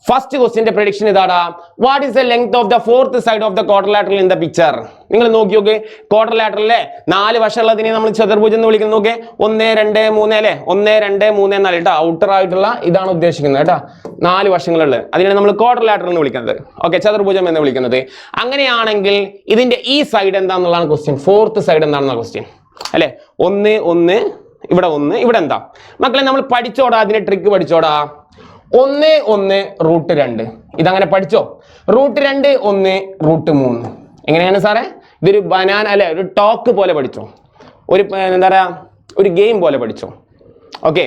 ഫസ്റ്റ് ക്വസ്റ്റ്യന്റെ പ്രഡിക്ഷൻ ഇതാടാ. What is the length of the fourth side of the quadrilateral in the picture? നിങ്ങൾ നോക്കി നോക്ക്, ക്വാഡ്രിലാറ്ററലിലെ 4 വശമുള്ളതിനെ നമ്മൾ ചതുർഭുജം എന്ന് വിളിക്കുന്നത്. നോക്കേ, 1 2 3 അല്ലെ, 1 2 3 4 കേട്ടോ. ഔട്ടർ ആയിട്ടുള്ള ഇതാണ് ഉദ്ദേശിക്കുന്നത് കേട്ടോ, 4 വശങ്ങളുള്ളത്. അതിനാണ് നമ്മൾ ക്വാഡ്രിലാറ്ററൽ എന്ന് വിളിക്കുന്നത്. ഓക്കെ, ചതുർഭുജം എന്ന് വിളിക്കുന്നത്. അങ്ങനെയാണെങ്കിൽ ഇതിന്റെ ഈ സൈഡ് എന്താണെന്നുള്ളതാണ് ക്വസ്റ്റ്യൻ. ഫോർത്ത് സൈഡ് എന്താണെന്ന ക്വസ്റ്റ്യൻ അല്ലെ. 1 1 ഇവിടെ 1 ഇവിടെ എന്താ മക്കളെ നമ്മൾ പഠിച്ചോടാ, അതിന്റെ ട്രിക്ക് പഠിച്ചോടാ. 1 1 √2 ഇതങ്ങനെ പഠിച്ചോ. √2 1 √3 എങ്ങനെയാണ് സാറേ? ഇതൊരു ബനാന അല്ലെ, ഒരു ടോക്ക് പോലെ പഠിച്ചോ, ഒരു എന്താ പറയാ ഒരു ഗെയിം പോലെ പഠിച്ചോ. ഓക്കെ,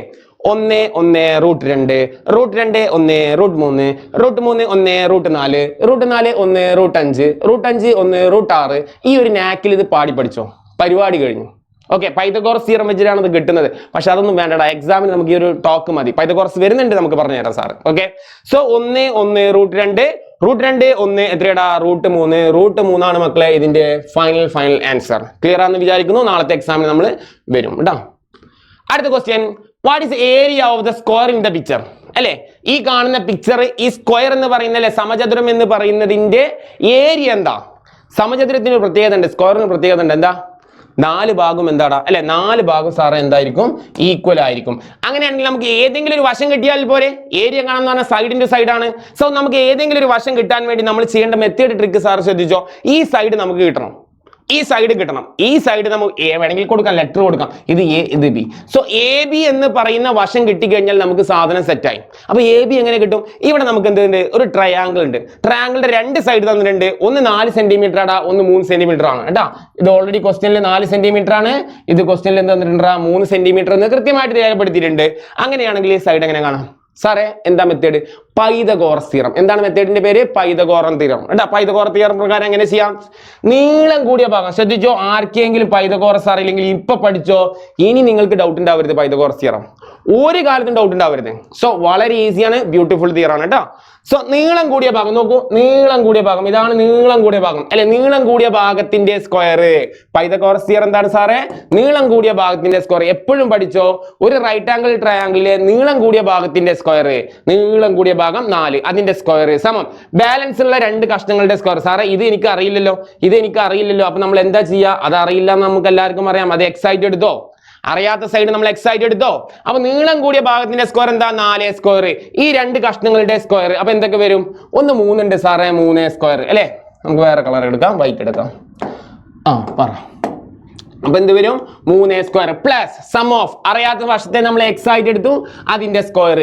1 1 √2 √2 1 √3 √3 1 √4 √4 1 √5 √5 1 √6. ഈ ഒരു നാക്കിൽ ഇത് പാടി പഠിച്ചോ, പരിപാടി കഴിഞ്ഞു. ഓക്കെ, പൈതഗോറസ് തിയറം വെച്ചിട്ടാണ് ഇത് കിട്ടുന്നത്. പക്ഷെ അതൊന്നും വേണ്ടടാ, എക്സാമിന് നമുക്ക് ഈ ഒരു ടോക്ക് മതി. പൈതഗോറസ് വരുന്നുണ്ട്, നമുക്ക് പറഞ്ഞു തരാം സാർ. ഓക്കെ, സോ 1 1 √2 √2 1 എത്രയാടാ √3 √3 ആണ് മക്കളെ ഇതിന്റെ ഫൈനൽ ആൻസർ. ക്ലിയർ ആണെന്ന് വിചാരിക്കുന്നു. നാളത്തെ എക്സാമിന് നമ്മൾ വരും കേട്ടോ. അടുത്ത question, what is area of the square in the picture? അല്ലെ, ഈ കാണുന്ന പിക്ചർ, ഈ സ്ക്വയർ എന്ന് പറയുന്ന അല്ലെ സമചതുരം എന്ന് പറയുന്നതിന്റെ ഏരിയ എന്താ? സമചതുരത്തിന് പ്രത്യേകത ഉണ്ട്, സ്ക്വയറിന് പ്രത്യേകത ഉണ്ട്. എന്താ? 4 ഭാഗം എന്താടാ അല്ലെ 4 ഭാഗം സാറേ എന്തായിരിക്കും ഈക്വൽ ആയിരിക്കും. അങ്ങനെയാണെങ്കിൽ നമുക്ക് ഏതെങ്കിലും ഒരു വശം കിട്ടിയാൽ പോരെ. ഏരിയ കാണാന്ന് പറഞ്ഞാൽ സൈഡിന്റെ സൈഡാണ്. സോ നമുക്ക് ഏതെങ്കിലും ഒരു വശം കിട്ടാൻ വേണ്ടി നമ്മൾ ചെയ്യേണ്ട മെത്തേഡ് ട്രിക്ക് സാർ ശ്രദ്ധിച്ചോ. ഈ സൈഡ് നമുക്ക് കിട്ടണം, ഈ സൈഡ് കിട്ടണം. ഈ സൈഡ് നമുക്ക് എ വേണമെങ്കിൽ കൊടുക്കാം, ലെറ്റർ കൊടുക്കാം. ഇത് എ, ഇത് ബി. സോ എ ബി എന്ന് പറയുന്ന വശം കിട്ടിക്കഴിഞ്ഞാൽ നമുക്ക് സാധനം സെറ്റായി. അപ്പൊ എ ബി എങ്ങനെ കിട്ടും? ഇവിടെ നമുക്ക് എന്തുണ്ട്? ഒരു ട്രയാങ്കിൾ ഉണ്ട്. ട്രയാങ്കിളിന്റെ 2 സൈഡ് തന്നിട്ടുണ്ട്. ഒന്ന് 4 സെന്റിമീറ്റർ ആടാ, ഒന്ന് 3 സെന്റിമീറ്റർ ആണ് കേട്ടാ. ഇത് ഓൾറെഡി ക്വസ്റ്റ്യനിൽ 4 സെന്റിമീറ്റർ ആണ്, ഇത് ക്വസ്റ്റ്യനിൽ എന്ത് തന്നിട്ടുണ്ട്? 3 സെന്റിമീറ്റർ എന്ന് കൃത്യമായിട്ട് രേഖപ്പെടുത്തിയിട്ടുണ്ട്. അങ്ങനെയാണെങ്കിൽ ഈ സൈഡ് എങ്ങനെ കാണാം സാറേ? എന്താ മെത്തേഡ്? Pythagoras theorem. എന്താണ് മെത്തേഡിന്റെ പേര്? പൈതഗോറൻ തിയറം. കേട്ടാ, പൈതഗോറസ് തിയറം പ്രകാരം എങ്ങനെ ചെയ്യാം? നീളം കൂടിയ ഭാഗം ശ്രദ്ധിച്ചോ. ആർക്കെങ്കിലും പൈതഗോറസ് അറിയില്ലെങ്കിൽ ഇപ്പൊ പഠിച്ചോ. ഇനി നിങ്ങൾക്ക് ഡൗട്ട് ഉണ്ടാവരുത് പൈതഗോറസ് തിയറം, ഒരു കാലത്തും ഡൗട്ട് ഉണ്ടാവരുത്. സോ വളരെ ഈസിയാണ്, ബ്യൂട്ടിഫുൾ തിയറാണ് കേട്ടോ. സോ നീളം കൂടിയ ഭാഗം നോക്കൂ, നീളം കൂടിയ ഭാഗം ഇതാണ് നീളം കൂടിയ ഭാഗം അല്ലെ. നീളം കൂടിയ ഭാഗത്തിന്റെ സ്ക്വയർ. പൈതഗോറസ് തിയറം എന്താണ് സാറേ? നീളം കൂടിയ ഭാഗത്തിന്റെ സ്ക്വയർ. എപ്പോഴും പഠിച്ചോ, ഒരു റൈറ്റ് ആംഗിൾ ട്രയാംഗിളിലെ നീളം കൂടിയ ഭാഗത്തിന്റെ സ്ക്വയർ, നീളം കൂടിയ ഭാഗം 4, അതിന്റെ സ്ക്വയർ സമം ബാലൻസ് ഉള്ള 2 കഷ്ണങ്ങളുടെ സ്ക്വയർ. സാറേ ഇത് എനിക്ക് അറിയില്ലല്ലോ, ഇത് എനിക്ക് അറിയില്ലല്ലോ. അപ്പൊ നമ്മൾ എന്താ ചെയ്യുക? അത് അറിയില്ല നമുക്ക് എല്ലാവർക്കും അറിയാം. അത് എക്സൈറ്റ് എടുത്തോ, അറിയാത്ത സൈഡ് നമ്മൾ എക്സൈറ്റ് എടുത്തോ. അപ്പൊ നീളം കൂടിയ ഭാഗത്തിന്റെ സ്ക്വയർ എന്താ? 4 സ്ക്വയർ. ഈ 2 കഷ്ണങ്ങളുടെ സ്ക്വയർ അപ്പൊ എന്തൊക്കെ വരും? ഒന്ന് 3 ഉണ്ട് സാറേ, 3 സ്ക്വയർ അല്ലെ. നമുക്ക് വേറെ കളർ എടുക്കാം, വൈറ്റ് എടുക്കാം. പറ. അപ്പൊ എന്ത് വരും? 3 സ്ക്വയർ പ്ലസ് സം ഓഫ് അറിയാത്ത വശത്തെ നമ്മൾ എക്സൈറ്റ് എടുത്തു, അതിന്റെ സ്ക്വയർ.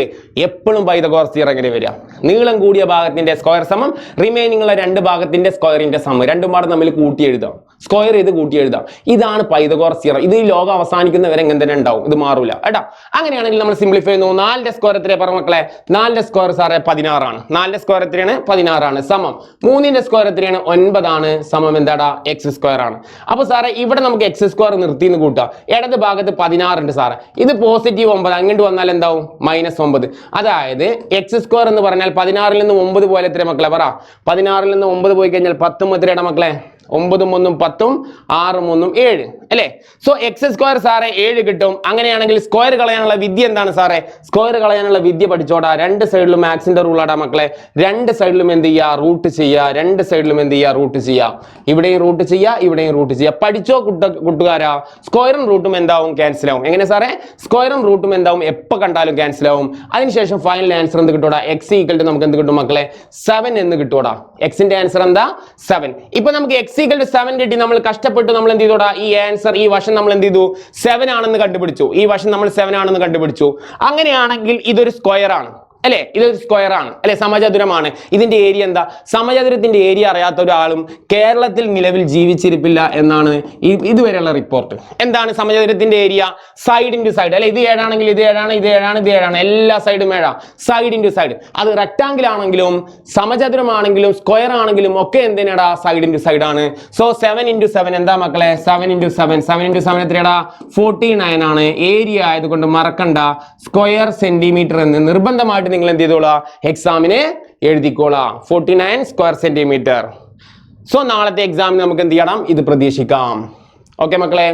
എപ്പോഴും പൈതഗോറസ് തിയറം എങ്ങനെ വരിക? നീളം കൂടിയ ഭാഗത്തിന്റെ സ്ക്വയർ സമം റിമൈനിങ് ഉള്ള 2 ഭാഗത്തിന്റെ സ്ക്വയറിന്റെ സമം. രണ്ടും പാടെ നമ്മൾ കൂട്ടി എഴുതാം, സ്ക്വയർ ചെയ്ത് കൂട്ടി എഴുതാം. ഇതാണ് പൈതഗോറസ് തിയറം. ഇത് ഈ ലോകം അവസാനിക്കുന്നവരെ എങ്ങനെ തന്നെ ഉണ്ടാവും, ഇത് മാറൂല കേട്ടോ. അങ്ങനെയാണെങ്കിൽ നമ്മൾ സിംപ്ലിഫൈ ചെയ്യുന്നു. 4ന്റെ സ്ക്വയർ എത്രയാ പറ മക്കളെ? 4ന്റെ സ്ക്വയർ സാറേ 16 ആണ്. 4ന്റെ സ്ക്വയർ എത്രയാണ്? 16 ആണ്. സമം 3ന്റെ സ്ക്വയർ എത്രയാണ്? 9 ആണ്. സമം എന്താടാ? എക്സ് സ്ക്വയർ ആണ്. അപ്പൊ സാറേ ഇവിടെ നമുക്ക് എക്സ് സ്ക്വയർ നിർത്തിന്ന് കൂട്ടാം. ഇടത് ഭാഗത്ത് 16 ഉണ്ട് സാറേ. ഇത് പോസിറ്റീവ് 9, അങ്ങോട്ട് വന്നാൽ എന്താവും? -9. അതായത് എക്സ് സ്ക്വയർ എന്ന് പറഞ്ഞാൽ 16ൽ നിന്ന് 9 പോലെ എത്ര മക്കളെ പറ? 16ൽ നിന്ന് 9 പോയി കഴിഞ്ഞാൽ 10 എത്രയുടെ മക്കളെ? 9 ഉം 1 10, 6 ഉം 1 7 അല്ലേ. സോ എക്സ് സ്ക്വയർ സാറേ 7 കിട്ടും. അങ്ങനെയാണെങ്കിൽ സ്ക്വയർ കളയാനുള്ള വിദ്യ എന്താണ് സാറേ? സ്ക്വയർ കളയാനുള്ള വിദ്യ പഠിച്ചോടാ. 2 സൈഡിലും മാക്സിന്റെ റൂൾ ആടാ മക്കളെ. 2 സൈഡിലും എന്ത് ചെയ്യുക? റൂട്ട് ചെയ്യുക. 2 സൈഡിലും എന്ത് ചെയ്യുക? റൂട്ട് ചെയ്യുക. ഇവിടെയും റൂട്ട് ചെയ്യുക, ഇവിടെയും റൂട്ട് ചെയ്യുക. പഠിച്ചോ കൂട്ടുകാരാ. സ്ക്വയറും റൂട്ടും എന്താവും? ക്യാൻസൽ ആവും. എങ്ങനെ സാറേ? സ്ക്വയറും റൂട്ടും എന്താവും? എപ്പോൾ കണ്ടാലും ക്യാൻസൽ ആവും. അതിനുശേഷം ഫൈനൽ ആൻസർ എന്ത് കിട്ടൂടാ? എക്സ് ഈക്വൽ ടു നമുക്ക് എന്ത് കിട്ടും മക്കളെ? 7 എന്ന് കിട്ടൂടാ. എക്സിന്റെ ആൻസർ എന്താ? 7. ഇപ്പൊ നമുക്ക് എക്സ് ഈക്വൽ ടു 7 കിട്ടി. നമ്മൾ കഷ്ടപ്പെട്ടു നമ്മൾ എന്ത് ചെയ്തോടാ? ഈ ആൻസർ, ഈ വശം നമ്മൾ എന്ത് ചെയ്തു? 7 ആണെന്ന് കണ്ടുപിടിച്ചു. ഈ വശം നമ്മൾ 7 ആണെന്ന് കണ്ടുപിടിച്ചു. അങ്ങനെയാണെങ്കിൽ ഇതൊരു സ്ക്വയർ ആണ് അല്ലെ. ഇതൊരു സ്ക്വയർ ആണ് അല്ലെ, സമചതുരമാണ്. ഇതിന്റെ ഏരിയ എന്താ? സമചതുരത്തിന്റെ ഏരിയ അറിയാത്ത ഒരാളും കേരളത്തിൽ നിലവിൽ ജീവിച്ചിരിപ്പില്ല എന്നാണ് ഇതുവരെയുള്ള റിപ്പോർട്ട്. എന്താണ് സമചതുരത്തിന്റെ ഏരിയ? സൈഡ് ഇൻറ്റു സൈഡ് അല്ലെ. ഇത് 7 ആണെങ്കിൽ ഇത് 7 ആണ്, ഇത് 7 ആണ്, ഇത് 7 ആണ്. എല്ലാ സൈഡും 7. Side into side. അത് റെക്ടാങ്കിൾ ആണെങ്കിലും സമചതുരമാണെങ്കിലും സ്ക്വയർ ആണെങ്കിലും ഒക്കെ എന്തിനാടാ? സൈഡ് ഇൻറ്റു സൈഡ് ആണ്. സോ 7 × 7 എന്താ മക്കളെ? 7 × 7. 7 × 7 എത്രയാടാ? 49 ആണ്. ഏരിയ ആയതുകൊണ്ട് മറക്കണ്ട, സ്ക്വയർ സെന്റിമീറ്റർ എന്ന് നിർബന്ധമായിട്ട് നിങ്ങൾ എന്ത് ചെയ്തോളാം? എക്സാമിന് എഴുതിക്കോളാം. 49 സ്ക്വയർ സെന്റിമീറ്റർ. സോ നാളത്തെ എക്സാമിന് നമുക്ക് എന്ത് ചെയ്യണം? ഇത് പ്രതീക്ഷിക്കാം. ഓക്കെ മക്കളെ,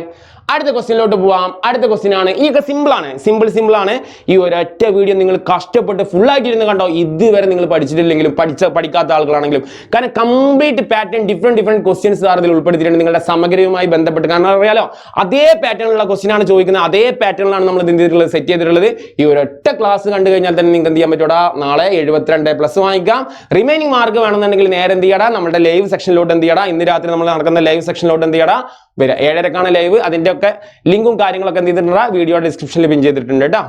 അടുത്ത ക്വസ്റ്റ്യനിലോട്ട് പോവാം. അടുത്ത ക്വസ്റ്റ്യൻ ആണ്. ഇതൊക്കെ സിമ്പിൾ ആണ്, സിമ്പിൾ ആണ്. ഈ ഒരൊറ്റ വീഡിയോ നിങ്ങൾ കഷ്ടപ്പെട്ട് ഫുൾ ആയിട്ട് ഇരുന്ന് കണ്ടോ. ഇതുവരെ നിങ്ങൾ പഠിച്ചിട്ടില്ലെങ്കിലും പഠിക്കാത്ത ആളുകളാണെങ്കിലും, കാരണം കംപ്ലീറ്റ് പാറ്റേൺ ഡിഫറെന്റ് ക്വസ്റ്റ്യൻസ് ഇതിൽ ഉൾപ്പെടുത്തിയിട്ടുണ്ട് നിങ്ങളുടെ സമഗ്രവുമായി ബന്ധപ്പെട്ട്. കാരണം അറിയാലോ, അതേ പാറ്റേണിലുള്ള ക്വസ്റ്റ്യൻ ആണ് ചോദിക്കുന്നത്, അതേ പാറ്റേണിലാണ് നമ്മൾ എന്ത് ചെയ്തിട്ടുള്ളത്? സെറ്റ് ചെയ്തിട്ടുള്ളത്. ഈ ഒരൊറ്റ ക്ലാസ് കണ്ടു കഴിഞ്ഞാൽ തന്നെ നിങ്ങൾക്ക് എന്ത് ചെയ്യാൻ പറ്റൂടാ? നാളെ 72+ വാങ്ങിക്കാം. റിമൈനിങ് മാർക്ക് വേണമെന്നുണ്ടെങ്കിൽ നേരെ എന്ത് ചെയ്യടാ? നമ്മുടെ ലൈവ് സെക്ഷനിലോട്ട് എന്ത് ചെയ്യടാ? ഇന്ന് രാത്രി നമ്മൾ നടക്കുന്ന ലൈവ് സെക്ഷനിലോട്ട് എന്ത് ചെയ്യടാ? വരിക. 7:30 ലൈവ്. അതിന്റെ ഒക്കെ ലിങ്കും കാര്യങ്ങളൊക്കെ എന്ത് ചെയ്തിട്ടുണ്ട്? വീഡിയോ ഡിസ്ക്രിപ്ഷനിൽ പിൻ ചെയ്തിട്ടുണ്ട് കേട്ടോ.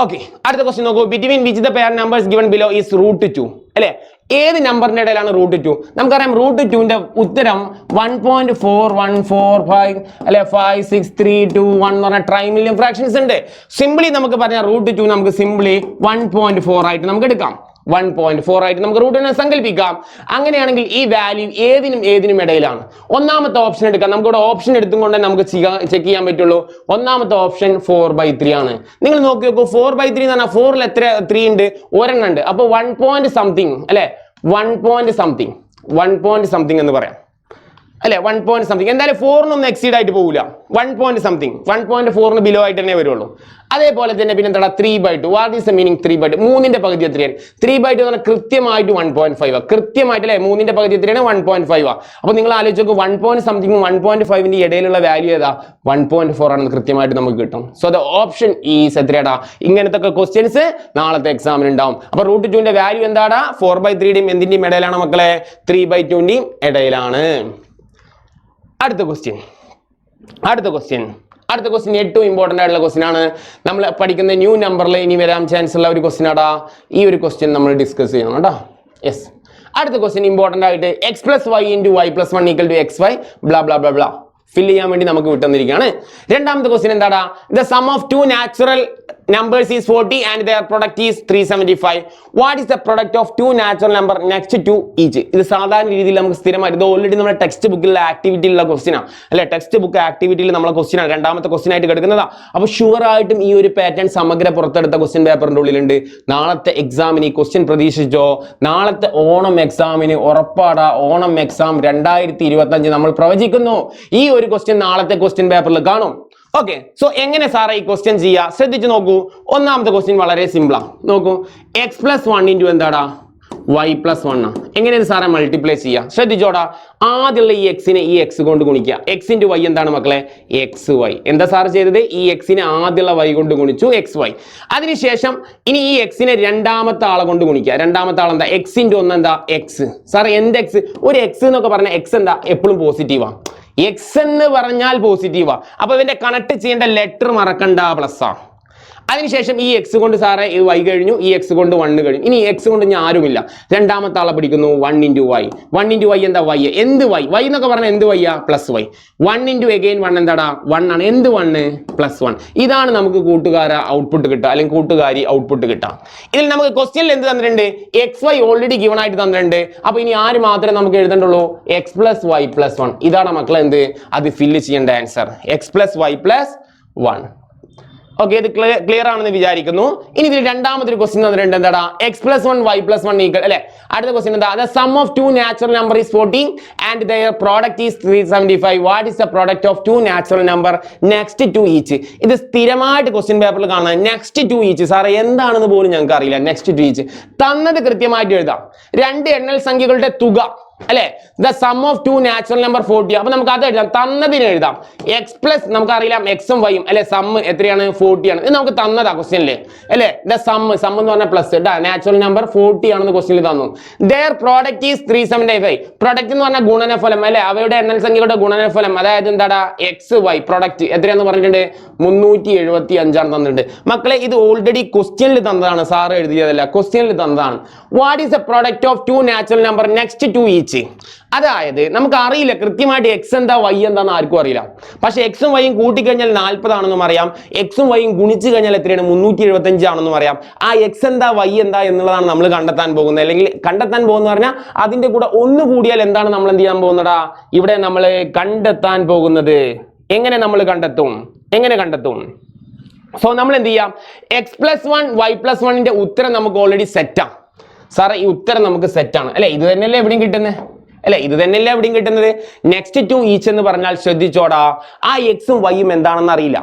ഓക്കെ, അടുത്ത ക്വസ്റ്റ്യൻ നോക്കൂ. Between which the pair numbers given below is √2 അല്ലെ. ഏത് നമ്പറിന്റെ ഇടയിലാണ് √2? നമുക്കറിയാം √2ന്റെ ഉത്തരം 1.4145 അല്ലെ 56321 എന്ന് പറഞ്ഞ ട്രൈമില്യൺ ഫ്രാക്ഷൻസ് ഉണ്ട്. സിംപ്ലി നമുക്ക് പറഞ്ഞാൽ √2 നമുക്ക് സിംപ്ലി 1.4 ആയിട്ട് നമുക്ക് എടുക്കാം. 1.4 ആയിട്ട് നമുക്ക് റൂട്ടിനെ സങ്കല്പിക്കാം. അങ്ങനെയാണെങ്കിൽ ഈ വാല്യൂ ഏതിനും ഇടയിലാണ്. ഒന്നാമത്തെ ഓപ്ഷൻ എടുക്കാം. നമുക്കിവിടെ ഓപ്ഷൻ എടുത്തുകൊണ്ട് നമുക്ക് ചെക്ക് ചെയ്യാൻ പറ്റുള്ളൂ. ഒന്നാമത്തെ ഓപ്ഷൻ 4/3 ആണ്. നിങ്ങൾ നോക്കി നോക്കൂ, 4/3 എന്ന് പറഞ്ഞാൽ 4ൽ എത്ര 3 ഉണ്ട്? ഒരെണ്ണം ഉണ്ട്. അപ്പൊ 1 point something അല്ലെ, 1 point something എന്ന് പറയാം അല്ലെ 1 പോയിന്റ് സംതിങ് എന്തായാലും 4 എക്സീഡ് ആയിട്ട് പോകില്ല 1 പോയിന്റ് സംതിങ് 1.4 ബിലോ ആയിട്ട് തന്നെ വരുള്ളൂ അതേപോലെ തന്നെ പിന്നെ എന്താ 3/2 വാട്ട് ഈസ് ദ മീനിങ് 3/2 3ന്റെ പകുതി എത്രയാണ് 3/2 എന്ന് പറഞ്ഞാൽ കൃത്യമായിട്ട് 1.5 കൃത്യമായിട്ട് അല്ലെ 3ന്റെ പകുതി എത്രയാണ് 1.5 അപ്പൊ നിങ്ങൾ ആലോചിച്ച് നോക്ക് 1 പോയിന്റ് സംതിങ് 1.5ന്റെ ഇടയിലുള്ള വാല്യൂ ഏതാ 1.4 ആണെന്ന് കൃത്യമായിട്ട് നമുക്ക് കിട്ടും സോ ദ ഓപ്ഷൻ ഈസ് എത്രയാടാ ഇങ്ങനത്തെ ക്വസ്റ്റ്യൻസ് നാളത്തെ എക്സാമിന് ഉണ്ടാവും അപ്പൊ √2ന്റെ വാല്യൂ എന്താടാ 4/3ന്റെയും എന്തിന്റെയും ഇടയിലാണ് മക്കളെ 3/2ന്റെയും ഇടയിലാണ് അടുത്ത ക്വസ്റ്റ്യൻ ഏറ്റവും ഇമ്പോർട്ടന്റ് ആയിട്ടുള്ള ക്വസ്റ്റ്യൻ ആണ് നമ്മൾ പഠിക്കുന്ന ന്യൂ നമ്പറിൽ ഇനി വരാൻ ചാൻസ് ഉള്ള ഒരു ക്വസ്റ്റ്യൻ ആടാ ഈ ഒരു ക്വസ്റ്റ്യൻ നമ്മൾ ഡിസ്കസ് ചെയ്യണം കേട്ടോ യെസ് അടുത്ത ക്വസ്റ്റ്യൻ ഇമ്പോർട്ടന്റ് ആയിട്ട് x + y * y + 1 = xy blah blah blah blah fill ചെയ്യാൻ വേണ്ടി നമുക്ക് വിട്ടുന്നിരിക്കുകയാണ് രണ്ടാമത്തെ ക്വസ്റ്റ്യൻ എന്താടാ the sum of two natural numbers is 40 and their product is 375 what is the product of two natural number next to each ഇത് സാധാരണ രീതിയിൽ നമുക്ക് സ്ഥിരമായിട്ട് ഇത് ഓൾറെഡി നമ്മുടെ ടെക്സ്റ്റ് ബുക്കിലുള്ള ആക്ടിവിറ്റിയിലുള്ള ക്വസ്റ്റ്യൻ ആണ് അല്ലെ ടെക്സ്റ്റ് ബുക്ക് ആക്ടിവിറ്റിയിൽ നമ്മളെ ക്വസ്റ്റ്യൻ ആണ് രണ്ടാമത്തെ ക്വസ്റ്റ്യൻ ആയിട്ട് കിടക്കുന്നതാ അപ്പോൾ ഷുവർ ആയിട്ടും ഈ ഒരു പാറ്റേൺ സമഗ്ര പുറത്തെടുത്ത ക്വസ്റ്റ്യൻ പേപ്പറിന്റെ ഉള്ളിലുണ്ട് നാളത്തെ എക്സാമിന് ഈ ക്വസ്റ്റ്യൻ പ്രതീക്ഷിച്ചോ നാളത്തെ ഓണം എക്സാമിന് ഉറപ്പാടാ ഓണം എക്സാം 2025 നമ്മൾ പ്രവചിക്കുന്നു ഈ ഒരു ക്വസ്റ്റ്യൻ നാളത്തെ ക്വസ്റ്റ്യൻ പേപ്പറിൽ കാണും ഓക്കെ സോ എങ്ങനെ സാറേ ഈ ക്വസ്റ്റ്യൻ ചെയ്യാ ശ്രദ്ധിച്ചു നോക്കൂ ഒന്നാമത്തെ ക്വസ്റ്റ്യൻ വളരെ സിമ്പിളാ നോക്കൂ x + 1 * എന്താടാ y + 1 എങ്ങനെയാണ് സാറേ മൾട്ടിപ്ലൈ ചെയ്യാ ശ്രദ്ധിച്ചോടാ ആദ്യമുള്ള ഈ എക്സിനെ ഈ എക്സ് കൊണ്ട് ഗുണിക്കുക x * y എന്താണ് മക്കളെ xy എന്താ സാർ ചെയ്തത് ഈ എക്സിനെ ആദ്യമുള്ള y കൊണ്ട് ഗുണിച്ചു xy അതിനുശേഷം ഇനി ഈ എക്സിനെ രണ്ടാമത്തെ ആളെ കൊണ്ട് ഗുണിക്കുക രണ്ടാമത്തെ ആൾ എന്താ x * 1 എന്താ x സാർ എന്ത് x ഒരു x എന്നൊക്കെ പറഞ്ഞാൽ x എന്താ എപ്പോഴും പോസിറ്റീവാ എക്സ് എന്ന് പറഞ്ഞാൽ പോസിറ്റീവാ അപ്പൊ ഇതിന്റെ കണക്ട് ചെയ്യേണ്ട ലെറ്റർ മറക്കണ്ട പ്ലസ് ആ അതിനുശേഷം ഈ എക്സ് കൊണ്ട് സാറേ ഇത് y കഴിഞ്ഞു ഈ എക്സ് കൊണ്ട് 1 കഴിഞ്ഞു ഇനി എക്സ് കൊണ്ട് ഞാൻ ആരുമില്ല രണ്ടാമത്തെ ആളെ പിടിക്കുന്നു 1 * y 1 * y എന്താ y എന്ത് y എന്നൊക്കെ പറഞ്ഞാൽ എന്ത് y പ്ലസ് y 1 * again 1 എന്താടാ 1 ആണ് എന്ത് 1 +1 ഇതാണ് നമുക്ക് കൂട്ടുകാര ഔട്ട്പുട്ട് കിട്ടുക അല്ലെങ്കിൽ കൂട്ടുകാരി ഔട്ട്പുട്ട് കിട്ടാം ഇതിൽ നമുക്ക് ക്വസ്റ്റ്യനിൽ എന്ത് തന്നിട്ടുണ്ട് xy ഓൾറെഡി ഗിവൺ ആയിട്ട് തന്നിട്ടുണ്ട് അപ്പൊ ഇനി ആര് മാത്രമേ നമുക്ക് എഴുതണ്ടുള്ളൂ x + y + 1 ഇതാണ് മക്കളെ എന്ത് അത് ഫില്ല് ചെയ്യേണ്ട ആൻസർ x + y + 1 ഓക്കെ ഇത് ക്ലിയർ ആണെന്ന് വിചാരിക്കുന്നു ഇനി ഇതിൽ രണ്ടാമത്തെ ക്വസ്റ്റ്യൻ തന്നിട്ടുണ്ട് എന്താടാ x + 1 y + 1 = അല്ലെ അടുത്ത ക്വസ്റ്റ്യൻ എന്താ the sum of two natural number is 40 and their product is 375 what is the product of two natural number next to each ഇത് സ്ഥിരമായിട്ട് ക്വസ്റ്റ്യൻ പേപ്പറിൽ കാണാം next to each സാറേ എന്താണെന്ന് പോലും ഞങ്ങൾക്ക് അറിയില്ല next to each തന്നത് കൃത്യമായിട്ട് എഴുതാം രണ്ട് എണ്ണൽ സംഖ്യകളുടെ തുക അല്ലെ the sum of two natural number 40 അപ്പൊ നമുക്ക് അത് എഴുതാം തന്നതിന് എഴുതാം x പ്ലസ് നമുക്ക് അറിയാം x ഉം y ഉം അല്ലെ സം എത്രയാണ് 40 ആണ് ഇത് നമുക്ക് തന്നതാ ക്വസ്റ്റ്യനില് അല്ലെ the sum എന്ന് പറഞ്ഞ പ്ലസ് നാച്ചുറൽ നമ്പർ 40 ആണെന്ന് ക്വസ്റ്റ്യനിൽ തന്നു their product is 375 പ്രൊഡക്റ്റ് എന്ന് പറഞ്ഞാൽ ഗുണനഫലം അല്ലെ അവയുടെ എണ്ണൽ സംഖ്യകളുടെ ഗുണനഫലം അതായത് എന്താടാ x y പ്രൊഡക്റ്റ് എത്രയാന്ന് പറഞ്ഞിട്ടുണ്ട് 375 ആണ് തന്നിട്ടുണ്ട് മക്കളെ ഇത് ഓൾറെഡി ക്വസ്റ്റ്യനിൽ തന്നതാണ് സാർ എഴുതിയതല്ല ക്വസ്റ്റ്യനിൽ തന്നതാണ് what is the product of two natural number next to each അതായത് നമുക്ക് അറിയില്ല കൃത്യമായിട്ട് x എന്താ y എന്താന്ന് ആർക്കും അറിയില്ല പക്ഷെ x ഉം y ഉം കൂട്ടിക്കഴിഞ്ഞാൽ 40 ആണെന്നും അറിയാം x ഉം y ഉം ഗുണിച്ചു കഴിഞ്ഞാൽ എത്രയാണ് 375 ആണെന്നും അറിയാം ആ x എന്താ y എന്താ എന്നുള്ളതാണ് നമ്മൾ കണ്ടെത്താൻ പോകുന്നത് അല്ലെങ്കിൽ കണ്ടെത്താൻ പോകുന്ന പറഞ്ഞാൽ അതിന്റെ കൂടെ ഒന്ന് കൂടിയാൽ എന്താണ് നമ്മൾ എന്ത് ചെയ്യാൻ പോകുന്നടാ ഇവിടെ നമ്മൾ കണ്ടെത്താൻ പോകുന്നത് എങ്ങനെ നമ്മൾ കണ്ടെത്തും സോ നമ്മൾ എന്ത് ചെയ്യാം x + 1 y + 1 ന്റെ ഉത്തരം നമുക്ക് ഓൾറെഡി സെറ്റാണ് സാറേ ഈ ഉത്തരം നമുക്ക് സെറ്റാണ് അല്ലെ ഇത് തന്നെയല്ലേ എവിടെയും കിട്ടുന്നത് നെക്സ്റ്റ് ടു ഈച്ച് എന്ന് പറഞ്ഞാൽ ശ്രദ്ധിച്ചോടാ ആ എക്സും വൈയും എന്താണെന്ന് അറിയില്ല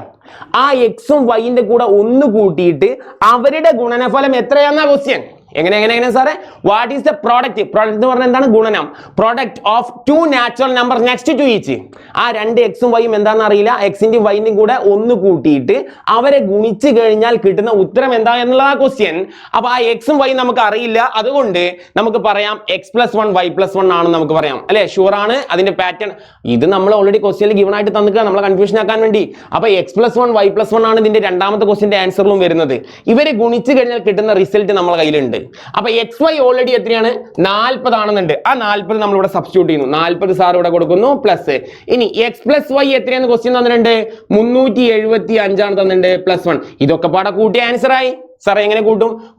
ആ എക്സും വൈന്റെ കൂടെ ഒന്ന് കൂട്ടിയിട്ട് അവരുടെ ഗുണനഫലം എത്രയാന്നാ ക്വസ്റ്റ്യൻ എങ്ങനെ സാറേ വാട്ട് ഈസ് ദ പ്രോഡക്റ്റ് എന്ന് പറഞ്ഞാൽ എന്താണ് ഗുണനം product of two natural number next to each ആ രണ്ട് എക്സും വൈയും എന്താണെന്ന് അറിയില്ല എക്സിന്റെയും വൈന്റെയും കൂടെ ഒന്ന് കൂട്ടിയിട്ട് അവരെ ഗുണിച്ചു കഴിഞ്ഞാൽ കിട്ടുന്ന ഉത്തരം എന്താ എന്നുള്ള ക്വസ്റ്റ്യൻ അപ്പൊ ആ എക്സും വൈയും നമുക്ക് അറിയില്ല അതുകൊണ്ട് നമുക്ക് പറയാം x + 1 y + 1 ആണെന്ന് നമുക്ക് പറയാം അല്ലെ ഷുവർ ആണ് അതിന്റെ പാറ്റേൺ ഇത് നമ്മൾ ഓൾറെഡി ക്വസ്റ്റ്യനിൽ ഗിവൺ ആയിട്ട് തന്നിക്കുക നമ്മളെ കൺഫ്യൂഷൻ ആക്കാൻ വേണ്ടി അപ്പൊ x + 1 y + 1 ആണ് ഇതിന്റെ രണ്ടാമത്തെ ക്വസ്റ്റ്യന്റെ ആൻസറിലും വരുന്നത് ഇവരെ ഗുണിച്ചു കഴിഞ്ഞാൽ കിട്ടുന്ന റിസൾട്ട് നമ്മളെ കയ്യിലുണ്ട് അപ്പൊ xy ഓൾറെഡി എത്രയാണ് 40 ആണെന്നുണ്ട് ആ 40 നമ്മൾ ഇവിടെ സബ്സ്റ്റിറ്റ്യൂട്ട് ചെയ്യുന്നു 40 സാർ ഇവിടെ കൊടുക്കുന്നു പ്ലസ് ഇനി x + y എത്രയാണെന്ന് ക്വസ്റ്റ്യൻ തന്നിട്ടുണ്ട് 375 ആണ് തന്നിട്ടുണ്ട് +1 ഇതൊക്കെ പാടെ കൂട്ടിയ ആൻസർ ആയി സാറേ എങ്ങനെ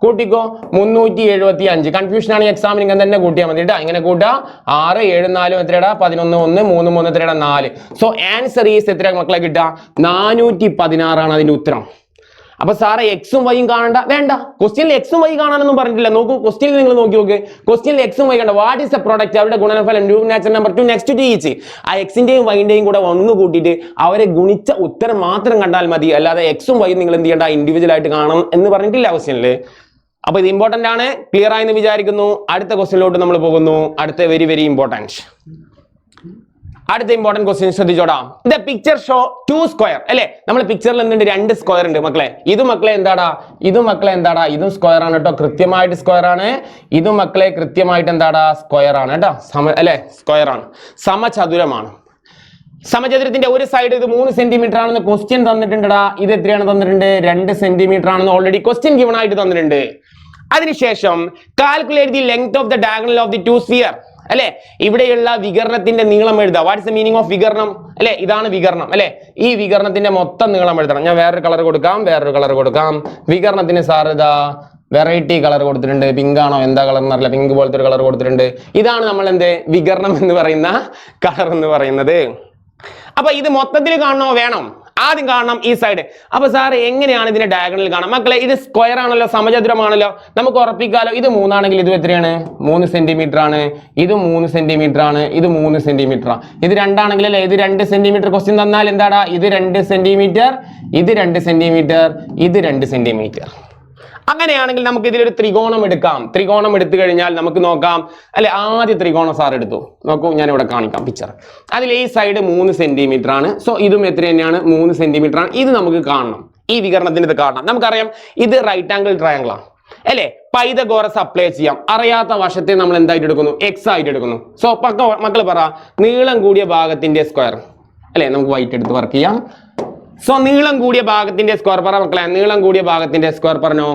കൂട്ടിക്കോ 375 കൺഫ്യൂഷൻ ആണ് എക്സാമിന് ഇങ്ങനെ തന്നെ കൂട്ടിയാൽ മതി കേട്ടോ ഇങ്ങനെ കൂട്ടുക 6 7 4 എത്രയാടാ 11 1 3 3 എത്രയാടാ 4 സോ ആൻസർ ഈസ് എത്ര മക്കളെ കിട്ടുക 416 ആണ് അതിന്റെ ഉത്തരം അപ്പൊ സാറെ എക്സും വൈയും കാണണ്ട, വേണ്ട. ക്വസ്റ്റ്യനിൽ എക്സും വൈ കാണാനൊന്നും പറഞ്ഞിട്ടില്ല. നോക്കൂ, ക്വസ്റ്റ്യനിൽ നിങ്ങൾ നോക്കി. ക്വസ്റ്റ്യനിൽ എക്സും വൈ കണ്ട. What is a product? അവരുടെ ഗുണനഫലം natural number 2 next to each. ആ എക്സിന്റെയും വൈന്റെയും കൂടെ ഒന്ന് കൂട്ടിയിട്ട് അവരെ ഗുണിച്ച ഉത്തരം മാത്രം കണ്ടാൽ മതി. അല്ലാതെ എക്സും വൈയും നിങ്ങൾ എന്ത് ചെയ്യേണ്ട, ഇൻഡിവിജ്വൽ ആയിട്ട് കാണണം എന്ന് പറഞ്ഞിട്ടില്ല ക്വസ്റ്റ്യനില്. അപ്പൊ ഇത് ഇമ്പോർട്ടന്റ് ആണ്, ക്ലിയർ ആയെന്ന് വിചാരിക്കുന്നു. അടുത്ത ക്വസ്റ്റ്യനിലോട്ട് നമ്മൾ പോകുന്നു. അടുത്ത വെരി വെരി ഇമ്പോർട്ടന്റ്. അടുത്ത ഇമ്പോർട്ടന്റ് ക്വസ്റ്റ്യൻ ശ്രദ്ധിച്ചോടാം. ദ പിക്ചർ ഷോ 2 സ്ക്വയർ അല്ലെ. നമ്മൾ പിക്ചറിൽ എന്തുണ്ട്, 2 സ്ക്വയർ ഉണ്ട് മക്കളെ. ഇത് മക്കളെ എന്താടാ, ഇതും സ്ക്വയർ ആണ് കേട്ടോ, കൃത്യമായിട്ട് സ്ക്വയർ ആണ്. ഇതും മക്കളെ കൃത്യമായിട്ട് എന്താടാ, സ്ക്വയർ ആണ് കേട്ടോ, അല്ലെ സ്ക്വയർ ആണ്, സമചതുരമാണ്. സമചതുരത്തിന്റെ ഒരു സൈഡ് ഇത് 3 സെന്റിമീറ്റർ ആണെന്ന് ക്വസ്റ്റ്യൻ തന്നിട്ടുണ്ടടാ. ഇത് എത്രയാണ് തന്നിട്ടുണ്ട്, 2 സെന്റിമീറ്റർ ആണെന്ന് ഓൾറെഡി ക്വസ്റ്റ്യൻ ഗിവൺ ആയിട്ട് തന്നിട്ടുണ്ട്. അതിനുശേഷം calculate the length of the diagonal of the 2 sphere അല്ലെ. ഇവിടെയുള്ള വികരണത്തിന്റെ നീളം എഴുതാം. What is the meaning of വികരണം അല്ലെ. ഇതാണ് വികരണം അല്ലെ. ഈ വികരണത്തിന്റെ മൊത്തം നീളം എഴുതണം. ഞാൻ വേറൊരു കളർ കൊടുക്കാം. വികരണത്തിന് സാർ ഇതാ വെറൈറ്റി കളർ കൊടുത്തിട്ടുണ്ട്. പിങ്ക് ആണോ എന്താ കളർ എന്നറിയില്ല, പിങ്ക് പോലത്തെ ഒരു കളർ കൊടുത്തിട്ടുണ്ട്. ഇതാണ് നമ്മൾ വികരണം എന്ന് പറയുന്ന കളർ എന്ന് പറയുന്നത്. അപ്പൊ ഇത് മൊത്തത്തിൽ കാണണോ, വേണം ആദ്യം കാണണം ഈ സൈഡ്. അപ്പൊ സാർ എങ്ങനെയാണ് ഇതിന്റെ ഡയഗണൽ കാണാം മക്കളെ? ഇത് സ്ക്വയർ ആണല്ലോ, സമചതുരമാണല്ലോ, നമുക്ക് ഉറപ്പിക്കാലോ. ഇത് 3 ആണെങ്കിൽ ഇത് എത്രയാണ്, 3 സെന്റിമീറ്റർ ആണ്. ഇത് 3 സെന്റിമീറ്റർ ആണ്. ഇത് 3 സെന്റിമീറ്റർ. ഇത് 2 ആണെങ്കിൽ അല്ലെ, ഇത് 2 സെന്റിമീറ്റർ ക്വസ്റ്റ്യൻ തന്നാൽ എന്താടാ, ഇത് 2 സെന്റിമീറ്റർ, ഇത് 2 സെന്റിമീറ്റർ, ഇത് 2 സെന്റിമീറ്റർ. അങ്ങനെയാണെങ്കിൽ നമുക്ക് ഇതിലൊരു ത്രികോണം എടുക്കാം. ത്രികോണം എടുത്തു കഴിഞ്ഞാൽ നമുക്ക് നോക്കാം അല്ലെ. ആദ്യ ത്രികോണം സാർ എടുത്തു നോക്കൂ, ഞാൻ ഇവിടെ കാണിക്കാം പിക്ചർ. അതിൽ ഈ സൈഡ് 3 സെന്റിമീറ്റർ ആണ്. സോ ഇതും എത്ര തന്നെയാണ്, 3 സെന്റിമീറ്റർ ആണ്. ഇത് നമുക്ക് കാണണം, ഈ വികരണത്തിന് ഇത് കാണണം. നമുക്കറിയാം ഇത് റൈറ്റ് ആംഗിൾ ട്രയാംഗിൾ ആണ് അല്ലെ. പൈതഗോറസ് അപ്ലൈ ചെയ്യാം. അറിയാത്ത വശത്തെ നമ്മൾ എന്തായിട്ട് എടുക്കുന്നു, എക്സ് ആയിട്ട് എടുക്കുന്നു. സോ മക്കൾ പറ, നീളം കൂടിയ ഭാഗത്തിന്റെ സ്ക്വയർ അല്ലെ. നമുക്ക് വൈറ്റ് എടുത്ത് വർക്ക് ചെയ്യാം. സോ നീളം കൂടിയ ഭാഗത്തിന്റെ സ്ക്വയർ പറ മക്കളെ, നീളം കൂടിയ ഭാഗത്തിന്റെ സ്ക്വയർ പറഞ്ഞോ,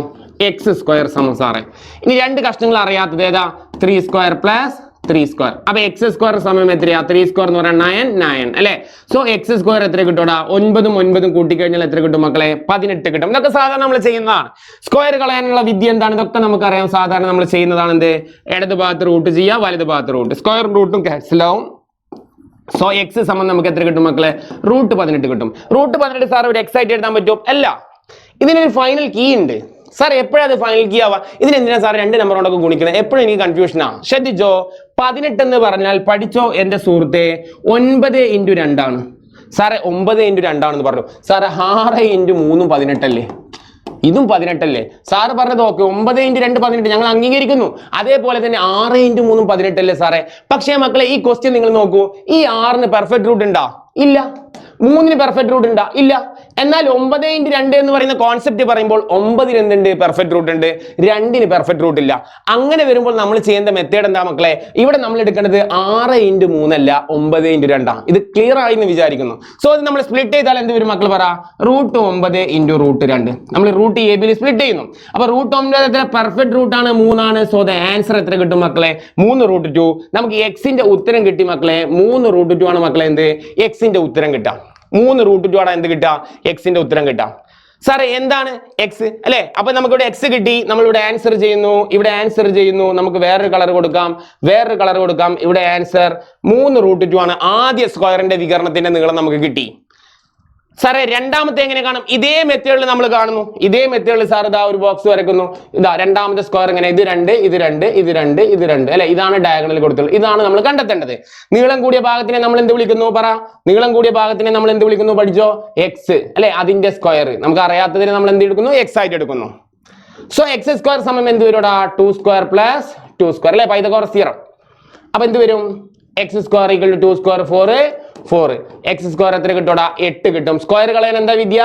എക്സ് സ്ക്വയർ സമം സാറേ. ഇനി 2 കഷ്ണങ്ങൾ അറിയാത്തത് ഏതാ, 3 സ്ക്വയർ പ്ലസ് 3 സ്ക്വയർ. അപ്പൊ എക്സ് സ്ക്വയർ സമയം എത്രയാ, 3 സ്ക്വയർ എന്ന് പറഞ്ഞാൽ 9 അല്ലെ. സോ എക്സ് സ്ക്വയർ എത്ര കിട്ടൂടാ, 9 കൂട്ടിക്കഴിഞ്ഞാൽ എത്ര കിട്ടും മക്കളെ, 18 കിട്ടും. ഇതൊക്കെ സാധാരണ നമ്മൾ ചെയ്യുന്നതാണ്. സ്ക്വയർ കളയാനുള്ള വിദ്യ എന്താണ്, ഇതൊക്കെ നമുക്കറിയാം. സാധാരണ നമ്മൾ ചെയ്യുന്നതാണ് എന്ത്, ഇടത് ഭാഗത്ത് റൂട്ട് ചെയ്യുക, വലത് ഭാഗത്ത് റൂട്ട്, സ്ക്വയർ റൂട്ടും ക്യാൻസൽ ആവും. സോ എക്സ് സമം നമുക്ക് എത്ര കിട്ടും മക്കളെ, റൂട്ട് 18 കിട്ടും. റൂട്ട് 18 സാർ ഒരു എക്സ് ആയിട്ട് എഴുതാൻ പറ്റും? അല്ല, ഇതിനൊരു ഫൈനൽ കീ ഉണ്ട് സാർ. എപ്പോഴാണ് അത് ഫൈനൽ കീ ആവുക? ഇതിനെന്തിനാ സാർ 2 നമ്പർ കൊണ്ടൊക്കെ ഗുണിക്കുന്നത്? എപ്പോഴും എനിക്ക് കൺഫ്യൂഷനാ. ശ്രദ്ധിച്ചോ, 18 എന്ന് പറഞ്ഞാൽ പഠിച്ചോ എന്റെ സുഹൃത്തെ, 9 × 2 ആണ് സാറേ. 9 × 2 ആണെന്ന് പറഞ്ഞു സാറേ. 6 × 3 18 അല്ലേ, ഇതും 18 അല്ലേ സാറ് പറഞ്ഞത്? ഓക്കെ, 9 × 2 18 ഞങ്ങൾ അംഗീകരിക്കുന്നു. അതേപോലെ തന്നെ 6 × 3 18 അല്ലേ സാറേ. പക്ഷേ മക്കളെ ഈ ക്വസ്റ്റ്യൻ നിങ്ങൾ നോക്കൂ, ഈ 6ന് പെർഫെക്റ്റ് റൂട്ട് ഉണ്ടോ? ഇല്ല. 3ന് പെർഫെക്റ്റ് റൂട്ട് ഉണ്ടോ? ഇല്ല. എന്നാൽ 9 × 2 എന്ന് പറയുന്ന കോൺസെപ്റ്റ് പറയുമ്പോൾ 9ന് എന്തുണ്ട്, പെർഫെക്റ്റ് റൂട്ട് ഉണ്ട്. 2ന് പെർഫെക്റ്റ് റൂട്ട് ഇല്ല. അങ്ങനെ വരുമ്പോൾ നമ്മൾ ചെയ്യേണ്ട മെത്തേഡ് എന്താ മക്കളെ? ഇവിടെ നമ്മൾ എടുക്കേണ്ടത് 6 × 3 അല്ല, 9 × 2 ആണ്. ഇത് ക്ലിയർ ആയി എന്ന് വിചാരിക്കുന്നു. സോ ഇത് നമ്മൾ സ്പ്ലിറ്റ് ചെയ്താൽ എന്ത് വരും മക്കൾ പറ, റൂട്ട് 9 × റൂട്ട് 2. നമ്മൾ റൂട്ട് എ ബിയിൽ സ്പ്ലിറ്റ് ചെയ്യുന്നു. അപ്പൊ റൂട്ട് 9 എത്ര പെർഫെക്റ്റ് റൂട്ട് ആണ്, 3 ആണ്. സോ ദ ആൻസർ എത്ര കിട്ടും മക്കളെ, 3 √ 2. നമുക്ക് എക്സിന്റെ ഉത്തരം കിട്ടി മക്കളെ, 3 √ 2 ആണ് മക്കളെ എന്ത്, എക്സിന്റെ ഉത്തരം കിട്ടാം. 3 √ 2 ആണ് എന്ത് കിട്ടാം, എക്സിന്റെ ഉത്തരം കിട്ടാം. സാറേ എന്താണ് എക്സ് അല്ലെ. അപ്പൊ നമുക്ക് ഇവിടെ എക്സ് കിട്ടി, നമ്മൾ ഇവിടെ ആൻസർ ചെയ്യുന്നു. നമുക്ക് വേറൊരു കളർ കൊടുക്കാം. ഇവിടെ ആൻസർ 3 √ 2 ആണ്. ആദ്യ സ്ക്വയറിന്റെ വികരണത്തിന്റെ നീളം നമുക്ക് കിട്ടി. സാറേ രണ്ടാമത്തെ എങ്ങനെ കാണും? ഇതേ മെത്തേഡിൽ നമ്മൾ കാണുന്നു. ഇതേ മെത്തേഡിൽ സാർ ഇതാ ഒരു ബോക്സ് വരയ്ക്കുന്നു. ഇതാ രണ്ടാമത്തെ സ്ക്വയർ എങ്ങനെ, ഇത് 2 അല്ലെ. ഇതാണ് ഡയഗണൽ കൊടുത്തുള്ളത്. ഇതാണ് നമ്മൾ കണ്ടെത്തേണ്ടത്. നീളം കൂടിയ ഭാഗത്തിനെ നമ്മൾ എന്ത് വിളിക്കുന്നു പറ? നീളം കൂടിയ ഭാഗത്തിനെ നമ്മൾ എന്ത് വിളിക്കുന്നു പഠിച്ചോ? എക്സ് അല്ലെ. അതിന്റെ സ്ക്വയർ നമുക്ക് അറിയാത്തതിനെ നമ്മൾ എന്ത് എടുക്കുന്നു, എക്സ് ആയിട്ട് എടുക്കുന്നു. സോ എക്സ് സ്ക്വയർ സമയം എന്ത് വരും? 2 സ്ക്വയർ പ്ലസ് 2 സ്ക്വയർ അല്ലെ, പൈതഗോറസ് തിയറം. അപ്പൊ എന്ത് വരും? X square = 2 square 4. X square എത്ര കിട്ടൂടാ? 8 കിട്ടും. സ്ക്വയർ കളയാൻ എന്താ വിദ്യ?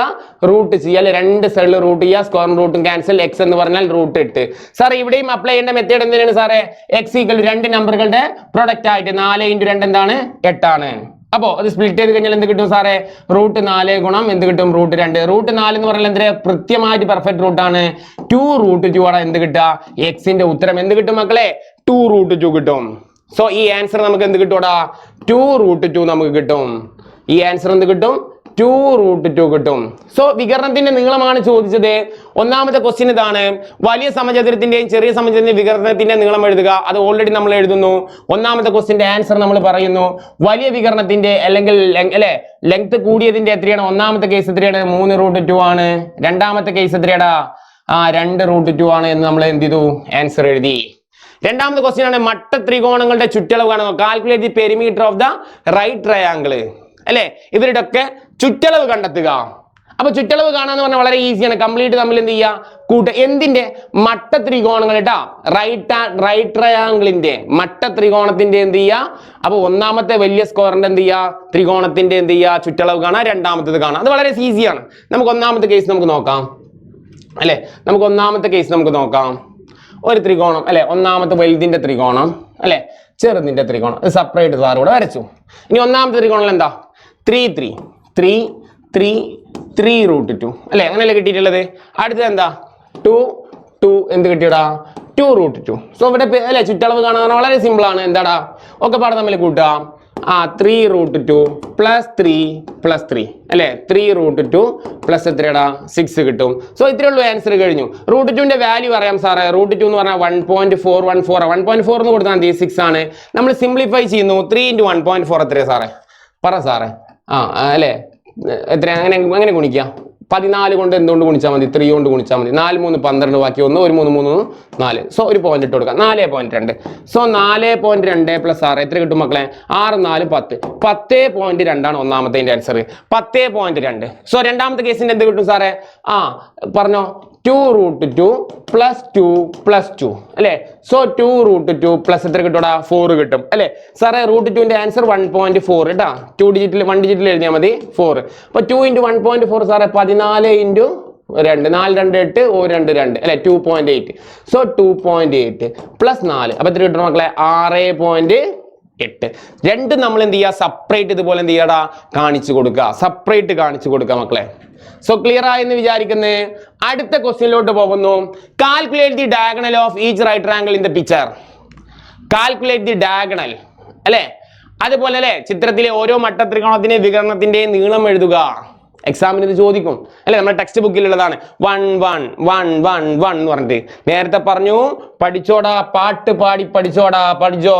റൂട്ട് ചെയ്യുക അല്ലെ. 2 സൈഡിൽ റൂട്ട് ചെയ്യുക, സ്ക്വയറും റൂട്ടും ക്യാൻസൽ. എക്സ് എന്ന് പറഞ്ഞാൽ റൂട്ട് 8. സാർ ഇവിടെയും അപ്ലൈ ചെയ്യേണ്ട മെത്തേഡ് എന്തിനാണ് സാറേ? എക്സ് = 2 നമ്പറുകളുടെ പ്രൊഡക്റ്റ് ആയിട്ട് 4 × 2 എന്താണ്? 8 ആണ്. അപ്പോ അത് സ്പ്ലിറ്റ് ചെയ്ത് കഴിഞ്ഞാൽ എന്ത് കിട്ടും സാറേ? റൂട്ട് 4 ഗുണം എന്ത് കിട്ടും? റൂട്ട് 2. റൂട്ട് 4 എന്ന് പറഞ്ഞാൽ എന്തിനാ? കൃത്യമായിട്ട് പെർഫെക്റ്റ് റൂട്ട് ആണ്. 2 √ 2 ആണ് എന്ത് കിട്ടുക? എക്സിന്റെ ഉത്തരം എന്ത് കിട്ടും മക്കളെ? 2 √ 2 കിട്ടും. സോ ഈ ആൻസർ നമുക്ക് എന്ത് കിട്ടൂടാ? 2 √ 2 നമുക്ക് കിട്ടും. ഈ ആൻസർ എന്ത് കിട്ടും? 2√2 കിട്ടും. സോ വികരണത്തിന്റെ നീളമാണ് ചോദിച്ചത്. ഒന്നാമത്തെ ക്വസ്റ്റ്യൻ ഇതാണ്. വലിയ സമചതുരത്തിന്റെയും ചെറിയ സമചതുരത്തിന്റെ വികരണത്തിന്റെ നീളം എഴുതുക. അത് ഓൾറെഡി നമ്മൾ എഴുതുന്നു. ഒന്നാമത്തെ ക്വസ്റ്റ്യന്റെ ആൻസർ നമ്മൾ പറയുന്നു. വലിയ വികരണത്തിന്റെ അല്ലെങ്കിൽ അല്ലെ ലെങ്ത് കൂടിയതിന്റെ എത്രയാണ്? ഒന്നാമത്തെ കേസ് എത്രയാണ്? 3√2 ആണ്. രണ്ടാമത്തെ കേസ് എത്രയാടാ? 2√2 ആണ് എന്ന് നമ്മൾ എന്ത് ചെയ്തു? ആൻസർ എഴുതി. രണ്ടാമത്തെ ക്വസ്റ്റ്യൻ ആണ് മട്ട ത്രികോണങ്ങളുടെ ചുറ്റളവ് കാണുക. Calculate the perimeter of the right triangle. അല്ലെ, ഇവരുടെ ഒക്കെ ചുറ്റളവ് കണ്ടെത്തുക. അപ്പൊ ചുറ്റളവ് കാണാന്ന് പറഞ്ഞാൽ വളരെ ഈസിയാണ്. കംപ്ലീറ്റ് തമ്മിൽ എന്ത് ചെയ്യുക? എന്തിന്റെ? മട്ട ത്രികോണങ്ങൾ കേട്ടാ. റൈറ്റ് ട്രയാങ്കിളിന്റെ മട്ട ത്രികോണത്തിന്റെ എന്ത് ചെയ്യുക? അപ്പൊ ഒന്നാമത്തെ വലിയ സ്ക്വയറിന്റെ എന്ത് ചെയ്യുക? ത്രികോണത്തിന്റെ എന്ത് ചെയ്യുക? ചുറ്റളവ് കാണാം. രണ്ടാമത്തേത് കാണാം. അത് വളരെ ഈസിയാണ്. നമുക്ക് ഒന്നാമത്തെ കേസ് നമുക്ക് നോക്കാം. അല്ലെ, നമുക്ക് ഒന്നാമത്തെ കേസ് നമുക്ക് നോക്കാം. ഒരു ത്രികോണം അല്ലെ, ഒന്നാമത്തെ വലുതിന്റെ ത്രികോണം അല്ലെ, ചെറുതിന്റെ ത്രികോണം സെപ്പറേറ്റ് സാർ ഇവിടെ വരച്ചു. ഇനി ഒന്നാമത്തെ ത്രികോണം എന്താ? 3√2 അല്ലെ, അങ്ങനെയല്ലേ കിട്ടിയിട്ടുള്ളത്. അടുത്തത് എന്താ? 2 എന്ത് കിട്ടിയടാ? 2√2. സോ ഇവിടെ അല്ലെ ചുറ്റളവ് കാണാൻ വളരെ സിമ്പിൾ ആണ്. എന്താടാ? ഒക്കെ പാടെ തമ്മിൽ കൂട്ടുക. 3√2 + 3 + 3 അല്ലെ, 3√2 പ്ലസ് എത്രയാടാ? 6 കിട്ടും. സോ ഇത്രയേ ഉള്ളൂ, ആൻസർ കഴിഞ്ഞു. √2ന്റെ വാല്യൂ അറിയാം സാറേ. √2 എന്ന് പറഞ്ഞാൽ 1.414. 1.4 എന്ന് കൊടുത്താൽ മതി. 6 ആണ്. നമ്മൾ സിംപ്ലിഫൈ ചെയ്യുന്നു. 3 × 1.4 എത്രയാ സാറേ? പറ സാറേ. അല്ലെ, എത്ര? അങ്ങനെ ഗുണിക്കുക. 14 കൊണ്ട് എന്തുകൊണ്ട് ഗുണിച്ചാൽ മതി? 3 കൊണ്ട് ഗുണിച്ചാൽ മതി. 4 3 12 ബാക്കി 1 1 3 3 4. സോ ഒരു പോയിന്റ് ഇട്ട് കൊടുക്കാം. 4.2. സോ 4.2 + 6 എത്ര കിട്ടും മക്കളെ? 6 4 10. 10.2 ആണ് ഒന്നാമത്തെ ആൻസർ. 10.2. സോ രണ്ടാമത്തെ കേസിന്റെ എന്ത് കിട്ടും സാറേ? പറഞ്ഞോ. 2√2 + 2 + 2 അല്ലെ. സോ 2√2 പ്ലസ് എത്ര കിട്ടൂടാ? 4 കിട്ടും അല്ലെ സാറേ. √2ന്റെ ആൻസർ 1.4 കേട്ടാ. 1 ഡിജിറ്റിൽ എഴുതിയാൽ മതി 4. അപ്പൊ 2 × 1.4 സാറേ 14 × 2 4 2 8 2 2 അല്ലെ, 2.8. സോ 2.8 + 4 അപ്പൊ എത്ര കിട്ടും മക്കളെ? 6.8. രണ്ടും നമ്മൾ എന്ത് ചെയ്യുക? സെപ്പറേറ്റ് ഇതുപോലെ എന്ത് ചെയ്യടാ? കാണിച്ചു കൊടുക്കുക. സെപ്പറേറ്റ് കാണിച്ചു കൊടുക്കുക മക്കളെ. സോ ക്ലിയർ ആയെന്ന് വിചാരിക്കുന്നേ. അടുത്ത ക്വസ്റ്റ്യനിലോട്ട് പോകുന്നു. Calculate the diagonal of each right triangle in the picture. Calculate the diagonal അല്ലെ. അതുപോലെ അല്ലെ ചിത്രത്തിലെ ഓരോ മട്ട ത്രികോണത്തിന്റെ വികരണത്തിന്റെ നീളം എഴുതുക. എക്സാമിന് ഇത് ചോദിക്കും അല്ലെ. നമ്മുടെ ടെക്സ്റ്റ് ബുക്കിലുള്ളതാണ്. 1 1 1 1 1 എന്ന് പറഞ്ഞിട്ട് നേരത്തെ പറഞ്ഞു. പഠിച്ചോടാ, പാട്ട് പാടി പഠിച്ചോടാ. പഠിച്ചോ.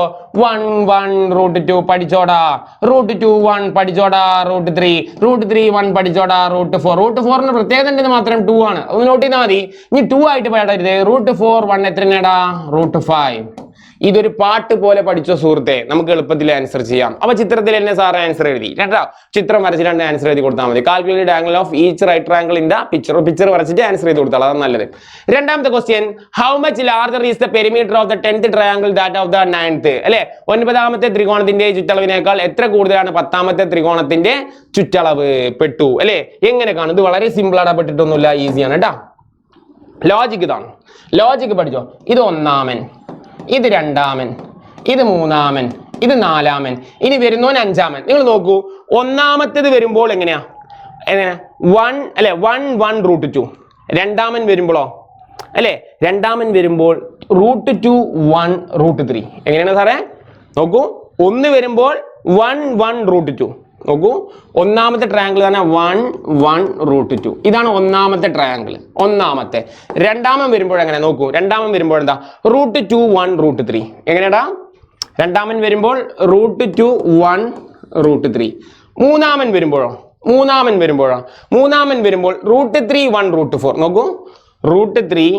1 1 √2 പഠിച്ചോടാ. √2 1 പഠിച്ചോടാ. √3 1 പഠിച്ചോടാ. √4 പ്രത്യേകത ഉണ്ടെന്ന് മാത്രം 2 ആണ്. ഒന്ന് നോട്ട് ചെയ്താൽ മതി. ഇനി 2 ആയിട്ട് പാടരുത്. √4 1 എത്രയാടാ? √5. ഇതൊരു പാട്ട് പോലെ പഠിച്ചോ സുഹൃത്തെ. നമുക്ക് എളുപ്പത്തിൽ ആൻസർ ചെയ്യാം. അപ്പൊ ചിത്രത്തിൽ തന്നെ സാർ ആൻസർ എഴുതി കേട്ടോ. ചിത്രം വരച്ച് 2 ആൻസർ എഴുതി കൊടുത്താൽ മതി. Calculate angle of each right triangle in the picture വരച്ചിട്ട് ആൻസർ ചെയ്ത് കൊടുത്താൽ അതാണ് നല്ലത്. രണ്ടാമത്തെ question. How much larger is the perimeter of the 10th triangle that of the 9th അല്ലെ. 9ാമത്തെ ത്രികോണത്തിന്റെ ചുറ്റളവിനേക്കാൾ എത്ര കൂടുതലാണ് 10ാമത്തെ ത്രികോണത്തിന്റെ ചുറ്റളവ്? പെട്ടു അല്ലെ. എങ്ങനെ കാണും? ഇത് വളരെ സിമ്പിൾ ആണ്, പെട്ടിട്ടൊന്നുമില്ല, ഈസിയാണ് കേട്ടാ. ലോജിക് ഇതാണ്. ലോജിക് പഠിച്ചോ. ഇത് ഒന്നാമൻ, ഇത് രണ്ടാമൻ, ഇത് മൂന്നാമൻ, ഇത് നാലാമൻ, ഇനി വരുന്നവൻ അഞ്ചാമൻ. നിങ്ങൾ നോക്കൂ. ഒന്നാമത്തേത് വരുമ്പോൾ എങ്ങനെയാ? 1 അല്ലെ 1 1 √2. രണ്ടാമൻ വരുമ്പോഴോ അല്ലെ, രണ്ടാമൻ വരുമ്പോൾ √2 1 √3. എങ്ങനെയാണ് സാറേ? നോക്കൂ. 1 വരുമ്പോൾ 1 1 √2. നോക്കൂ. ഒന്നാമത്തെ ട്രയാങ്കിൾ തന്നെ 1 1 √2. ഇതാണ് ഒന്നാമത്തെ ട്രയാങ്കിൾ. ഒന്നാമത്തെ. രണ്ടാമൻ വരുമ്പോൾ എങ്ങനെ? നോക്കൂ. രണ്ടാമൻ വരുമ്പോൾ എന്താ? √2 1 √3. എങ്ങനെയാടാ? രണ്ടാമൻ വരുമ്പോൾ √2 1 √3. മൂന്നാമൻ വരുമ്പോഴോ? മൂന്നാമൻ വരുമ്പോൾ √3 1 √4. നോക്കൂ. √3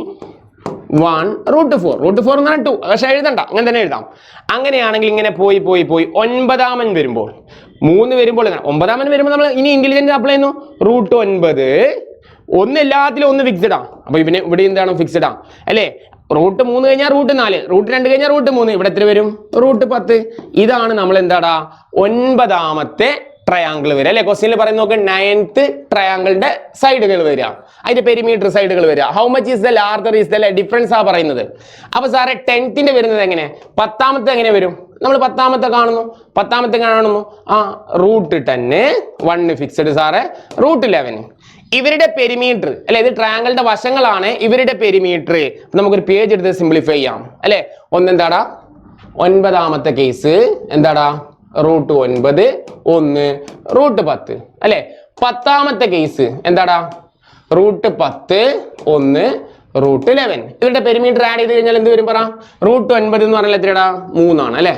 1 √4. √4 എന്ന് പറഞ്ഞാൽ 2. പക്ഷെ എഴുതണ്ട, അങ്ങനെ തന്നെ എഴുതാം. അങ്ങനെയാണെങ്കിൽ ഇങ്ങനെ പോയി 9ാമൻ വരുമ്പോൾ 3 വരുമ്പോൾ 9ാമൻ വരുമ്പോൾ നമ്മൾ ഇനി ഇന്റലിജന്റ് അപ്ലൈ ചെയ്യുന്നു. √9. 1 എല്ലാത്തിലും 1 ഫിക്സഡാ. അപ്പൊ ഇവിടെ എന്താണ്? ഫിക്സഡാ അല്ലെ. √3 കഴിഞ്ഞാൽ √4, √2 കഴിഞ്ഞാൽ √3. ഇവിടെ എത്ര വരും? √10. ഇതാണ് നമ്മൾ എന്താടാ 9ാമത്തെ ട്രയാങ്കിൾ വരിക അല്ലെ. ക്വസ്റ്റ്യനിൽ പറയുന്ന നോക്ക് 9th ട്രയാങ്കിളിന്റെ സൈഡുകൾ വരിക, അതിന്റെ പെരിമീറ്റർ സൈഡുകൾ വരിക. How much is the larger is the difference ആ പറയുന്നത്. അപ്പൊ സാറേ 10th വരുന്നത് എങ്ങനെ? 10ാമത്തെ എങ്ങനെ വരും? നമ്മൾ 10ാമത്തെ കാണുന്നു. √10 1 ഫിക്സഡ് സാറേ. √11 ഇവരുടെ പെരിമീറ്റർ അല്ലെ. ഇത് ട്രയാങ്കിളിന്റെ വശങ്ങളാണ്. ഇവരുടെ പെരിമീറ്റർ നമുക്കൊരു പേജ് എടുത്ത് സിംപ്ലിഫൈ ചെയ്യാം അല്ലെ. ഒന്നെന്താടാ? 9ാമത്തെ കേസ് എന്താടാ? √9 1 √10 അല്ലെ. പത്താമത്തെ കേസ് എന്താടാ √10 1 √11 ഇവരുടെ പെരിമീറ്റർ ആഡ് ചെയ്ത് കഴിഞ്ഞാൽ എന്ത് വരും പറ √9 എന്ന് പറഞ്ഞാൽ എത്രയാടാ 3 ആണ് അല്ലേ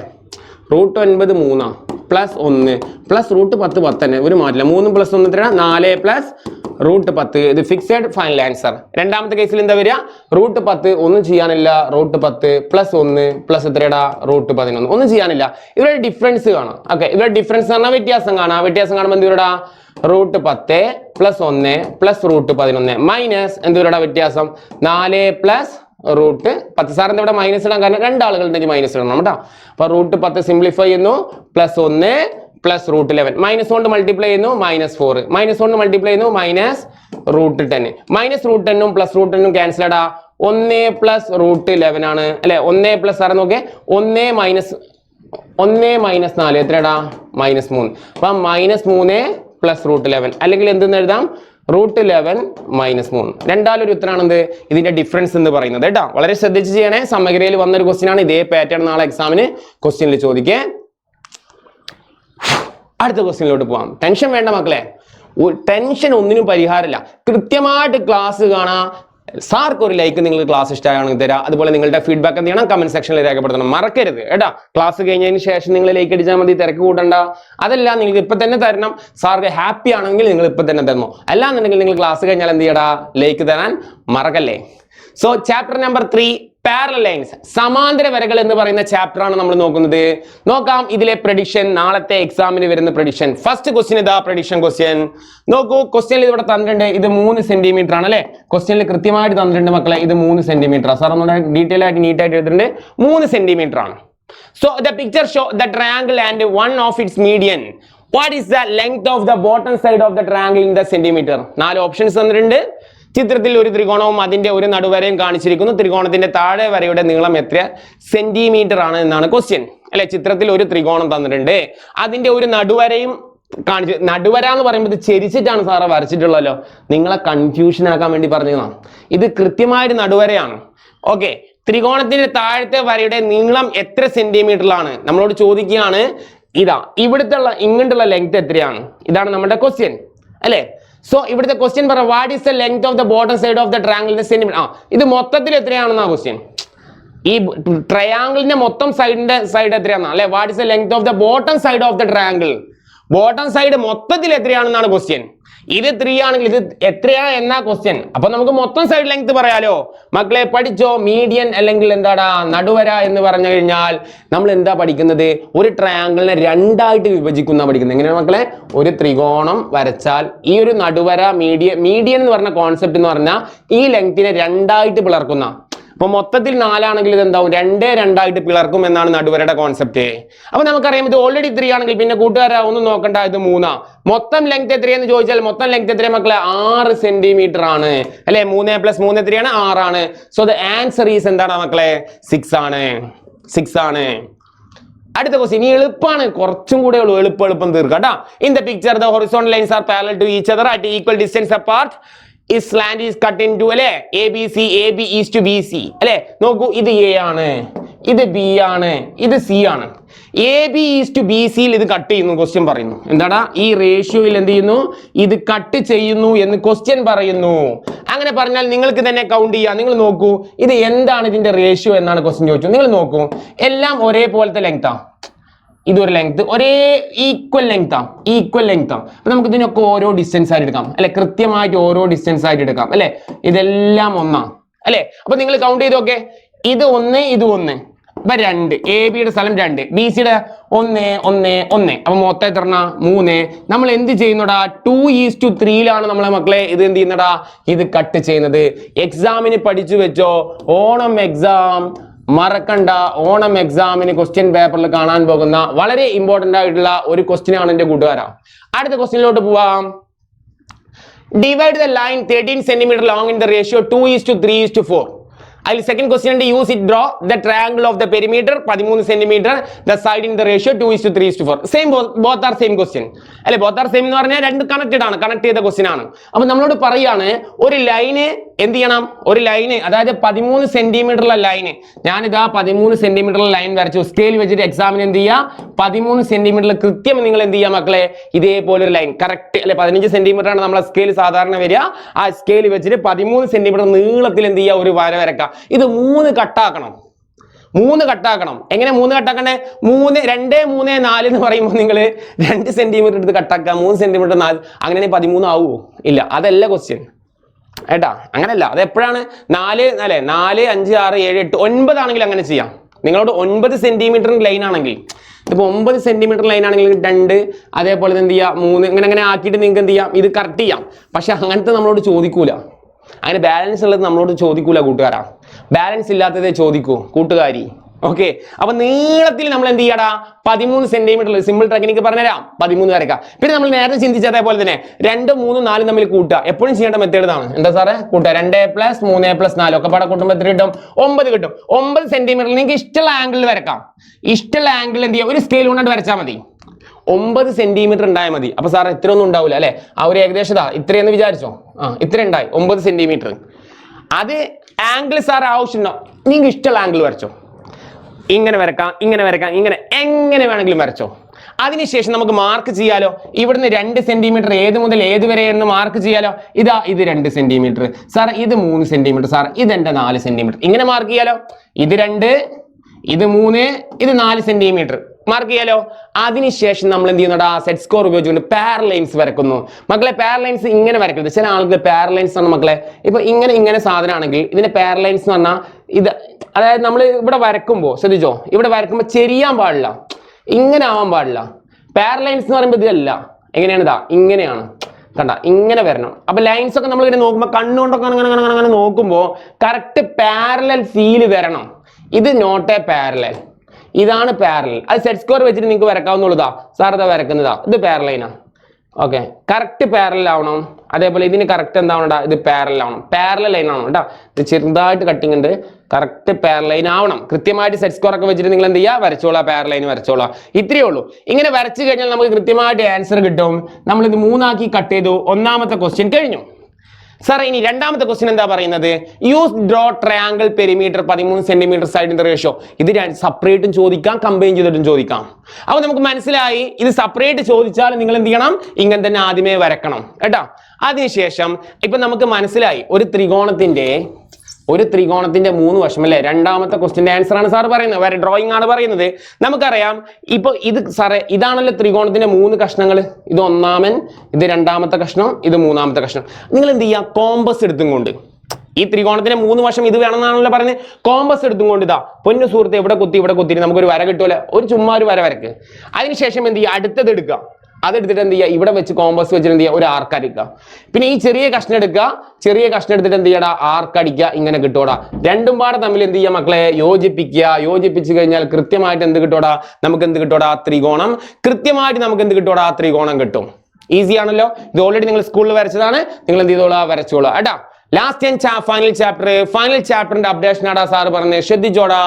√9 3 പ്ലസ് 1 പ്ലസ് √10 10 തന്നെ ഒരു മാറ്റില്ല 3 പ്ലസ് 1 എത്രയാണ് 4 പ്ലസ് √10 ഇത് ഫിക്സഡ് ഫൈനൽ ആൻസർ രണ്ടാമത്തെ കേസിൽ എന്താ വരിക √10 ഒന്നും ചെയ്യാനില്ല √10 പ്ലസ് 1 പ്ലസ് എത്രയാടാ √11 ഒന്നും ചെയ്യാനില്ല ഇവരുടെ ഡിഫറൻസ് കാണാം ഓക്കെ ഇവരുടെ ഡിഫറൻസ് പറഞ്ഞാൽ വ്യത്യാസം കാണുമ്പോൾ എന്ത് വരടാ √10 പ്ലസ് 1 പ്ലസ് √11 മൈനസ് എന്ത് വരടാ വ്യത്യാസം 4 പ്ലസ് √10 സാറിന് ഇവിടെ മൈനസ് ഇടാൻ കാരണം രണ്ടാളുകളുണ്ടെങ്കിൽ മൈനസ് ഇടണം കേട്ടോ അപ്പൊ √10 സിംപ്ലിഫൈ ചെയ്യുന്നു പ്ലസ് 1 പ്ലസ് √11 മൈനസ് കൊണ്ട് മൾട്ടിപ്ലൈ ചെയ്യുന്നു -4 മൈനസ് കൊണ്ട് മൾട്ടിപ്ലൈ ചെയ്യുന്നു -√10 -√10 പ്ലസ് √10 ക്യാൻസൽ ആടാ 1 പ്ലസ് √11 ആണ് അല്ലെ 1 പ്ലസ് സാറ് നോക്കേ 1 മൈനസ് 4 എത്രയാടാ -3 അപ്പൊ -3 പ്ലസ് √11 അല്ലെങ്കിൽ എന്തെന്ന് എഴുതാം √11 -3 രണ്ടാലൊരു ഉത്തരമാണെന്ത് ഇതിന്റെ ഡിഫറൻസ് എന്ന് പറയുന്നത് കേട്ടോ വളരെ ശ്രദ്ധിച്ച് ചെയ്യണേ സമഗ്രയിൽ വന്നൊരു ക്വസ്റ്റ്യൻ ആണ് ഇതേ പാറ്റേൺ നാളെ എക്സാമിന് ക്വസ്റ്റ്യനിൽ ചോദിക്കേ അടുത്ത ക്വസ്റ്റ്യനിലോട്ട് പോവാം ടെൻഷൻ വേണ്ട മക്കളെ ടെൻഷൻ ഒന്നിനും പരിഹാരമില്ല കൃത്യമായിട്ട് ക്ലാസ് കാണാം സാർക്ക് ഒരു ലൈക്ക് നിങ്ങൾ ക്ലാസ് ഇഷ്ടമാണെങ്കിൽ തരാം അതുപോലെ നിങ്ങളുടെ ഫീഡ്ബാക്ക് എന്ത് ചെയ്യണം കമന്റ് സെക്ഷനിൽ രേഖപ്പെടുത്തണം മറക്കരുത് കേട്ടാ ക്ലാസ് കഴിഞ്ഞതിന് ശേഷം നിങ്ങൾ ലൈക്ക് അടിച്ചാൽ മതി തിരക്ക് കൂട്ടണ്ട അതല്ല നിങ്ങൾക്ക് ഇപ്പൊ തന്നെ തരണം സാർക്ക് ഹാപ്പി ആണെങ്കിൽ നിങ്ങൾ ഇപ്പൊ തന്നെ തരണോ അല്ലാന്നുണ്ടെങ്കിൽ നിങ്ങൾ ക്ലാസ് കഴിഞ്ഞാൽ എന്ത് ചെയ്യടാ ലൈക്ക് തരാൻ മറക്കല്ലേ so chapter number 3 parallel lines സമാന്തര വരകൾ എന്ന് പറയുന്ന ചാപ്റ്റർ ആണ് നമ്മൾ നോക്കുന്നത് നോക്കാം ഇതിലെ പ്രഡിക്ഷൻ നാളത്തെ എക്സാമിന് വരുന്ന പ്രഡിക്ഷൻ ഫസ്റ്റ് ക്വസ്റ്റ്യൻ ഇതാ പ്രഡിക്ഷൻ ക്വസ്റ്റ്യൻ നോക്കൂ ക്വസ്റ്റ്യനിൽ ഇവിടെ തന്നിട്ടുണ്ട് ഇത് 3 സെന്റിമീറ്റർ ആണ് അല്ലെ ക്വസ്റ്റ്യനിൽ കൃത്യമായിട്ട് തന്നിട്ടുണ്ട് മക്കളെ ഇത് 3 സെന്റിമീറ്റർ സാർ ഒന്നുകൂടെ ഡീറ്റെയിൽ ആയിട്ട് നീറ്റ് ആയിട്ട് എഴുതിട്ടുണ്ട് 3 സെന്റിമീറ്റർ ആണ് so the picture show the triangle and one of its median what is the length of the bottom side of the triangle in the centimetre 4 options തന്നിട്ടുണ്ട് ചിത്രത്തിൽ ഒരു ത്രികോണവും അതിന്റെ ഒരു നടുവരയും കാണിച്ചിരിക്കുന്നു ത്രികോണത്തിന്റെ താഴെ വരയുടെ നീളം എത്ര സെന്റിമീറ്റർ ആണ് എന്നാണ് ക്വസ്റ്റ്യൻ അല്ലെ ചിത്രത്തിൽ ഒരു ത്രികോണം തന്നിട്ടുണ്ട് അതിന്റെ ഒരു നടുവരയും കാണിച്ചു നടുവര എന്ന് പറയുമ്പോൾ ചെരിച്ചിട്ടാണ് സാറ് വരച്ചിട്ടുള്ളല്ലോ നിങ്ങളെ കൺഫ്യൂഷൻ ആക്കാൻ വേണ്ടി പറഞ്ഞതാണ് ഇത് കൃത്യമായിട്ട് നടുവരയാണ് ഓക്കെ ത്രികോണത്തിന്റെ താഴത്തെ വരയുടെ നീളം എത്ര സെന്റിമീറ്ററിലാണ് നമ്മളോട് ചോദിക്കുകയാണ് ഇതാ ഇങ്ങോട്ടുള്ള ലെങ്ത് എത്രയാണ് ഇതാണ് നമ്മുടെ ക്വസ്റ്റ്യൻ അല്ലെ സോ ഇവിടുത്തെ ക്വസ്റ്റ്യൻ പറ what is the length of the bottom side of the triangle centimetre ഇത് മൊത്തത്തിൽ എത്രയാണെന്നാ ക്വസ്റ്റ്യൻ ഈ ട്രയാങ്കിളിന്റെ മൊത്തം സൈഡ് എത്രയാണ് അല്ലെ what is the length of the bottom side of the triangle bottom side മൊത്തത്തിൽ എത്രയാണെന്നാണ് ക്വസ്റ്റ്യൻ ഇത് 3 ആണെങ്കിൽ ഇത് എത്രയാണ് എന്നാ ക്വസ്റ്റ്യൻ അപ്പൊ നമുക്ക് മൊത്തം സൈഡ് ലെങ്ത് പറയാലോ മക്കളെ പഠിച്ചോ മീഡിയൻ അല്ലെങ്കിൽ എന്താടാ നടുവര എന്ന് പറഞ്ഞു കഴിഞ്ഞാൽ നമ്മൾ എന്താ പഠിക്കുന്നത് ഒരു ട്രയാങ്കിളിനെ രണ്ടായിട്ട് വിഭജിക്കുന്ന പഠിക്കുന്നത് എങ്ങനെയാണ് മക്കളെ ഒരു ത്രികോണം വരച്ചാൽ ഈ ഒരു നടുവര മീഡിയൻ എന്ന് പറഞ്ഞ കോൺസെപ്റ്റ് എന്ന് പറഞ്ഞാൽ ഈ ലെങ്തിനെ രണ്ടായിട്ട് പിളർക്കുന്ന അപ്പൊ മൊത്തത്തിൽ 4 ആണെങ്കിൽ ഇത് എന്താവും 2 ആയിട്ട് പിളർക്കും എന്നാണ് നടുവരയുടെ കോൺസെപ്റ്റ് അപ്പൊ നമുക്കറിയാം ഇത് ഓൾറെഡി 3 ആണെങ്കിൽ പിന്നെ കൂട്ടുകാരാ ഒന്നും നോക്കണ്ട ഇത് 3 മൊത്തം ലെങ്ത് എത്രയെന്ന് ചോദിച്ചാൽ മൊത്തം ലെങ്ത് എത്രയാ മക്കളെ 6 സെന്റിമീറ്റർ ആണ് അല്ലെ 3 + 3 എത്രയാണ് 6 ആണ് സോ ദ ആൻസർ ഈസ് എന്താണ് മക്കളെ 6 ആണ് അടുത്ത ക്വസ്റ്റ്യൻ ഇനി എളുപ്പമാണ് കുറച്ചും കൂടെ ഉള്ളൂ എളുപ്പം തീർക്കാം in the picture the horizontal lines are parallel to each other at equal distance apart is slant is cut into അല്ലെ AB is to BC അല്ലെ നോക്കൂ ഇത് A ആണ് ഇത് B ആണ് ഇത് C ആണ് AB is to BC യിൽ ഇത് കട്ട് ചെയ്യുന്നു ക്വസ്റ്റ്യൻ പറയുന്നു എന്താടാ ഈ റേഷ്യോയിൽ എന്ത് ചെയ്യുന്നു ഇത് കട്ട് ചെയ്യുന്നു എന്ന് ക്വസ്റ്റ്യൻ പറയുന്നു അങ്ങനെ പറഞ്ഞാൽ നിങ്ങൾക്ക് തന്നെ കൗണ്ട് ചെയ്യാം നിങ്ങൾ നോക്കൂ ഇത് എന്താണ് ഇതിന്റെ റേഷ്യോ എന്നാണ് ക്വസ്റ്റ്യൻ ചോദിച്ചു നിങ്ങൾ നോക്കൂ എല്ലാം ഒരേപോലത്തെ ലെങ്താ ഇതൊരു ലെങ്ത് ഒരേ ഈക്വൽ ലെങ്ത് ആണ് അപ്പൊ നമുക്ക് ഇതിനൊക്കെ ഓരോ ഡിസ്റ്റൻസ് ആയിട്ട് എടുക്കാം അല്ലെ കൃത്യമായിട്ട് ഓരോ ഡിസ്റ്റൻസ് ആയിട്ട് എടുക്കാം അല്ലെ ഇതെല്ലാം ഒന്നാണ് അല്ലെ അപ്പൊ നിങ്ങൾ കൗണ്ട് ചെയ്ത് നോക്കെ ഇത് 1 ഇത് 1 അപ്പൊ 2 AB യുടെ സ്ഥലം 2 BC യുടെ 1 1 1 അപ്പൊ മൊത്തം എത്ര 3 നമ്മൾ എന്ത് ചെയ്യുന്നടാ 2:3 ലാണ് നമ്മളെ മക്കളെ ഇത് എന്ത് ചെയ്യുന്നടാ ഇത് കട്ട് ചെയ്യുന്നത് എക്സാമിന് പഠിച്ചു വെച്ചോ ഓണം എക്സാം മറക്കണ്ട ഓണം എക്സാമിന് ക്വസ്റ്റ്യൻ പേപ്പറിൽ കാണാൻ പോകുന്ന വളരെ ഇമ്പോർട്ടന്റ് ആയിട്ടുള്ള ഒരു ക്വസ്റ്റ്യൻ ആണ് എന്റെ കൂട്ടുകാരാ അടുത്ത ക്വസ്റ്റ്യനിലോട്ട് പോവാം divide the line 13 centimetre long in the ratio 2:3:4 അതിൽ സെക്കൻഡ് ക്വസ്റ്റ്യൻ ഉണ്ട് use it draw the triangle of the perimeter 13 centimetre the side in the ratio 2:3:4 same both are same question അല്ലെ ബോത്ത് ആർ സെയിം എന്ന് പറഞ്ഞാൽ രണ്ട് connect ചെയ്ത question ആണ് അപ്പൊ നമ്മളോട് പറയാണ് ഒരു ലൈന് എന്ത് ചെയ്യണം ഒരു ലൈന് അതായത് 13 സെന്റിമീറ്ററുള്ള ലൈന് ഞാനിതാ 13 സെന്റിമീറ്ററുള്ള ലൈൻ വരച്ചു സ്കെയിൽ വെച്ചിട്ട് എക്സാമിന് എന്ത് ചെയ്യുക 13 സെന്റിമീറ്ററിൽ കൃത്യം നിങ്ങൾ എന്ത് ചെയ്യുക മക്കളെ ഇതേപോലെ ഒരു ലൈൻ കറക്റ്റ് അല്ലെ 15 സെന്റിമീറ്റർ ആണ് നമ്മളെ സ്കെയിൽ സാധാരണ വരിക ആ സ്കെയിൽ വെച്ചിട്ട് 13 സെന്റിമീറ്റർ നീളത്തിൽ എന്ത് ചെയ്യുക ഒരു വര വരക്കാം ഇത് 3 കട്ടാക്കണം എങ്ങനെ 3 കട്ടാക്കണ്ടേ 3 2 3 4 എന്ന് പറയുമ്പോൾ നിങ്ങൾ 2 സെന്റിമീറ്റർ എടുത്ത് കട്ടാക്കുക 3 സെന്റിമീറ്റർ 4 അങ്ങനെ 13 ആവുമോ ഇല്ല അതല്ല ക്വസ്റ്റ്യൻ ഏട്ടാ അങ്ങനല്ല അത് എപ്പോഴാണ് 4 അല്ലെ 4 5 6 7 8 9 ആണെങ്കിൽ അങ്ങനെ ചെയ്യാം നിങ്ങളോട് 9 സെന്റിമീറ്റർ ലൈൻ ആണെങ്കിൽ ഇതിപ്പോ 9 സെന്റിമീറ്റർ ലൈൻ ആണെങ്കിൽ 2 അതേപോലെ എന്ത് ചെയ്യാം 3 ഇങ്ങനെ ആക്കിയിട്ട് നിങ്ങൾക്ക് എന്ത് ചെയ്യാം ഇത് കറക്റ്റ് ചെയ്യാം പക്ഷെ അങ്ങനത്തെ നമ്മളോട് ചോദിക്കൂല അങ്ങനെ ബാലൻസ് ഉള്ളത് നമ്മളോട് ചോദിക്കൂല കൂട്ടുകാരാ ബാലൻസ് ഇല്ലാത്തതേ ചോദിക്കൂ കൂട്ടുകാരി ഓക്കെ അപ്പൊ നീളത്തിൽ നമ്മൾ എന്ത് ചെയ്യടാ 13 സെന്റിമീറ്റർ സിമ്പിൾ ടെക്നിക്ക് പറഞ്ഞുതരാം 13 വരക്കാം പിന്നെ നമ്മൾ നേരത്തെ ചിന്തിച്ച അതേപോലെ തന്നെ 2 3 4 തമ്മിൽ കൂട്ടുക എപ്പോഴും ചെയ്യേണ്ട മെത്തേഡ് ആണ് എന്താ സാറേ കൂട്ടുക 2 + 3 + 4 ഒക്കെ പാടെ കൂട്ടുമ്പോൾ എത്ര കിട്ടും 9 കിട്ടും 9 സെന്റിമീറ്ററിൽ നിങ്ങൾക്ക് ഇഷ്ടമുള്ള ആംഗിളിൽ വരക്കാം ഇഷ്ടമുള്ള ആംഗിൾ എന്ത് ചെയ്യുക ഒരു സ്കെയിൽ കൊണ്ടാണ് വരച്ചാൽ മതി 9 സെന്റിമീറ്റർ ഉണ്ടായാൽ മതി അപ്പൊ സാർ ഇത്ര ഒന്നും ഉണ്ടാവില്ല അല്ലെ ആ ഒരു ഏകദേശം ഇത്രയെന്ന് വിചാരിച്ചോ ഇത്ര ഉണ്ടായി 9 സെന്റിമീറ്റർ അത് ആംഗിൾ സാർ ആവശ്യമുണ്ടോ നിങ്ങൾക്ക് ഇഷ്ടമുള്ള ആംഗിൾ വരച്ചോ ഇങ്ങനെ വരക്കാം ഇങ്ങനെ എങ്ങനെ വേണമെങ്കിലും വരച്ചോ അതിനുശേഷം നമുക്ക് മാർക്ക് ചെയ്യാലോ ഇവിടുന്ന് 2 സെന്റിമീറ്റർ ഏത് മുതൽ ഏത് വരെ എന്ന് മാർക്ക് ചെയ്യാലോ ഇതാ ഇത് 2 സെന്റിമീറ്റർ സാർ ഇത് 3 സെന്റിമീറ്റർ സാർ ഇതെന്റെ 4 സെന്റിമീറ്റർ ഇങ്ങനെ മാർക്ക് ചെയ്യാലോ ഇത് 2 ഇത് 3 ഇത് 4 സെന്റിമീറ്റർ മാർക്ക് ചെയ്യാലോ അതിനുശേഷം നമ്മൾ എന്ത് ചെയ്യുന്നുണ്ട് ആ സെറ്റ് സ്കോർ ഉപയോഗിച്ചുകൊണ്ട് പാരലൈൻസ് വരക്കുന്നു മക്കളെ പാരലൈൻസ് ഇങ്ങനെ വരക്കരുത് ചില ആളുകൾ പാരലൈൻസ് ആണ് മക്കളെ ഇപ്പൊ ഇങ്ങനെ സാധനമാണെങ്കിൽ ഇതിന്റെ പാരലൈൻസ് എന്ന് പറഞ്ഞാൽ ഇത് അതായത് നമ്മൾ ഇവിടെ വരക്കുമ്പോൾ ശ്രദ്ധിച്ചോ ഇവിടെ വരക്കുമ്പോൾ ചെരിയാൻ പാടില്ല ഇങ്ങനെ ആവാൻ പാടില്ല പാരലൈൻസ് എന്ന് പറയുമ്പോൾ ഇതല്ല എങ്ങനെയാണ് ഇതാ ഇങ്ങനെയാണ് കണ്ട ഇങ്ങനെ വരണം അപ്പൊ ലൈൻസ് ഒക്കെ നമ്മൾ ഇങ്ങനെ നോക്കുമ്പോൾ കണ്ണുകൊണ്ടൊക്കെ അങ്ങനെ നോക്കുമ്പോൾ കറക്റ്റ് പാരലൽ ഫീല് വരണം ഇത് നോട്ട് എ പാരലൽ ഇതാണ് പാരലൽ അത് സെറ്റ് സ്കോർ വെച്ചിട്ട് നിങ്ങൾക്ക് വരക്കാവുന്നുള്ളതാ സാർ ഇതാ വരക്കുന്നതാ ഇത് പാരലൈനാ ഓക്കെ കറക്റ്റ് പാരലൽ ആവണം അതേപോലെ ഇതിന് കറക്റ്റ് എന്താവണ ഇത് പാരലൽ ആവണം പാരലൽ ലൈൻ ആവണം കേട്ടോ ഇത് ചെറുതായിട്ട് കട്ടിങ് ഉണ്ട് കറക്റ്റ് പാരലൈൻ ആവണം കൃത്യമായിട്ട് സെറ്റ് സ്കോർ ഒക്കെ വെച്ചിട്ട് നിങ്ങൾ എന്ത് ചെയ്യുക വരച്ചോളാം പാരലൈൻ വരച്ചോളാം ഇത്രയേ ഉള്ളൂ ഇങ്ങനെ വരച്ചു കഴിഞ്ഞാൽ നമുക്ക് കൃത്യമായിട്ട് ആൻസർ കിട്ടും നമ്മൾ ഇത് 3 ആക്കി കട്ട് ചെയ്തു ഒന്നാമത്തെ ക്വസ്റ്റ്യൻ കഴിഞ്ഞു സാർ ഇനി രണ്ടാമത്തെ ക്വസ്റ്റ്യൻ എന്താ പറയുന്നത് use draw triangle perimeter 13 centimetre side in the ratio ഇത് സെപ്പറേറ്റും ചോദിക്കാം കമ്പൈൻ ചെയ്തിട്ടും ചോദിക്കാം അപ്പൊ നമുക്ക് മനസ്സിലായി ഇത് സെപ്പറേറ്റ് ചോദിച്ചാൽ നിങ്ങൾ എന്ത് ചെയ്യണം ഇങ്ങനെ തന്നെ ആദ്യമേ വരക്കണം കേട്ടോ അതിനുശേഷം ഇപ്പൊ നമുക്ക് മനസ്സിലായി ഒരു ത്രികോണത്തിന്റെ 3 വശം അല്ലെ രണ്ടാമത്തെ ക്വസ്റ്റ്യന്റെ ആൻസർ ആണ് സാർ പറയുന്നത് വേറെ ഡ്രോയിങ് ആണ് പറയുന്നത് നമുക്കറിയാം ഇപ്പൊ ഇത് സാറേ ഇതാണല്ലോ ത്രികോണത്തിന്റെ 3 കഷ്ണങ്ങൾ ഇത് ഒന്നാമൻ ഇത് രണ്ടാമത്തെ കഷ്ണം ഇത് മൂന്നാമത്തെ കഷ്ണം നിങ്ങൾ എന്ത് ചെയ്യുക കോമ്പസ് എടുത്തും കൊണ്ട് ഈ ത്രികോണത്തിന്റെ 3 വശം ഇത് വേണമെന്നാണല്ലോ പറയുന്നത് കോമ്പസ് എടുത്തും കൊണ്ട് ഇതാ പൊന്നു സുഹൃത്ത് ഇവിടെ കുത്തി നമുക്കൊരു വര കിട്ടുമല്ലോ ഒരു ചുമ്മാ ഒരു വര വരക്ക് അതിനുശേഷം എന്ത് ചെയ്യുക അടുത്തത് എടുക്കുക അതെടുത്തിട്ട് എന്ത് ചെയ്യുക ഇവിടെ വെച്ച് കോമ്പസ് വെച്ചിട്ട് എന്ത് ചെയ്യുക ഒരു ആർക്ക് അടിക്കുക പിന്നെ ഈ ചെറിയ കഷ്ണം എടുത്തിട്ട് എന്ത് ചെയ്യടാ ആർക്ക് അടിക്കുക ഇങ്ങനെ കിട്ടോടാ രണ്ടും പാടെ തമ്മിൽ എന്ത് ചെയ്യുക മക്കളെ യോജിപ്പിച്ചു കഴിഞ്ഞാൽ കൃത്യമായിട്ട് എന്ത് കിട്ടോടാ നമുക്ക് എന്ത് കിട്ടോടാ ത്രികോണം കൃത്യമായിട്ട് നമുക്ക് എന്ത് കിട്ടോടാ ത്രികോണം കിട്ടും ഈസി ആണല്ലോ ഇത് ഓൾറെഡി നിങ്ങൾ സ്കൂളിൽ വരച്ചതാണ് നിങ്ങൾ എന്ത് ചെയ്തോളാ വരച്ചോളാം കേട്ടാ ലാസ്റ്റ് ആൻഡ് ഫൈനൽ ചാപ്റ്ററിന്റെ അപ്ഡേഷൻ ആടാ സാർ പറഞ്ഞത് ശ്രദ്ധിച്ചോടാ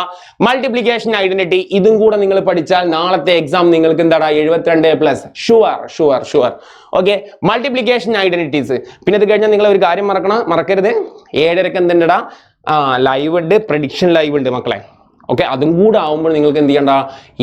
മൾട്ടിപ്ലിക്കേഷൻ ഐഡന്റിറ്റി ഇതും കൂടെ നിങ്ങൾ പഠിച്ചാൽ നാളത്തെ എക്സാം നിങ്ങൾക്ക് എന്താടാ 72+ ഷുവർ ഓക്കെ മൾട്ടിപ്ലിക്കേഷൻ ഐഡന്റിറ്റീസ് പിന്നെ ഇത് കഴിഞ്ഞാൽ നിങ്ങൾ ഒരു കാര്യം മറക്കരുത് 7:30 എന്തുണ്ടടാ ലൈവ് ഉണ്ട് പ്രഡിക്ഷൻ ലൈവ് ഉണ്ട് മക്കളെ ഓക്കെ അതും കൂടെ ആവുമ്പോൾ നിങ്ങൾക്ക് എന്ത് ചെയ്യണ്ട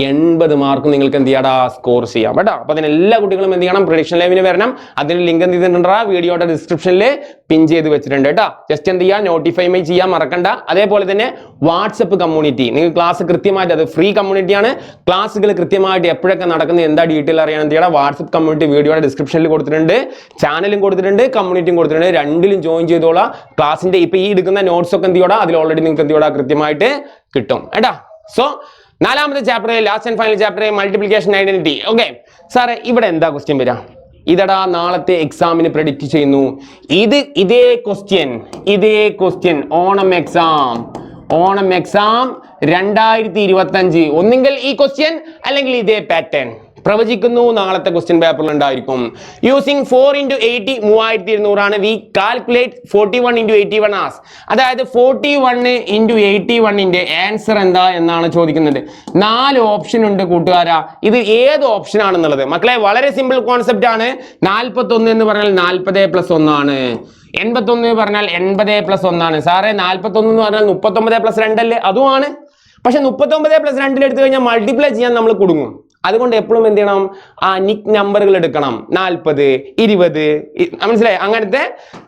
80 മാർക്ക് നിങ്ങൾക്ക് എന്ത് ചെയ്യടാ സ്കോർ ചെയ്യാം കേട്ടോ അപ്പൊ അതിന് എല്ലാ കുട്ടികളും എന്ത് ചെയ്യണം പ്രഡിക്ഷൻ ലൈവിന് വരണം അതിന് ലിങ്ക് എന്ത് ചെയ്തിട്ടുണ്ടാ വീഡിയോയുടെ ഡിസ്ക്രിപ്ഷനിൽ പിൻ ചെയ്ത് വെച്ചിട്ടുണ്ട് കേട്ടോ ജസ്റ്റ് എന്ത് ചെയ്യുക നോട്ടിഫൈ ചെയ്യാൻ മറക്കണ്ട അതേപോലെ തന്നെ വാട്സപ്പ് കമ്മ്യൂണിറ്റി നിങ്ങൾ ക്ലാസ് കൃത്യമായിട്ട് അത് ഫ്രീ കമ്മ്യൂണിറ്റിയാണ് ക്ലാസ്സുകൾ കൃത്യമായിട്ട് എപ്പോഴൊക്കെ നടക്കുന്നത് എന്താ ഡീറ്റെയിൽ അറിയാൻ എന്ത് ചെയ്യണം വാട്സപ്പ് കമ്മ്യൂണിറ്റി വീഡിയോയുടെ ഡിസ്ക്രിപ്ഷനിൽ കൊടുത്തിട്ടുണ്ട് ചാനലും കൊടുത്തിട്ടുണ്ട് കമ്മ്യൂണിറ്റിയും കൊടുത്തിട്ടുണ്ട് രണ്ടിലും ജോയിൻ ചെയ്തോളാം ക്ലാസിന്റെ ഇപ്പൊ ഈ എടുക്കുന്ന നോട്ട്സ് ഒക്കെ എന്ത് ചെയ്യോടാ അതിൽ ഓൾറെഡി നിങ്ങൾക്ക് എന്ത് ചെയ്യോടാ കൃത്യമായിട്ട് കിട്ടും കേട്ടാ സോ നാലാമത്തെ chapter last and final chapter multiplication identity okay സാറേ ഇവിടെ എന്താ ക്വസ്റ്റ്യൻ വരാം ഇതടാ നാളത്തെ എക്സാമിന് പ്രെഡിക്റ്റ് ചെയ്യുന്നു ഇതേ ക്വസ്റ്റ്യൻ ഓണം എക്സാം 2025 ഒന്നെങ്കിൽ ഈ ക്വസ്റ്റ്യൻ അല്ലെങ്കിൽ ഇതേ പാറ്റേൺ പ്രവചിക്കുന്നു നാളത്തെ ക്വസ്റ്റ്യൻ പേപ്പറിൽ ഉണ്ടായിരിക്കും. യൂസിങ് 4 into 80 3200 ആണ്. We calculate 41 into 81 as. അതായത് 41 into 81ന്റെ ആൻസർ എന്താ എന്നാണ് ചോദിക്കുന്നത്. 4 ഓപ്ഷൻ ഉണ്ട് കൂട്ടുകാരാ. ഇത് ഏത് ഓപ്ഷൻ ആണെന്നുള്ളത് മക്കളെ വളരെ സിമ്പിൾ കോൺസെപ്റ്റ് ആണ്. 41 എന്ന് പറഞ്ഞാൽ 40 + 1 ആണ്. 81 പറഞ്ഞാൽ 80 + 1 ആണ്. സാറേ 41 എന്ന് പറഞ്ഞാൽ 39 + 2 അല്ലേ? അതുമാണ്. പക്ഷെ 39 + 2 എടുത്തു കഴിഞ്ഞാൽ മൾട്ടിപ്ലൈ ചെയ്യാൻ നമ്മൾ കുടുങ്ങും. അതുകൊണ്ട് എപ്പോഴും എന്ത് ചെയ്യണം? ആ നിക് നമ്പറുകൾ എടുക്കണം. 40 20 മനസ്സിലായി? അങ്ങനത്തെ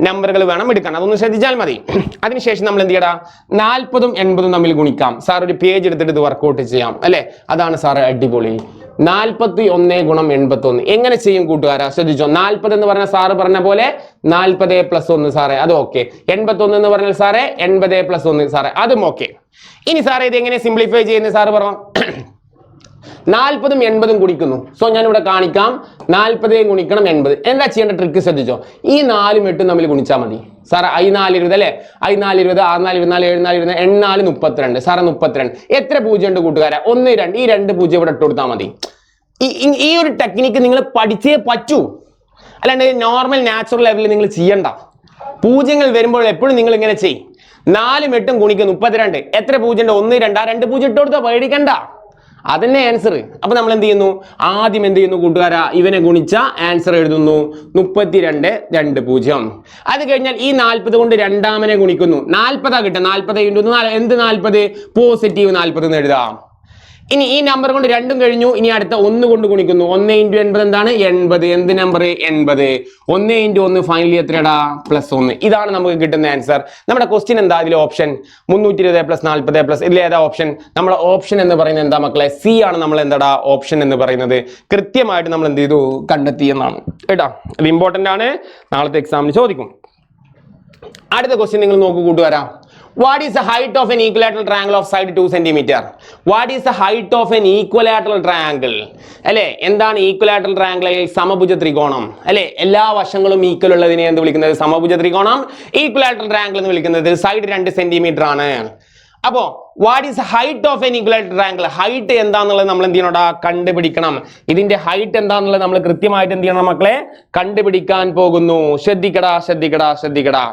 നമ്പറുകൾ വേണം എടുക്കാൻ. അതൊന്ന് ശ്രദ്ധിച്ചാൽ മതി. അതിനുശേഷം നമ്മൾ എന്ത് ചെയ്യണം? 40ഉം 80ഉം തമ്മിൽ ഗുണിക്കാം. സാർ ഒരു പേജ് എടുത്തിട്ട് ഇത് വർക്കൗട്ട് ചെയ്യാം അല്ലെ? അതാണ് സാറ് അടിപൊളി. 41 ഗുണം 81 എങ്ങനെ ചെയ്യും കൂട്ടുകാരാ? ശ്രദ്ധിച്ചോ. 40 എന്ന് പറഞ്ഞ സാറ് പറഞ്ഞ പോലെ 40 + 1 സാറേ, അത് ഓക്കെ. 81 എന്ന് പറഞ്ഞാൽ സാറേ 80 + 1 സാറേ, അതും ഓക്കെ. ഇനി സാറേ ഇത് എങ്ങനെ സിംപ്ലിഫൈ ചെയ്യുന്നത് സാറ് പറഞ്ഞു. 40ഉം 80ഉം ഗുണിക്കുന്നു. സോ ഞാൻ ഇവിടെ കാണിക്കാം. 40 ഗുണിക്കണം 80. എന്താ ചെയ്യേണ്ട ട്രിക്ക് ശ്രദ്ധിച്ചോ. ഈ 4ഉം 8ഉം തമ്മിൽ ഗുണിച്ചാൽ മതി. സാറേ I4 20 അല്ലേ? I4 20 6 4 24 7 4 20 8 4 32. സാറേ 32. എത്ര പൂജ്യം ഉണ്ട് കൂട്ടുകാരാ? 1 2. ഈ 2 പൂജ്യം ഇവിടെ ഇട്ട് കൊടുത്താൽ മതി. ഈ ഒരു ടെക്നിക്ക് നിങ്ങൾ പഠിച്ചേ പറ്റൂ. അല്ലാണ്ട് നോർമൽ നാച്ചുറൽ ലെവലിൽ നിങ്ങൾ ചെയ്യണ്ട. പൂജ്യങ്ങൾ വരുമ്പോൾ എപ്പോഴും നിങ്ങൾ ഇങ്ങനെ ചെയ്യും. 4ഉം 8ഉം ഗുണിക്കും 32. എത്ര പൂജ്യം ഉണ്ട്? 1 2. ആ 2 പൂജ്യം ഇട്ട് കൊടുത്താൽ പേടിക്കണ്ട. അതന്നെ ആൻസർ. അപ്പൊ നമ്മൾ എന്ത് ചെയ്യുന്നു? ആദ്യം എന്ത് ചെയ്യുന്നു കൂട്ടുകാരാ? ഇവനെ ഗുണിച്ച ആൻസർ എഴുതുന്നു 32 2 0. അത് കഴിഞ്ഞാൽ ഈ 40 കൊണ്ട് രണ്ടാമനെ ഗുണിക്കുന്നു. 40 കിട്ടുക. 40 × 4 എന്ത് 40? പോസിറ്റീവ് 40 എന്ന് എഴുതാം. ഇനി ഈ നമ്പർ കൊണ്ട് 2ഉം കഴിഞ്ഞു. ഇനി അടുത്ത 1 കൊണ്ട് ഗുണിക്കുന്നു. 1 × 80 എന്താണ്? 80. എന്ത് നമ്പർ? 80. 1 × 1 ഫൈനലി എത്രടാ? +1. ഇതാണ് നമുക്ക് കിട്ടുന്ന ആൻസർ. നമ്മുടെ ക്വസ്റ്റ്യൻ എന്താ? അതിലെ ഓപ്ഷൻ 320 + 40 ഇതിൽ ഏതാ ഓപ്ഷൻ? നമ്മുടെ ഓപ്ഷൻ എന്ന് പറയുന്നത് എന്താ മക്കളെ? സി ആണ് നമ്മൾ എന്താടാ ഓപ്ഷൻ എന്ന് പറയുന്നത്. കൃത്യമായിട്ട് നമ്മൾ എന്ത് ചെയ്തു? കണ്ടെത്തി എന്നാണ് കേട്ടോ. ഇത് ഇമ്പോർട്ടന്റ് ആണ്. നാളത്തെ എക്സാമിന് ചോദിക്കും. അടുത്ത ക്വസ്റ്റ്യൻ നിങ്ങൾ നോക്കൂ കൂട്ടുകാരാ. What is the height of an equilateral triangle of side 2 cm? What is the height of an equilateral triangle? അല്ലെ എന്താണ് ഈക്വലാറ്ററൽ ട്രയാങ്കിൾ? സമഭുജ ത്രികോണം അല്ലെ? എല്ലാ വശങ്ങളും ഈക്വൽ ഉള്ളതിനെ എന്ത് വിളിക്കുന്നത്? സമഭുജ ത്രികോണം. ഈക്വലാറ്ററൽ ട്രയാങ്കിൾ എന്ന് വിളിക്കുന്നത് സൈഡ് 2 cm ആണ്. അപ്പോ what is height of an equilateral triangle? Height എന്താന്നുള്ളത് നമ്മൾ എന്ത് ചെയ്യണോടാ? കണ്ടുപിടിക്കണം. ഇതിന്റെ ഹൈറ്റ് എന്താന്നുള്ളത് നമ്മൾ കൃത്യമായിട്ട് എന്ത് ചെയ്യണം മക്കളെ? കണ്ടുപിടിക്കാൻ പോകുന്നു. ശ്രദ്ധിക്കടാ ശ്രദ്ധിക്കടാ ശ്രദ്ധിക്കടാ.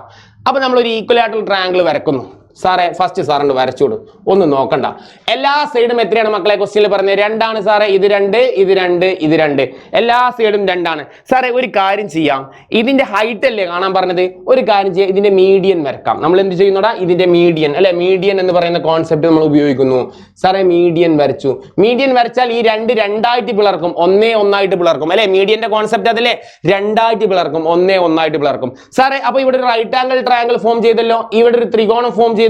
അപ്പൊ നമ്മൾ ഒരു ഈക്വലാറ്ററൽ ട്രയാങ്കിൾ വരക്കുന്നു. സാറേ ഫസ്റ്റ് സാറിന് വരച്ചോടും, ഒന്നും നോക്കണ്ട. എല്ലാ സൈഡും എത്രയാണ് മക്കളെ? ക്വസ്റ്റ്യനിൽ പറഞ്ഞത് 2 ആണ് സാറേ. ഇത് 2 ഇത് 2 ഇത് 2. എല്ലാ സൈഡും 2 ആണ് സാറേ. ഒരു കാര്യം ചെയ്യാം. ഇതിന്റെ ഹൈറ്റ് അല്ലേ കാണാൻ പറഞ്ഞത്? ഒരു കാര്യം ചെയ്യാം. ഇതിന്റെ മീഡിയൻ വരക്കാം. നമ്മൾ എന്ത് ചെയ്യുന്നോടാ? ഇതിന്റെ മീഡിയൻ അല്ലെ? മീഡിയൻ എന്ന് പറയുന്ന കോൺസെപ്റ്റ് നമ്മൾ ഉപയോഗിക്കുന്നു. സാറേ മീഡിയൻ വരച്ചു. മീഡിയൻ വരച്ചാൽ ഈ 2 2ആയിട്ട് പിളർക്കും. 1 1ആയിട്ട് പിളർക്കും അല്ലെ? മീഡിയന്റെ കോൺസെപ്റ്റ് അതല്ലേ? 2ആയിട്ട് പിളർക്കും. 1 1ആയിട്ട് പിളർക്കും. സാറേ അപ്പൊ ഇവിടെ ഒരു റൈറ്റ് ആംഗിൾ ട്രയാംഗിൾ ഫോം ചെയ്തല്ലോ. ഇവിടെ ഒരു ത്രികോണം ഫോം ചെയ്തല്ലോ.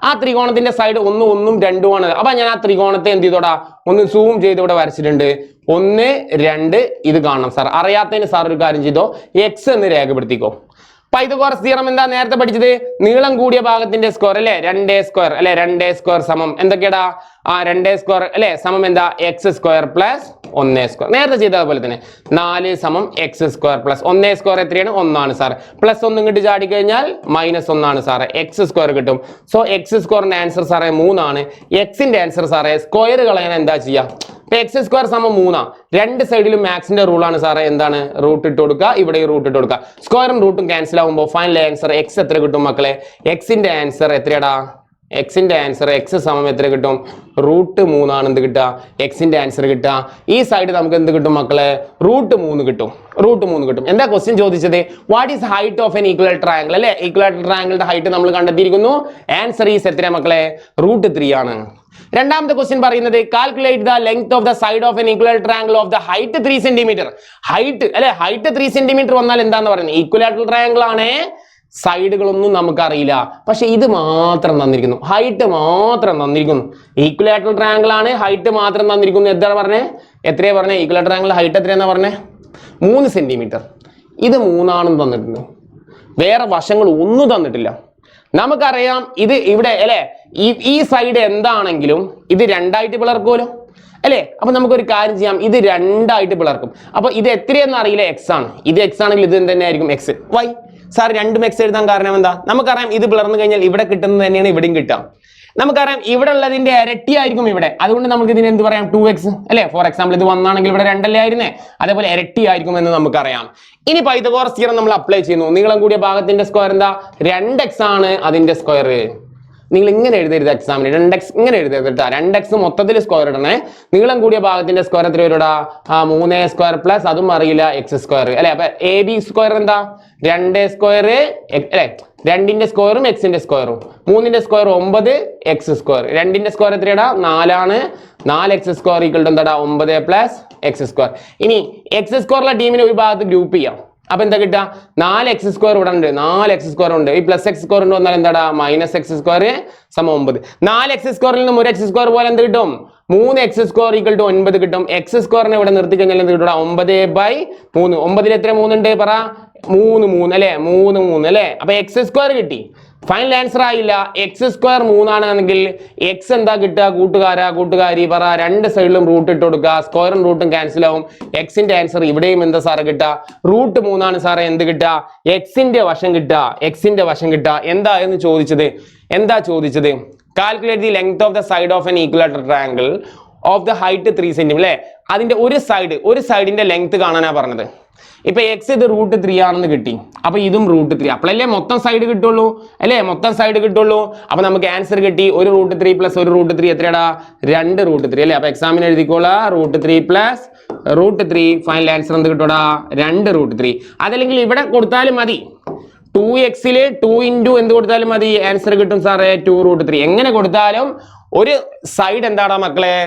ആ ത്രികോണത്തിന്റെ സൈഡ് 1 1 2 ആണ്. അപ്പൊ ഞാൻ ആ ത്രികോണത്തെ എന്ത് ചെയ്തോടാ? ഒന്ന് സൂം ചെയ്ത് ഇവിടെ വരച്ചിട്ടുണ്ട്. 1 2 ഇത് കാണണം സാർ. അറിയാത്തതിന് സാർ ഒരു കാര്യം ചെയ്തോ, X എന്ന് രേഖപ്പെടുത്തിക്കോ. പൈതഗോറസ് തിയറം എന്താ നേരത്തെ പഠിച്ചത്? നീളം കൂടിയ ഭാഗത്തിന്റെ സ്ക്വയർ അല്ലെ? 2a² അല്ലെ? 2a² സമം എന്തൊക്കെയാടാ? 2a² അല്ലെ? സമം എന്താ? x² + 1a². നേരത്തെ ചെയ്തതുപോലെ തന്നെ 4 സമം x² + 1a² എത്രയാണ്? 1 ആണ് സാർ. +1 ഇങ്ങോട്ട് ചാടി കഴിഞ്ഞാൽ -1 ആണ് സാറേ. x² കിട്ടും. സോ x² ആൻസർ സാറേ 3 ആണ്. എക്സിന്റെ ആൻസർ സാറേ സ്ക്വയർ കളയാൻ എന്താ ചെയ്യാ? x² സമം 3. രണ്ട് സൈഡിലും മാക്സിന്റെ റൂൾ ആണ് സാറേ. എന്താണ്? റൂട്ട് ഇട്ട് കൊടുക്കുക. ഇവിടെ റൂട്ട് ഇട്ട് കൊടുക്കുക. സ്ക്വയറും റൂട്ടും ക്യാൻസൽ ആവുമ്പോൾ ഫൈനൽ ആൻസർ x എത്ര കിട്ടും മക്കളെ? എക്സിന്റെ ആൻസർ എത്രയാടാ? എക്സിന്റെ ആൻസർ x സമം എത്ര കിട്ടും? √3 ആണ് എന്ത് കിട്ടുക? എക്സിന്റെ ആൻസർ കിട്ടുക. ഈ സൈഡ് നമുക്ക് എന്ത് കിട്ടും മക്കളെ? √3 കിട്ടും. √3 കിട്ടും. എന്താ ക്വസ്റ്റ്യൻ ചോദിച്ചത്? What is height of N equal triangle അല്ലെ? ഈക്വൽ ട്രയാംഗിളിന്റെ ഹൈറ്റ് നമ്മൾ കണ്ടെത്തിയിരിക്കുന്നു. ആൻസർ ഈസ് എത്ര മക്കളെ? √3 ആണ്. രണ്ടാമത്തെ ക്വസ്റ്റ്യൻ പറയുന്നത് calculate the length of the side of N equal triangle of the height 3 cm. Height അല്ലെ? ഹൈറ്റ് 3 cm വന്നാൽ എന്താന്ന് പറയുന്നത്? ഈക്വലാറ്ററൽ ട്രയാംഗിൾ ആണ്. സൈഡുകളൊന്നും നമുക്കറിയില്ല. പക്ഷെ ഇത് മാത്രം തന്നിരിക്കുന്നു. ഹൈറ്റ് മാത്രം തന്നിരിക്കുന്നു. ഈക്വലാറ്ററൽ ട്രയാംഗിൾ ആണ്. ഹൈറ്റ് മാത്രം തന്നിരിക്കുന്നു. എത്ര പറഞ്ഞേ? എത്രയാ പറഞ്ഞേ? ഈക്വലാറ്ററൽ ട്രയാംഗിൾ ഹൈറ്റ് എത്രയാന്നാ പറഞ്ഞേ? 3 cm. ഇത് 3 ആണെന്ന് തന്നിട്ടുണ്ട്. വേറെ വശങ്ങൾ ഒന്നും തന്നിട്ടില്ല. നമുക്കറിയാം ഇത് ഇവിടെ അല്ലെ? ഈ സൈഡ് എന്താണെങ്കിലും ഇത് 2ആയിട്ട് പിളർക്കുമല്ലോ അല്ലെ? അപ്പൊ നമുക്കൊരു കാര്യം ചെയ്യാം. ഇത് 2ആയിട്ട് പിളർക്കും. അപ്പൊ ഇത് എത്രയെന്ന് അറിയില്ല. x ആണ്. ഇത് x ആണെങ്കിൽ ഇത് തന്നെ ആയിരിക്കും x. വൈ സാർ 2 x എഴുതാൻ കാരണം എന്താ? നമുക്കറിയാം ഇത് പിളർന്നു കഴിഞ്ഞാൽ ഇവിടെ കിട്ടുന്നത് തന്നെയാണ് ഇവിടെയും കിട്ടുക. നമുക്കറിയാം ഇവിടെ ഉള്ളതിന്റെ ഇരട്ടി ആയിരിക്കും ഇവിടെ, അതുകൊണ്ട് നമുക്ക് ഇതിന് എന്ത് പറയാം 2x അല്ലെ. ഫോർ എക്സാമ്പിൾ ഇത് 1 ആണെങ്കിൽ ഇവിടെ 2 അല്ലേ ആയിരുന്നേ, അതേപോലെ ഇരട്ടി ആയിരിക്കും എന്ന് നമുക്കറിയാം. ഇനി പൈതഗോറസ് തിയറം നമ്മൾ അപ്ലൈ ചെയ്യുന്നു. നീളം കൂടിയ ഭാഗത്തിന്റെ സ്ക്വയർ എന്താ 2x ആണ് അതിന്റെ സ്ക്വയർ. നിങ്ങൾ ഇങ്ങനെ എഴുതരുത് എക്സാമിന്, 2x ഇങ്ങനെ എഴുതരുത് കേട്ടോ. 2x മൊത്തത്തിൽ സ്ക്വയർ ഇടണേ. നീളം കൂടിയ ഭാഗത്തിന്റെ സ്ക്വയർ എത്ര വരും? 3a സ്ക്വയർ പ്ലസ് അതും അറിയില്ല x സ്ക്വയർ അല്ലെ. അപ്പൊ ab സ്ക്വയർ എന്താ 2a സ്ക്വയർ അല്ലെ, 2ന്റെ സ്ക്വയറും എക്സിന്റെ സ്ക്വയറും, 3ന്റെ സ്ക്വയർ 9 x സ്ക്വയർ, 2ന്റെ സ്ക്വയർ എത്രയാടാ 4 ആണ്, 4x സ്ക്വയർ ഈക്വൽ ടു എന്താടാ 9 പ്ലസ് x സ്ക്വയർ. ഇനി x സ്ക്വയറുള്ള ടീമിനെ ഒരു ഭാഗത്ത് ഗ്രൂപ്പ് ചെയ്യാം. അപ്പൊ എന്താ കിട്ടുക? 4x സ്ക്വയർ ഇവിടെ ഉണ്ട്, 4x സ്ക്വയർ ഉണ്ട്, ഈ പ്ലസ് x സ്ക്വയർ ഉണ്ട് വന്നാൽ എന്താടാ -x സ്ക്വയർ സമം 9. 4x സ്ക്വയറിൽ നിന്നും ഒരു x സ്ക്വയർ പോലെ എന്ത് കിട്ടും? 3x സ്ക്വയർ ഈക്വൽ ടു 9 കിട്ടും. x സ്ക്വയറിനെ ഇവിടെ നിർത്തി കഴിഞ്ഞാൽ എന്ത് കിട്ടും? 9/3. 9ൽ എത്ര 3 ഉണ്ട് പറ? 3 അല്ലെ, 3 അല്ലെ. അപ്പൊ x സ്ക്വയർ കിട്ടി. ഫൈനൽ ആൻസർ ആയില്ല. x സ്ക്വയർ 3 ആണെങ്കിൽ x എന്താ കിട്ടുക? കൂട്ടുകാരി പറ, രണ്ട് സൈഡിലും റൂട്ട് ഇട്ട് കൊടുക്കുക, സ്ക്വയറും റൂട്ടും ക്യാൻസൽ ആവും. എക്സിന്റെ ആൻസർ ഇവിടെയും എന്താ സാറ് കിട്ടുക? √3 ആണ് സാറേ എന്ത് കിട്ടുക? എക്സിന്റെ വശം കിട്ടുക. എന്താ ചോദിച്ചത്? Calculate the length of the side of an equilateral triangle of the height 3 cm അല്ലെ. അതിന്റെ ഒരു സൈഡിന്റെ ലെങ്ത് കാണാനാ പറഞ്ഞത്. ഇപ്പൊ x ഇത് √3 ആണെന്ന് കിട്ടി, അപ്പൊ ഇതും √3. അപ്പോഴല്ലേ മൊത്തം സൈഡ് കിട്ടുള്ളൂ അല്ലെ, അപ്പൊ നമുക്ക് ആൻസർ കിട്ടി. ഒരു √3 പ്ലസ് ഒരു √3 എത്രയാടാ? 2 √3 അല്ലെ. അപ്പൊ എക്സാമിന് എഴുതിക്കോളാ √3 പ്ലസ് √3. ഫൈനൽ ആൻസർ എന്ത് കിട്ടൂടാ? 2 √3. അതല്ലെങ്കിൽ ഇവിടെ കൊടുത്താലും മതി, 2x 2 ഇൻറ്റു എന്ത് കൊടുത്താലും മതി, ആൻസർ കിട്ടും സാറേ 2 √3. എങ്ങനെ കൊടുത്താലും ഒരു സൈഡ് എന്താടാ മക്കളെ?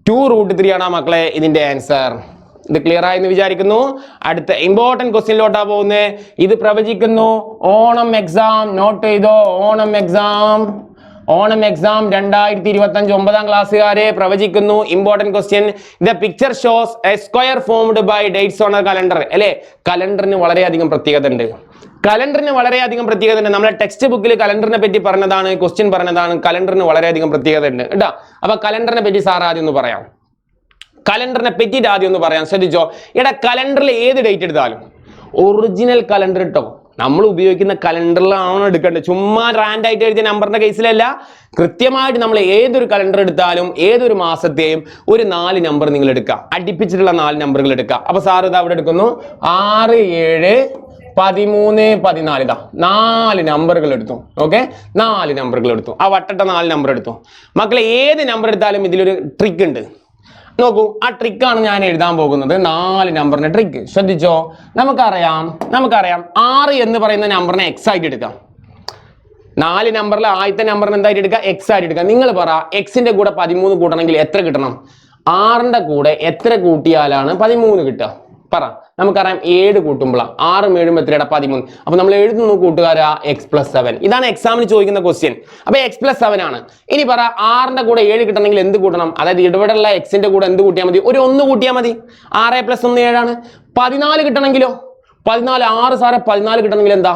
2 √3 ആണാ മക്കളെ ഇതിന്റെ ആൻസർ. ഇത് ക്ലിയർ ആയെന്ന് വിചാരിക്കുന്നു. അടുത്ത ഇമ്പോർട്ടന്റ് ക്വസ്റ്റ്യനിലോട്ടാ പോകുന്നത്. ഇത് പ്രവചിക്കുന്നു. ഓണം എക്സാം നോട്ട് ചെയ്തോ. ഓണം എക്സാം 2025 9ാം ക്ലാസ്സുകാരെ പ്രവചിക്കുന്നു. Important question. The picture shows a square formed by dates on a calendar അല്ലെ. കലണ്ടറിന് വളരെയധികം പ്രത്യേകത ഉണ്ട്. നമ്മളെ ടെക്സ്റ്റ് ബുക്കിൽ കലണ്ടറിനെ പറ്റി പറഞ്ഞതാണ്, ക്വസ്റ്റ്യൻ പറഞ്ഞതാണ്. കലണ്ടറിന് വളരെയധികം പ്രത്യേകത ഉണ്ട് കേട്ടോ. അപ്പൊ കലണ്ടറിനെ പറ്റി സാർ ആദ്യം ഒന്ന് പറയാം. ശ്രദ്ധിച്ചോ. കലണ്ടറിൽ ഏത് ഡേറ്റ് എടുത്താലും ഒറിജിനൽ കലണ്ടർ ഇട്ടോ, നമ്മൾ ഉപയോഗിക്കുന്ന കലണ്ടറിലാണ് എടുക്കേണ്ടത്. ചുമ്മാ റാൻഡ് ആയിട്ട് എഴുതിയ നമ്പറിന്റെ കേസിലല്ല, കൃത്യമായിട്ട് നമ്മൾ ഏതൊരു കലണ്ടർ എടുത്താലും ഏതൊരു മാസത്തെയും ഒരു 4 നമ്പർ നിങ്ങൾ എടുക്കുക, അടുപ്പിച്ചിട്ടുള്ള 4 നമ്പറുകൾ എടുക്കുക. അപ്പൊ സാർ ഇത് അവിടെ എടുക്കുന്നു 6, 7, 13, 14 ഇതാ 4 നമ്പറുകൾ എടുത്തു. ഓക്കെ, 4 നമ്പറുകൾ എടുത്തു. ആ വട്ടട്ട 4 നമ്പർ എടുത്തു. മക്കളെ ഏത് നമ്പർ എടുത്താലും ഇതിലൊരു ട്രിക്ക് ഉണ്ട്. നോക്കൂ, ആ ട്രിക്കാണ് ഞാൻ എഴുതാൻ പോകുന്നത്. 4 നമ്പറിന്റെ ട്രിക്ക് ശ്രദ്ധിച്ചോ. നമുക്കറിയാം 6 എന്ന് പറയുന്ന നമ്പറിനെ x ആയിട്ട് എടുക്കാം. 4 നമ്പറിലെ ആദ്യത്തെ നമ്പറിന് എന്തായിട്ട് എടുക്കുക? x ആയിട്ട് എടുക്കുക. നിങ്ങൾ പറ, എക്സിന്റെ കൂടെ 13 കൂട്ടണമെങ്കിൽ എത്ര കിട്ടണം? 6ന്റെ കൂടെ എത്ര കൂട്ടിയാലാണ് 13 കിട്ടുക? പറ. നമുക്കറിയാം 7 കൂട്ടുമ്പോഴാണ് 6 7 എത്രയുടെ 13. അപ്പൊ നമ്മൾ എഴുതുന്നു കൂട്ടുകാരാ x+7. ഇതാണ് എക്സാമിന് ചോദിക്കുന്ന ക്വസ്റ്റ്യൻ. അപ്പൊ x+7 ആണ്. ഇനി പറ, 6ന്റെ കൂടെ 7 കിട്ടണമെങ്കിൽ എന്ത് കൂട്ടണം? അതായത് ഇടപെടുള്ള എക്സിന്റെ കൂടെ എന്ത് കൂട്ടിയാൽ മതി? ഒരു 1 കൂട്ടിയാൽ മതി. 6 + 1 7 ആണ്. 14 കിട്ടണമെങ്കിലോ? 14 6 സാറെ 14 കിട്ടണമെങ്കിൽ എന്താ?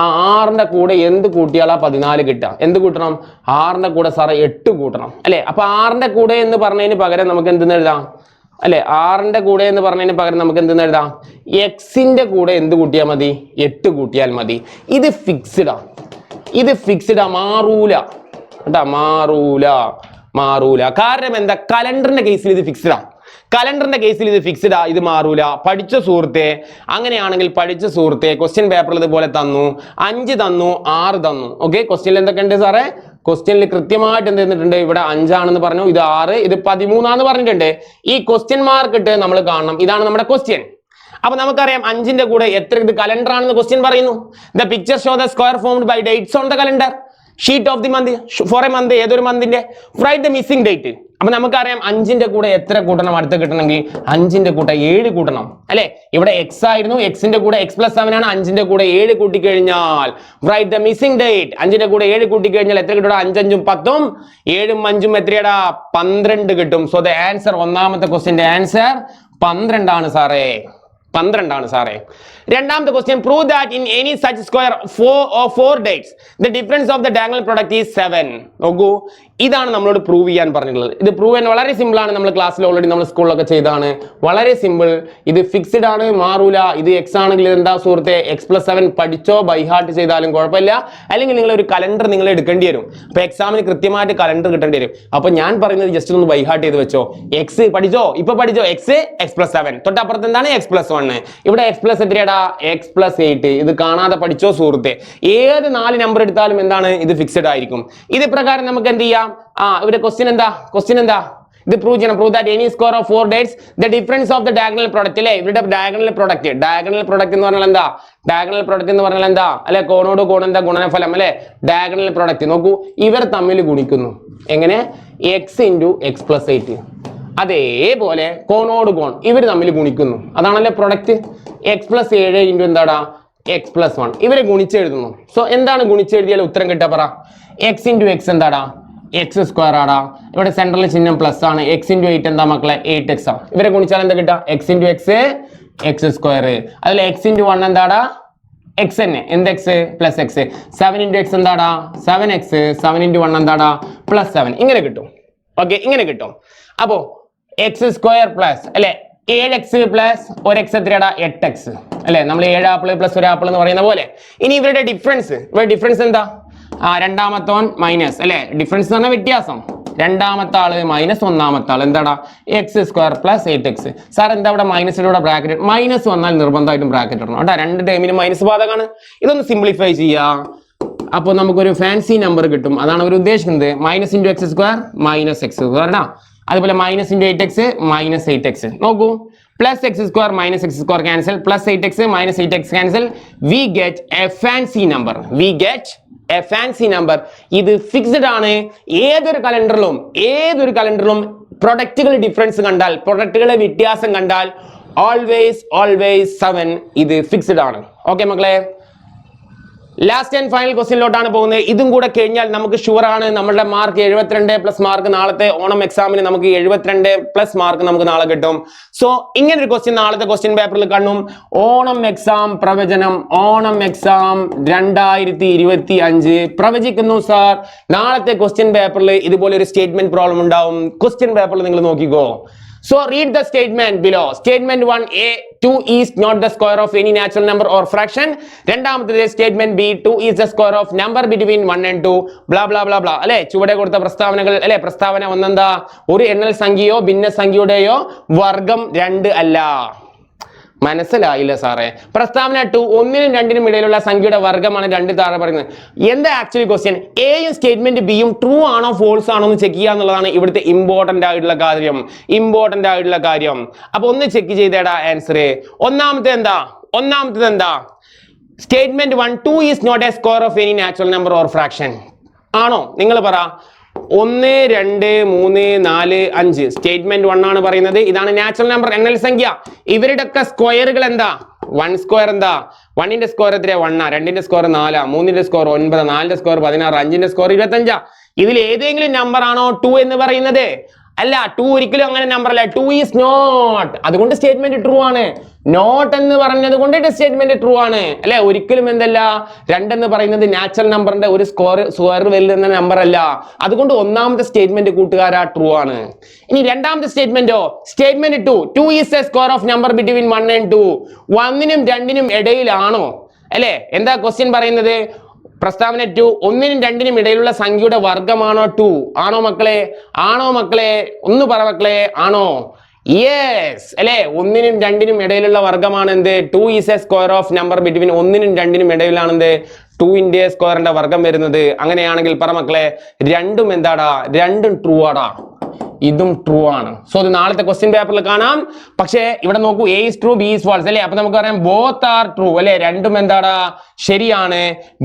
6ന്റെ കൂടെ എന്ത് കൂട്ടിയാലാ 14 കിട്ടുക? എന്ത് കൂട്ടണം? 6ന്റെ കൂടെ സാറെ 8 കൂട്ടണം അല്ലെ. അപ്പൊ 6ന്റെ കൂടെ എന്ന് പറഞ്ഞതിന് പകരം നമുക്ക് എന്തെന്ന് എഴുതാം അല്ലെ? 6ന്റെ കൂടെ എന്ന് പറഞ്ഞതിന് പകരം നമുക്ക് എന്തെന്ന് എഴുതാം? എക്സിന്റെ കൂടെ എന്ത് കൂട്ടിയാൽ മതി? 8 കൂട്ടിയാൽ മതി. ഇത് ഫിക്സ്ഡാ, മാറൂല കേട്ടാ, മാറൂല. കാരണം എന്താ? കലണ്ടറിന്റെ കേസിൽ ഇത് ഫിക്സ്ഡാ, ഇത് മാറൂല. പഠിച്ച സുഹൃത്തെ, അങ്ങനെയാണെങ്കിൽ പഠിച്ച സുഹൃത്തെ, ക്വസ്റ്റ്യൻ പേപ്പറിൽ ഇതുപോലെ തന്നു, 5 തന്നു, 6 തന്നു. ഓക്കെ, ക്വസ്റ്റ്യനിൽ എന്തൊക്കെ ഉണ്ട് സാറേ? ക്വസ്റ്റ്യനിൽ കൃത്യമായിട്ട് എന്ത് ചെയ്തിട്ടുണ്ട്? ഇവിടെ 5 ആണെന്ന് പറഞ്ഞു, ഇത് 6, ഇത് 13 ആണെന്ന് പറഞ്ഞിട്ടുണ്ട്. ഈ ക്വസ്റ്റ്യൻ മാർക്ക് ഇട്ട് നമ്മൾ കാണണം. ഇതാണ് നമ്മുടെ ക്വസ്റ്റ്യൻ. അപ്പൊ നമുക്കറിയാം 5ന്റെ കൂടെ എത്ര, ഇത് കലണ്ടർ ആണെന്ന് ക്വസ്റ്റ്യൻ പറയുന്നു. The picture show the square formed by dates on the calendar sheet of the month for a month. ഏതൊരു മന്തിന്റെ? Write the missing date. അപ്പൊ നമുക്കറിയാം 5ന്റെ കൂടെ എത്ര കൂട്ടണം? അടുത്ത് കിട്ടണമെങ്കിൽ 5ന്റെ കൂടെ 7 കൂട്ടണം അല്ലെ. ഇവിടെ x ആയിരുന്നു, എക്സിന്റെ കൂടെ x+7 ആണ്. 5ന്റെ കൂടെ 7 കൂട്ടിക്കഴിഞ്ഞാൽ റൈറ്റ് ദ മിസ്സിംഗ് ഡേറ്റ്. 5ന്റെ കൂടെ 7 കൂട്ടിക്കഴിഞ്ഞാൽ എത്ര കിട്ടും? 5 5 10, 7 5 എത്രയാടാ? 12 കിട്ടും. സോ ദ ആൻസർ, ഒന്നാമത്തെ ക്വസ്റ്റ്യന്റെ ആൻസർ 12 ആണ് സാറേ. 12 സാറേ. രണ്ടാമത്തെ question prove that in any such square four dates the difference of the diagonal product is 7. നോക്കൂ, ഇതാണ് നമ്മളോട് പ്രൂവ് ചെയ്യാൻ പറഞ്ഞിട്ടുള്ളത്. ഇത് പ്രൂവ് ചെയ്യാൻ വളരെ സിമ്പിൾ ആണ്. നമ്മൾ ക്ലാസ്സിൽ ഓൾറെഡി നമ്മൾ സ്കൂളിലൊക്കെ ചെയ്താണ്. വളരെ സിമ്പിൾ. ഇത് ഫിക്സ്ഡ് ആണ്, മാറൂല. ഇത് എക്സ് ആണെങ്കിൽ എന്താ സുഹൃത്തെ, x+7 പഠിച്ചോ ബൈ ഹാർട്ട് ചെയ്താലും കുഴപ്പമില്ല. അല്ലെങ്കിൽ നിങ്ങൾ ഒരു കലണ്ടർ നിങ്ങൾ എടുക്കേണ്ടി വരും. അപ്പൊ എക്സാമിന് കൃത്യമായിട്ട് കലണ്ടർ കിട്ടേണ്ടി വരും. അപ്പൊ ഞാൻ പറയുന്നത് ജസ്റ്റ് ഒന്ന് ബൈ ഹാർട്ട് ചെയ്ത് വെച്ചോ. എക്സ് പഠിച്ചോ, ഇപ്പൊ പഠിച്ചോ. x+7 തൊട്ടപ്പുറത്ത് എന്താണ് x+1. ഇവിടെ x+ എത്രയാടാ, x+8. ഇത് കാണാതെ പഠിച്ചോ സുഹൃത്തെ. ഏത് 4 നമ്പർ എടുത്താലും എന്താണ്, ഇത് ഫിക്സ്ഡ് ആയിരിക്കും. ഇത് പ്രകാരം നമുക്ക് എന്ത് ചെയ്യാം? ഇവിടെ ക്വസ്റ്റ്യൻ എന്താ ഇത് പ്രൂവ് ചെയ്യണം. Prove that any square of 4 dates the difference of the diagonal product. അല്ലേ, ഇവരുടെ ഡയഗണൽ പ്രൊഡക്റ്റ് എന്ന് പറഞ്ഞാൽ എന്താ? ഡയഗണൽ പ്രൊഡക്റ്റ് എന്ന് പറഞ്ഞാൽ എന്താ? അല്ലെ, കോണോട് കോൺ എന്താ, ഗുണനഫലം അല്ലെ. ഡയഗണൽ പ്രൊഡക്റ്റ് നോക്കൂ, ഇവർ തമ്മിൽ ഗുണിക്കുന്നു. എങ്ങനെ? x × x+8. അതേപോലെ കോണോട് കോൺ ഇവർ തമ്മിൽ ഗുണിക്കുന്നു. അതാണല്ലേ പ്രൊഡക്റ്റ്. x+7 × എന്താടാ, x+1. ഇവരെ ഗുണിച്ചെഴുതുന്നു. സോ എന്താണ് ഗുണിച്ചെഴുതിയാൽ ഉത്തരം കിട്ടാ പറ? x × x എന്താടാ, x² ആടാ. ഇവിടെ സെൻട്രൽ ചിഹ്നം പ്ലസ് ആണ്. x × 8 എന്താ മക്കളെ, 8x ആണ്. ഇവരെ ഗുണിച്ചാൽ എന്താ കിട്ടാ? x × x x². അതിൽ x × 1 എന്താടാ, x തന്നെ. എന്ത് x പ്ലസ് x. 7 × x എന്താടാ, 7x. 7 × 1 എന്താടാ, +7. ഇങ്ങനെ കിട്ടും. ഓക്കെ, ഇങ്ങനെ കിട്ടും. അപ്പോ x² പ്ലസ് അല്ലെ 7x പ്ലസ് 1x എത്രയാടാ, 8x അല്ലെ. നമ്മൾ 7 ആപ്പിൾ പ്ലസ് 1 ആപ്പിൾ എന്ന് പറയുന്ന പോലെ. ഇനി ഇവരുടെ ഡിഫറൻസ് എന്താ? രണ്ടാമത്തോൻ മൈനസ് അല്ലെ. ഡിഫറൻസ് എന്ന് പറഞ്ഞാൽ വ്യത്യാസം. രണ്ടാമത്തെ ആള് മൈനസ് ഒന്നാമത്തെ ആള് എന്താടാ, x² + 8x. സാർ എന്താ ഇവിടെ മൈനസിലൂടെ ബ്രാക്കറ്റ്? മൈനസ് വന്നാൽ നിർബന്ധമായിട്ടും ബ്രാക്കറ്റ് ഇടണം കേട്ടോ. രണ്ട് ടൈമിനും മൈനസ് ബാധകമാണ്. ഇതൊന്ന് സിംപ്ലിഫൈ ചെയ്യാം. അപ്പോൾ നമുക്കൊരു ഫാൻസി നമ്പർ കിട്ടും. അതാണ് അവർ ഉദ്ദേശിക്കുന്നത്. Minus × x² -x². അതുപോലെ മൈനസ് × 8x -8x. നോക്കൂ, plus x² -x² cancel, plus 8x -8x cancel. We get A fancy number. ഇത് ഫിക്സ്ഡ് ആണ്. ഏതൊരു കലണ്ടറിലും പ്രൊഡക്റ്റുകൾ ഡിഫറൻസ് കണ്ടാൽ, പ്രൊഡക്റ്റുകളെ വ്യത്യാസം കണ്ടാൽ ഓൾവേസ് 7. ഇത് ഫിക്സ്ഡ് ആണ്. ഓക്കെ മക്കളെ, ലാസ്റ്റ് ആൻഡ് ഫൈനൽ ക്വസ്റ്റ്യനിലോട്ടാണ് പോകുന്നത്. ഇതും കൂടെ കഴിഞ്ഞാൽ നമുക്ക് ഷുവർ ആണ് നമ്മുടെ മാർക്ക് 72+ മാർക്ക്. നാളത്തെ ഓണം എക്സാമിന് നമുക്ക് 72+ മാർക്ക് നമുക്ക് നാളെ കിട്ടും. സോ ഇങ്ങനെ ഒരു ക്വസ്റ്റ്യൻ നാളത്തെ ക്വസ്റ്റ്യൻ പേപ്പറിൽ കാണും. ഓണം എക്സാം പ്രവചനം. ഓണം എക്സാം 2025 പ്രവചിക്കുന്നു സാർ. നാളത്തെ ക്വസ്റ്റ്യൻ പേപ്പറിൽ ഇതുപോലെ ഒരു സ്റ്റേറ്റ്മെന്റ് പ്രോബ്ലം ഉണ്ടാവും. ക്വസ്റ്റ്യൻ പേപ്പറിൽ നിങ്ങൾ നോക്കിക്കോ. So read the statement below. Statement 1A, 2 is not the square of any natural number or fraction. രണ്ടാമത്തെ statement B, 2 is the square of number between 1 and 2. blah blah blah blah. അല്ലേ, ചുവടെ കൊടുത്ത പ്രസ്താവനകൾ അല്ലേ. പ്രസ്താവന ഒന്നെന്താ, ഒരു എണ്ണൽ സംഖ്യയോ ഭിന്നസംഖ്യയുടെയോ വർഗം 2 അല്ല. മനസ്സിലായില്ല സാറേ. പ്രസ്താവന 2, 1 നും 2 നും ഇടയിലുള്ള സംഖ്യയുടെ വർഗ്ഗമാണ് 2 താഴെ പറയുന്നത്. എന്താ ആക്ച്വലി ക്വസ്റ്റ്യൻ? എയും സ്റ്റേറ്റ്മെന്റ് ബിയും ട്രൂ ആണോ ഫോൾസ് ആണോ എന്ന് ചെക്ക് ചെയ്യുക എന്നുള്ളതാണ് ഇവിടുത്തെ ഇമ്പോർട്ടന്റ് ആയിട്ടുള്ള കാര്യം. അപ്പൊ ഒന്ന് ചെക്ക് ചെയ്തേടാ ആൻസർ. ഒന്നാമത്തെ എന്താ? Statement 1, 2 is not a square of any natural number or fraction. ആണോ? നിങ്ങൾ പറ. 1 2 3 4 5 സ്റ്റേറ്റ്മെന്റ് 1 ആണ് പറയുന്നത്. ഇതാണ് നാച്ചുറൽ നമ്പർ, എണ്ണൽ സംഖ്യ. ഇവരുടെ ഒക്കെ സ്ക്വയറുകൾ എന്താ? 1 സ്ക്വയർ എന്താ? 1 ന്റെ സ്ക്വയർ എത്രയാ? 1. 2 ന്റെ സ്ക്വയർ 4. 3 ന്റെ സ്ക്വയർ 9. 4 ന്റെ സ്ക്വയർ 16. 5 ന്റെ സ്ക്വയർ 25. ഇതിൽ ഏതെങ്കിലും നമ്പർ ആണോ 2 എന്ന് പറയുന്നത്? അല്ല, 2 ഒരിക്കലും അങ്ങനെ നമ്പർ അല്ല. 2 ഈസ് നോട്ട്. അതുകൊണ്ട് സ്റ്റേറ്റ്മെന്റ് ട്രൂ ആണ്. നോട്ട് എന്ന് പറഞ്ഞത് കൊണ്ട് സ്റ്റേറ്റ്മെന്റ് ട്രൂ ആണ് അല്ലെ. ഒരിക്കലും എന്തല്ല, 2 എന്ന് പറയുന്നത് നാച്ചുറൽ നമ്പറിന്റെ ഒരു സ്ക്വയർ വരുന്ന നമ്പർ അല്ല. അതുകൊണ്ട് ഒന്നാമത്തെ സ്റ്റേറ്റ്മെന്റ് കൂട്ടുകാരാ ട്രൂ ആണ്. ഇനി രണ്ടാമത്തെ സ്റ്റേറ്റ്മെന്റോ, statement 2 is a square of number between 1 and 2. 1 നും 2 നും ഇടയിലാണോ അല്ലെ? എന്താ ക്വസ്റ്റ്യൻ പറയുന്നത്? പ്രസ്താവന 2, 1 നും 2 നും ഇടയിലുള്ള സംഖ്യയുടെ വർഗ്ഗമാണോ 2? ആണോ മക്കളെ? ഒന്ന് പറ മക്കളെ, ആണോ? യെസ് അല്ലെ. 1 നും 2 നും ഇടയിലുള്ള വർഗ്ഗമാണ് എന്ത്? 2 is a square of number between 1 നും 2 നും ഇടയിലാണ് എന്ത്? 2 സ്ക്വയറിന്റെ വർഗ്ഗം വരുന്നത്. അങ്ങനെയാണെങ്കിൽ പറ മക്കളെ, രണ്ടും എന്താടാ? രണ്ടും ട്രൂ ആടാ. ഇതും ട്രൂ ആണ്. സോ ഇത് നാളത്തെ ക്വസ്റ്റ്യൻ പേപ്പറിൽ കാണാം. പക്ഷേ ഇവിടെ നോക്കൂ, A is true, B is false അല്ലെ. അപ്പൊ നമുക്ക് പറയാം ബോത്ത് ആർ ട്രൂ അല്ലെ. രണ്ടും എന്താടാ? ശരിയാണ്.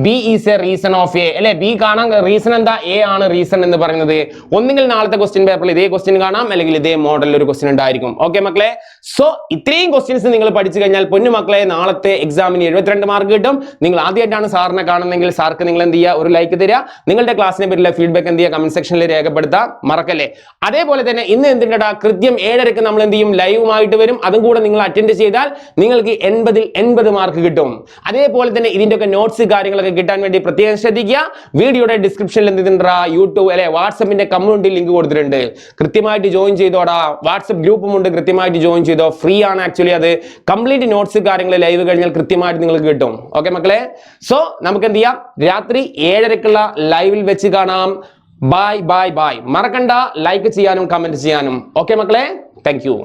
B is A reason of A അല്ലെ. ബി കാണാൻ റീസൺ എന്താ? എ ആണ് റീസൺ എന്ന് പറയുന്നത്. ഒന്നുകിൽ നാളത്തെ ക്വസ്റ്റ്യൻ പേപ്പറിൽ ഇതേ ക്വസ്റ്റ്യൻ കാണാം, അല്ലെങ്കിൽ ഇതേ മോഡലിൽ ഒരു ക്വസ്റ്റ്യൻ ഉണ്ടായിരിക്കും. ഓക്കെ മക്കളെ, സോ ഇത്രയും ക്വസ്റ്റ്യൻസ് നിങ്ങൾ പഠിച്ചു കഴിഞ്ഞാൽ പൊന്നു മക്കളെ നാളത്തെ എക്സാമിന് 72 മാർക്ക് കിട്ടും. നിങ്ങൾ ആദ്യമായിട്ടാണ് സാറിനെ കാണുന്നെങ്കിൽ സാർക്ക് നിങ്ങൾ എന്ത് ചെയ്യുക? ഒരു ലൈക്ക് തരിക. നിങ്ങളുടെ ക്ലാസ്സിനെ പറ്റിയുള്ള ഫീഡ്ബാക്ക് എന്ത് ചെയ്യുക? കമന്റ് സെക്ഷനിൽ രേഖപ്പെടുത്താൻ മറക്കല്ലേ. അതേപോലെ അതേപോലെ തന്നെ ഇന്ന് എന്തിണ്ടാ കൃത്യം 7:30 നമ്മൾ എന്ത് ചെയ്യും ലൈവുമായിട്ട് വരും. അതും കൂടെ നിങ്ങൾ അറ്റൻഡ് ചെയ്താൽ നിങ്ങൾക്ക് 80-ൽ 80 മാർക്ക് കിട്ടും. അതേപോലെ തന്നെ ഇതിന്റെ ഒക്കെ നോട്ട്സ് കാര്യങ്ങളൊക്കെ കിട്ടാൻ വേണ്ടി പ്രത്യേകം ശ്രദ്ധിക്കുക. വീഡിയോയുടെ ഡിസ്ക്രിപ്ഷനിൽ എന്തിണ്ടാ യൂട്യൂബ് അല്ലെ വാട്സപ്പിന്റെ കമ്മ്യൂണിറ്റി ലിങ്ക് കൊടുത്തിട്ടുണ്ട്. കൃത്യമായിട്ട് ജോയിൻ ചെയ്തോടാ. വാട്സപ്പ് ഗ്രൂപ്പും ഉണ്ട്, കൃത്യമായിട്ട് ജോയിൻ ചെയ്തോ. ഫ്രീ ആണ് ആക്ച്വലി. അത് കംപ്ലീറ്റ് നോട്ട്സ് കാര്യങ്ങൾ ലൈവ് കഴിഞ്ഞാൽ കൃത്യമായിട്ട് നിങ്ങൾക്ക് കിട്ടും. ഓക്കെ മക്കളെ, സോ നമുക്ക് എന്ത് ചെയ്യാം, രാത്രി 7:30 ലൈവിൽ വെച്ച് കാണാം. Bye bye bye. മറക്കണ്ട ലൈക്ക് ചെയ്യാനും കമന്റ് ചെയ്യാനും. ഓക്കെ മക്കളെ, താങ്ക് യു.